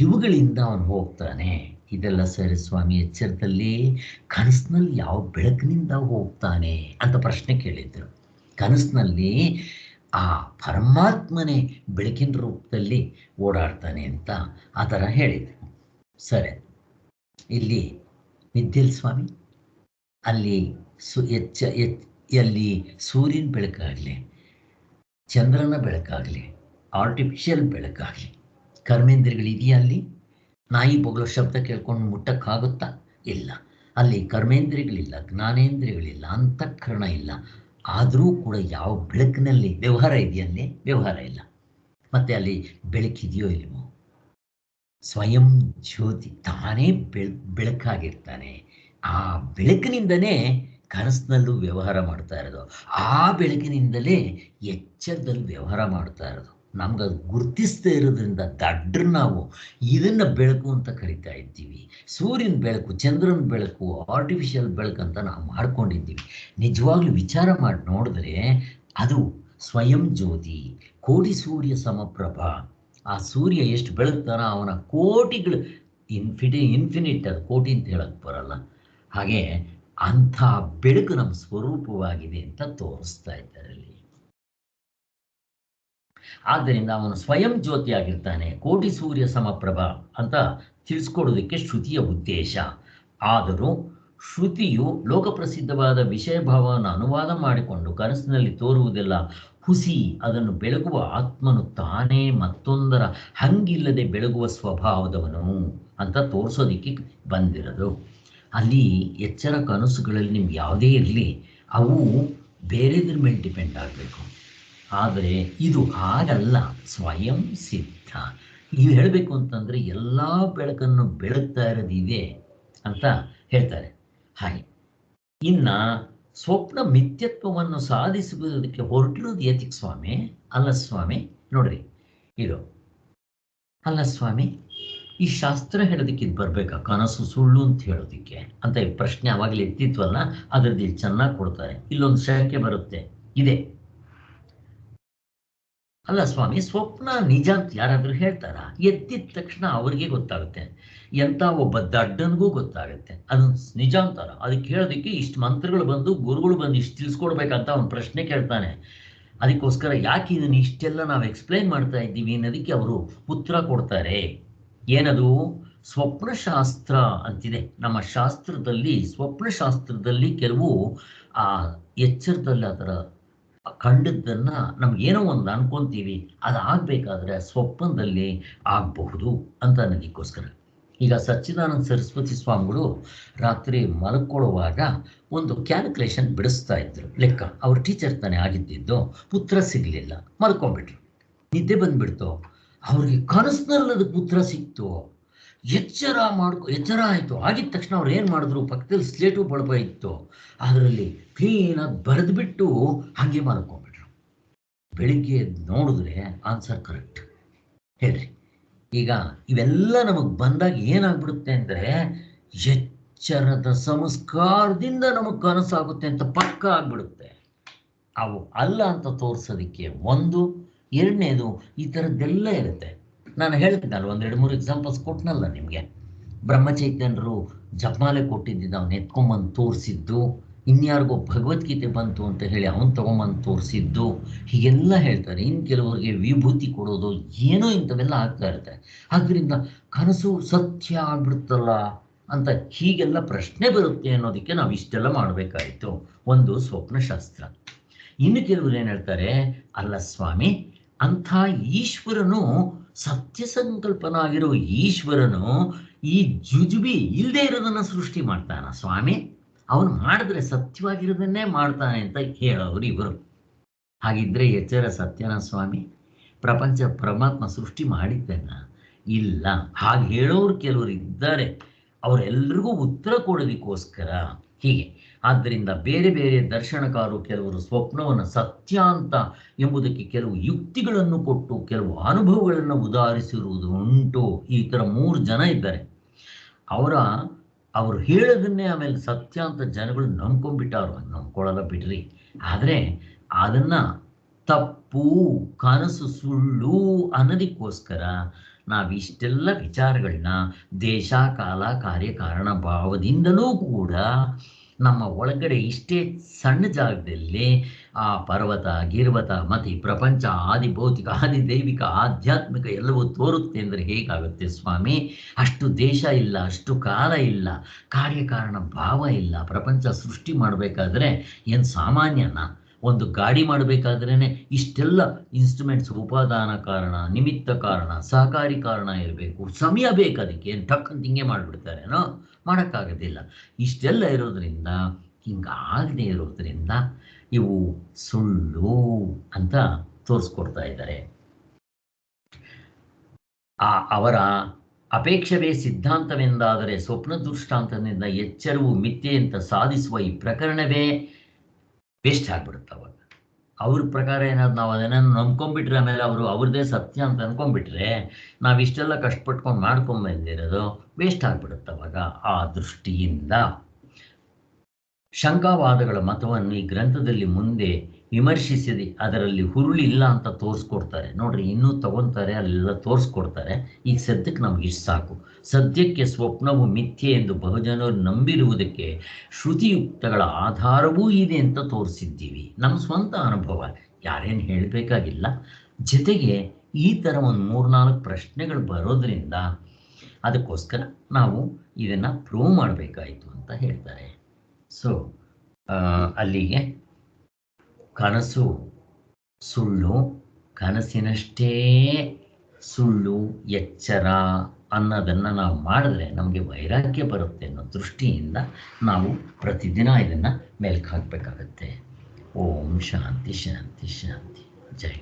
ಇವುಗಳಿಂದ ಅವನು ಹೋಗ್ತಾನೆ. ಇದೆಲ್ಲ ಸರಿ ಸ್ವಾಮಿ ಎಚ್ಚರದಲ್ಲಿ ಕನಸಿನಲ್ಲಿ ಯಾವ ಬೆಳಕಿನಿಂದ ಹೋಗ್ತಾನೆ ಅಂತ ಪ್ರಶ್ನೆ ಕೇಳಿದ್ರು. ಕನಸಿನಲ್ಲಿ ಆ ಪರಮಾತ್ಮನೇ ಬೆಳಕಿನ ರೂಪದಲ್ಲಿ ಓಡಾಡ್ತಾನೆ ಅಂತ ಆ ಥರ ಹೇಳಿದ್ರು. ಸರಿ, ಇಲ್ಲಿ ನಿದ್ದಿಲ್ ಸ್ವಾಮಿ ಅಲ್ಲಿ ಅಲ್ಲಿ ಸೂರ್ಯನ ಬೆಳಕಾಗಲಿ, ಚಂದ್ರನ ಬೆಳಕಾಗಲಿ, ಆರ್ಟಿಫಿಷಿಯಲ್ ಬೆಳಕಾಗಲಿ, ಕರ್ಮೇಂದ್ರಿಯಗಳಿದೆಯಾ ಅಲ್ಲಿ? ನಾಯಿ ಬೊಗಳೋ ಶಬ್ದ ಕೇಳ್ಕೊಂಡು ಮುಟ್ಟಕ್ಕಾಗುತ್ತಾ? ಇಲ್ಲ. ಅಲ್ಲಿ ಕರ್ಮೇಂದ್ರಿಯಗಳಿಲ್ಲ, ಜ್ಞಾನೇಂದ್ರಿಯಗಳಿಲ್ಲ, ಅಂತಃಕರಣ ಇಲ್ಲ. ಆದರೂ ಕೂಡ ಯಾವ ಬೆಳಕಿನಲ್ಲಿ ವ್ಯವಹಾರ ಇದೆಯಲ್ಲಿ? ವ್ಯವಹಾರ ಇಲ್ಲ. ಮತ್ತೆ ಅಲ್ಲಿ ಬೆಳಕಿದೆಯೋ ಇಲ್ವೋ? ಸ್ವಯಂ ಜ್ಯೋತಿ ತಾನೇ ಬೆಳಕಾಗಿರ್ತಾನೆ. ಆ ಬೆಳಕಿನಿಂದನೇ ಕನಸಿನಲ್ಲೂ ವ್ಯವಹಾರ ಮಾಡ್ತಾ ಇರೋದು. ಆ ಬೆಳಕಿನಿಂದಲೇ ಎಚ್ಚರದಲ್ಲಿ ವ್ಯವಹಾರ ಮಾಡ್ತಾ ಇರೋದು. ನಮ್ಗದು ಗುರುತಿಸ್ತಾ ಇರೋದ್ರಿಂದ ದಡ್ಡ್ರು ನಾವು ಇದನ್ನ ಬೆಳಕು ಅಂತ ಕರಿತಾ ಇದ್ದೀವಿ. ಸೂರ್ಯನ ಬೆಳಕು, ಚಂದ್ರನ ಬೆಳಕು, ಆರ್ಟಿಫಿಷಿಯಲ್ ಬೆಳಕು ಅಂತ ನಾವು ಮಾಡ್ಕೊಂಡಿದ್ದೀವಿ. ನಿಜವಾಗ್ಲೂ ವಿಚಾರ ಮಾಡಿ ನೋಡಿದ್ರೆ ಅದು ಸ್ವಯಂ ಜ್ಯೋತಿ, ಕೋಟಿ ಸೂರ್ಯ ಸಮಪ್ರಭ. ಆ ಸೂರ್ಯ ಎಷ್ಟು ಬೆಳಗ್ತಾನ ಅವನ ಕೋಟಿಗಳು ಇನ್ಫಿನಿಟ್, ಅದು ಕೋಟಿ ಅಂತ ಹೇಳಕ್ ಬರಲ್ಲ. ಹಾಗೆ ಅಂಥ ಬೆಳಕು ನಮ್ಮ ಸ್ವರೂಪವಾಗಿದೆ ಅಂತ ತೋರಿಸ್ತಾ ಇದ್ದಾರೆ ಅಲ್ಲಿ. ಆದ್ದರಿಂದ ಅವನು ಸ್ವಯಂ ಜ್ಯೋತಿ ಆಗಿರ್ತಾನೆ, ಕೋಟಿ ಸೂರ್ಯ ಸಮಪ್ರಭ ಅಂತ ತಿಳಿಸ್ಕೊಡೋದಕ್ಕೆ ಶ್ರುತಿಯ ಉದ್ದೇಶ. ಆದರೂ ಶ್ರುತಿಯು ಲೋಕಪ್ರಸಿದ್ಧವಾದ ವಿಷಯ ಭಾವವನ್ನು ಅನುವಾದ ಮಾಡಿಕೊಂಡು ಕನಸಿನಲ್ಲಿ ತೋರುವುದೆಲ್ಲ ಹುಸಿ, ಅದನ್ನು ಬೆಳಗುವ ಆತ್ಮನು ತಾನೇ ಮತ್ತೊಂದರ ಹಂಗಿಲ್ಲದೆ ಬೆಳಗುವ ಸ್ವಭಾವದವನು ಅಂತ ತೋರಿಸೋದಿಕ್ಕೆ ಬಂದಿರೋದು. ಅಲ್ಲಿ ಎಚ್ಚರ ಕನಸುಗಳಲ್ಲಿ ನಿಮ್ಗೆ ಯಾವುದೇ ಇರಲಿ, ಅವು ಬೇರೆದ್ರ ಮೇಲೆ ಡಿಪೆಂಡ್ ಆಗಬೇಕು. ಆದರೆ ಇದು ಹಾಗಲ್ಲ, ಸ್ವಯಂ ಸಿದ್ಧ. ನೀವು ಹೇಳಬೇಕು ಅಂತಂದರೆ ಎಲ್ಲ ಬೆಳಕನ್ನು ಬೆಳಗ್ತಾ ಇರೋದಿದೆ ಅಂತ ಹೇಳ್ತಾರೆ. ಹಾಗೆ ಇನ್ನು ಸ್ವಪ್ನ ಮಿಥ್ಯತ್ವವನ್ನು ಸಾಧಿಸುವುದಕ್ಕೆ ಹೊರಟಿರೋದು ಏತಿಕ್ ಸ್ವಾಮಿ? ಅಲ್ಲ ಸ್ವಾಮಿ, ನೋಡ್ರಿ ಇದು ಅಲ್ಲ ಸ್ವಾಮಿ, ಈ ಶಾಸ್ತ್ರ ಹೇಳೋದಕ್ಕೆ ಇದು ಬರಬೇಕಾ? ಕನಸು ಸುಳ್ಳು ಅಂತ ಹೇಳೋದಕ್ಕೆ ಅಂತ ಪ್ರಶ್ನೆ ಅವಾಗಲೇ ಎತ್ತಿತ್ವಲ್ಲ, ಅದರದ್ದು ಇಲ್ಲಿ ಚೆನ್ನಾಗಿ ಕೊಡ್ತಾರೆ. ಇಲ್ಲೊಂದು ಶಂಕೆ ಬರುತ್ತೆ, ಇದೆ. ಅಲ್ಲ ಸ್ವಾಮಿ, ಸ್ವಪ್ನ ನಿಜ ಅಂತ ಯಾರಾದರೂ ಹೇಳ್ತಾರ? ಎದ್ದಿದ ತಕ್ಷಣ ಅವ್ರಿಗೆ ಗೊತ್ತಾಗುತ್ತೆ, ಎಂಥ ಒಬ್ಬ ದಡ್ಡನಿಗೂ ಗೊತ್ತಾಗುತ್ತೆ ಅದು ನಿಜ ಅಂತಾರ. ಅದಕ್ಕೆ ಹೇಳೋದಕ್ಕೆ ಇಷ್ಟು ಮಂತ್ರಗಳು ಬಂದು, ಗುರುಗಳು ಬಂದು ಇಷ್ಟು ತಿಳಿಸ್ಕೊಡ್ಬೇಕಂತ ಅವ್ನು ಪ್ರಶ್ನೆ ಕೇಳ್ತಾನೆ. ಅದಕ್ಕೋಸ್ಕರ ಯಾಕೆ ಇದನ್ನು ಇಷ್ಟೆಲ್ಲ ನಾವು ಎಕ್ಸ್ಪ್ಲೈನ್ ಮಾಡ್ತಾ ಇದ್ದೀವಿ ಅನ್ನೋದಕ್ಕೆ ಅವರು ಉತ್ತರ ಕೊಡ್ತಾರೆ. ಏನದು? ಸ್ವಪ್ನಶಾಸ್ತ್ರ ಅಂತಿದೆ ನಮ್ಮ ಶಾಸ್ತ್ರದಲ್ಲಿ. ಸ್ವಪ್ನಶಾಸ್ತ್ರದಲ್ಲಿ ಕೆಲವು ಆ ಎಚ್ಚರದಲ್ಲಿ ಆ ಥರ ಕಂಡದ್ದನ್ನ ನಮ್ಗೇನೋ ಒಂದು ಅನ್ಕೊಂತೀವಿ, ಅದಾಗಬೇಕಾದ್ರೆ ಸ್ವಪ್ನದಲ್ಲಿ ಆಗಬಹುದು ಅಂತ ಅನ್ನೋದಕ್ಕೋಸ್ಕರ. ಈಗ ಸಚ್ಚಿದಾನಂದ ಸರಸ್ವತಿ ಸ್ವಾಮಿಗಳು ರಾತ್ರಿ ಮಲ್ಕೊಳ್ಳುವಾಗ ಒಂದು ಕ್ಯಾಲ್ಕುಲೇಷನ್ ಬಿಡಿಸ್ತಾ ಇದ್ರು, ಲೆಕ್ಕ. ಅವ್ರ ಟೀಚರ್ ತಾನೇ ಆಗಿದ್ದಿದ್ದು, ಉತ್ತರ ಸಿಗಲಿಲ್ಲ, ಮಲ್ಕೊಂಡ್ಬಿಟ್ರು. ನಿದ್ದೆ ಬಂದ್ಬಿಡ್ತು ಅವ್ರಿಗೆ. ಕನಸಿನಲ್ಲಿ ಅದಕ್ಕೆ ಉತ್ತರ ಸಿಕ್ತು. ಎಚ್ಚರ ಆಯಿತು. ಆಗಿದ ತಕ್ಷಣ ಅವ್ರು ಏನು ಮಾಡಿದ್ರು, ಪಕ್ಕದಲ್ಲಿ ಸ್ಲೇಟು ಬಳಪ ಇತ್ತು, ಅದರಲ್ಲಿ ಕ್ಲೀನಾಗಿ ಬರೆದ್ಬಿಟ್ಟು ಹಾಗೆ ಮಲ್ಕೊಂಡ್ಬಿಟ್ರು. ಬೆಳಿಗ್ಗೆ ನೋಡಿದ್ರೆ ಆನ್ಸರ್ ಕರೆಕ್ಟ್. ಹೇಳ್ರಿ, ಈಗ ಇವೆಲ್ಲ ನಮಗೆ ಬಂದಾಗ ಏನಾಗ್ಬಿಡುತ್ತೆ ಅಂದರೆ, ಎಚ್ಚರದ ಸಂಸ್ಕಾರದಿಂದ ನಮಗೆ ಕನಸಾಗುತ್ತೆ ಅಂತ ಪಕ್ಕ ಆಗ್ಬಿಡುತ್ತೆ. ಅವು ಅಲ್ಲ ಅಂತ ತೋರಿಸೋದಕ್ಕೆ ಒಂದು. ಎರಡನೇದು, ಈ ಥರದ್ದೆಲ್ಲ ಇರುತ್ತೆ. ನಾನು ಹೇಳ್ತಿದ್ದಲ್ಲ, 1-2-3 ಎಕ್ಸಾಂಪಲ್ಸ್ ಕೊಟ್ಟನಲ್ಲ ನಿಮಗೆ. ಬ್ರಹ್ಮಚೈತನ್ಯರು ಜಪಮಾಲೆ ಕೊಟ್ಟಿದ್ದು ಅವನು ಎತ್ಕೊಂಬಂದು ತೋರಿಸಿದ್ದು, ಇನ್ಯಾರಿಗೋ ಭಗವದ್ಗೀತೆ ಬಂತು ಅಂತ ಹೇಳಿ ಅವನು ತೊಗೊಂಬಂದು ತೋರಿಸಿದ್ದು, ಹೀಗೆಲ್ಲ ಹೇಳ್ತಾರೆ. ಇನ್ನು ಕೆಲವರಿಗೆ ವಿಭೂತಿ ಕೊಡೋದು, ಏನೋ ಇಂಥವೆಲ್ಲ ಆಗ್ತಾ ಇರುತ್ತೆ. ಆದ್ದರಿಂದ ಕನಸು ಸತ್ಯ ಆಗ್ಬಿಡುತ್ತಲ್ಲ ಅಂತ ಹೀಗೆಲ್ಲ ಪ್ರಶ್ನೆ ಬರುತ್ತೆ ಅನ್ನೋದಕ್ಕೆ ನಾವು ಇಷ್ಟೆಲ್ಲ ಮಾಡಬೇಕಾಯಿತು. ಒಂದು ಸ್ವಪ್ನಶಾಸ್ತ್ರ. ಇನ್ನು ಕೆಲವರು ಏನು ಹೇಳ್ತಾರೆ, ಅಲ್ಲ ಸ್ವಾಮಿ, ಅಂಥ ಈಶ್ವರನು, ಸತ್ಯ ಸಂಕಲ್ಪನಾಗಿರೋ ಈಶ್ವರನು ಈ ಜುಜುಬಿ ಇಲ್ಲದೆ ಇರೋದನ್ನು ಸೃಷ್ಟಿ ಮಾಡ್ತಾನ ಸ್ವಾಮಿ. ಅವನು ಮಾಡಿದ್ರೆ ಸತ್ಯವಾಗಿರೋದನ್ನೇ ಮಾಡ್ತಾನೆ ಅಂತ ಹೇಳೋರು ಇವರು. ಹಾಗಿದ್ರೆ ಎಚ್ಚರ ಸತ್ಯನ ಸ್ವಾಮಿ? ಪ್ರಪಂಚ ಪರಮಾತ್ಮ ಸೃಷ್ಟಿ ಮಾಡಿದ್ದೇನ? ಇಲ್ಲ. ಹಾಗೆ ಹೇಳೋರು ಕೆಲವರು ಇದ್ದಾರೆ. ಅವರೆಲ್ಲರಿಗೂ ಉತ್ತರ ಕೊಡೋದಕ್ಕೋಸ್ಕರ ಹೀಗೆ. ಆದ್ದರಿಂದ ಬೇರೆ ಬೇರೆ ದರ್ಶನಕಾರರು ಕೆಲವರು ಸ್ವಪ್ನವನ್ನು ಸತ್ಯ ಅಂತ ಎಂಬುದಕ್ಕೆ ಕೆಲವು ಯುಕ್ತಿಗಳನ್ನು ಕೊಟ್ಟು ಕೆಲವು ಅನುಭವಗಳನ್ನು ಉದಾಹರಿಸಿರುವುದು ಉಂಟು. ಈ ಥರ 3 ಜನ ಇದ್ದಾರೆ. ಅವರ ಅವರು ಹೇಳೋದನ್ನೇ ಆಮೇಲೆ ಸತ್ಯ ಅಂತ ಜನಗಳು ನಂಬ್ಕೊಂಡ್ಬಿಟ್ಟವ್ರು. ನಂಬ್ಕೊಳ್ಳಲ್ಲ ಬಿಡ್ರಿ. ಆದರೆ ಅದನ್ನು ತಪ್ಪು, ಕನಸು ಸುಳ್ಳು ಅನ್ನೋದಕ್ಕೋಸ್ಕರ ನಾವಿಷ್ಟೆಲ್ಲ ವಿಚಾರಗಳನ್ನ ದೇಶ ಕಾಲ ಕಾರ್ಯಕಾರಣ ಭಾವದಿಂದಲೂ ಕೂಡ ನಮ್ಮ ಒಳಗಡೆ ಇಷ್ಟೇ ಸಣ್ಣ ಜಾಗದಲ್ಲಿ ಆ ಪರ್ವತ ಗಿರ್ವತ ಮತ್ತು ಈ ಪ್ರಪಂಚ ಆದಿ ಭೌತಿಕ ಆದಿ ದೈವಿಕ ಆಧ್ಯಾತ್ಮಿಕ ಎಲ್ಲವೂ ತೋರುತ್ತೆ ಅಂದರೆ ಹೇಗಾಗುತ್ತೆ ಸ್ವಾಮಿ? ಅಷ್ಟು ದೇಶ ಇಲ್ಲ, ಅಷ್ಟು ಕಾಲ ಇಲ್ಲ, ಕಾರ್ಯಕಾರಣ ಭಾವ ಇಲ್ಲ. ಪ್ರಪಂಚ ಸೃಷ್ಟಿ ಮಾಡಬೇಕಾದ್ರೆ ಏನು ಸಾಮಾನ್ಯನ? ಒಂದು ಗಾಡಿ ಮಾಡಬೇಕಾದ್ರೇ ಇಷ್ಟೆಲ್ಲ ಇನ್ಸ್ಟ್ರೂಮೆಂಟ್ಸ್, ಉಪಾದಾನ ಕಾರಣ, ನಿಮಿತ್ತ ಕಾರಣ, ಸಹಕಾರಿ ಕಾರಣ ಇರಬೇಕು. ಸಮಯ ಬೇಕು ಅದಕ್ಕೆ. ಏನು ಟಕ್ಕಂತ ಹಿಂಗೆ ಮಾಡಿಬಿಡ್ತಾರೇನೋ? ಮಾಡೋಕ್ಕಾಗೋದಿಲ್ಲ. ಇಷ್ಟೆಲ್ಲ ಇರೋದ್ರಿಂದ, ಹಿಂಗಾಗದೆ ಇರೋದ್ರಿಂದ ಇವು ಸುಳ್ಳು ಅಂತ ತೋರಿಸ್ಕೊಡ್ತಾ ಇದ್ದಾರೆ. ಅವರ ಅಪೇಕ್ಷವೇ ಸಿದ್ಧಾಂತವೆಂದಾದರೆ ಸ್ವಪ್ನ ದೃಷ್ಟಾಂತದಿಂದ ಎಚ್ಚರವು ಮಿಥ್ಯೆ ಅಂತ ಸಾಧಿಸುವ ಈ ಪ್ರಕರಣವೇ ವೇಸ್ಟ್ ಆಗ್ಬಿಡುತ್ತೆ. ಅವಾಗ ಅವ್ರ ಪ್ರಕಾರ ಏನಾದ್ರು ನಾವು ಅದನ್ನು ನಂಬ್ಕೊಂಡ್ಬಿಟ್ರೆ ಆಮೇಲೆ ಅವ್ರದ್ದೇ ಸತ್ಯ ಅಂತ ಅಂದ್ಕೊಂಡ್ಬಿಟ್ರೆ ನಾವಿಷ್ಟೆಲ್ಲ ಕಷ್ಟಪಟ್ಕೊಂಡು ಮಾಡ್ಕೊಂಡ್ಬಂದಿರೋದು ವೇಸ್ಟ್ ಆಗ್ಬಿಡುತ್ತೆ. ಅವಾಗ ಆ ದೃಷ್ಟಿಯಿಂದ ಶಂಕಾವಾದಗಳ ಮತವನ್ನು ಈ ಗ್ರಂಥದಲ್ಲಿ ಮುಂದೆ ವಿಮರ್ಶಿಸಿ ಅದರಲ್ಲಿ ಹುರುಳಿಲ್ಲ ಅಂತ ತೋರಿಸ್ಕೊಡ್ತಾರೆ. ನೋಡ್ರಿ, ಇನ್ನೂ ತಗೊತಾರೆ, ಅಲ್ಲೆಲ್ಲ ತೋರಿಸ್ಕೊಡ್ತಾರೆ. ಈಗ ಸದ್ಯಕ್ಕೆ ನಮ್ಗೆ ಇಷ್ಟು ಸಾಕು. ಸದ್ಯಕ್ಕೆ ಸ್ವಪ್ನವು ಮಿಥ್ಯೆ ಎಂದು ಬಹುಜನರು ನಂಬಿರುವುದಕ್ಕೆ ಶ್ರುತಿಯುಕ್ತಗಳ ಆಧಾರವೂ ಇದೆ ಅಂತ ತೋರಿಸಿದ್ದೀವಿ. ನಮ್ಮ ಸ್ವಂತ ಅನುಭವ, ಯಾರೇನು ಹೇಳಬೇಕಾಗಿಲ್ಲ. ಜೊತೆಗೆ ಈ ಥರ ಒಂದು 3-4 ಪ್ರಶ್ನೆಗಳು ಬರೋದ್ರಿಂದ ಅದಕ್ಕೋಸ್ಕರ ನಾವು ಇದನ್ನು ಪ್ರೂವ್ ಮಾಡಬೇಕಾಯಿತು ಅಂತ ಹೇಳ್ತಾರೆ. ಸೊ ಅಲ್ಲಿಗೆ ಕನಸು ಸುಳ್ಳು, ಕನಸಿನಷ್ಟೇ ಸುಳ್ಳು ಎಚ್ಚರ ಅನ್ನೋದನ್ನು ನಾವು ಮಾಡಿದ್ರೆ ನಮಗೆ ವೈರಾಗ್ಯ ಬರುತ್ತೆ ಅನ್ನೋ ದೃಷ್ಟಿಯಿಂದ ನಾವು ಪ್ರತಿದಿನ ಇದನ್ನು ಮೆಲ್ಕು ಹಾಕಬೇಕಾಗತ್ತೆ. ಓಂ ಶಾಂತಿ ಶಾಂತಿ ಶಾಂತಿ. ಜೈ.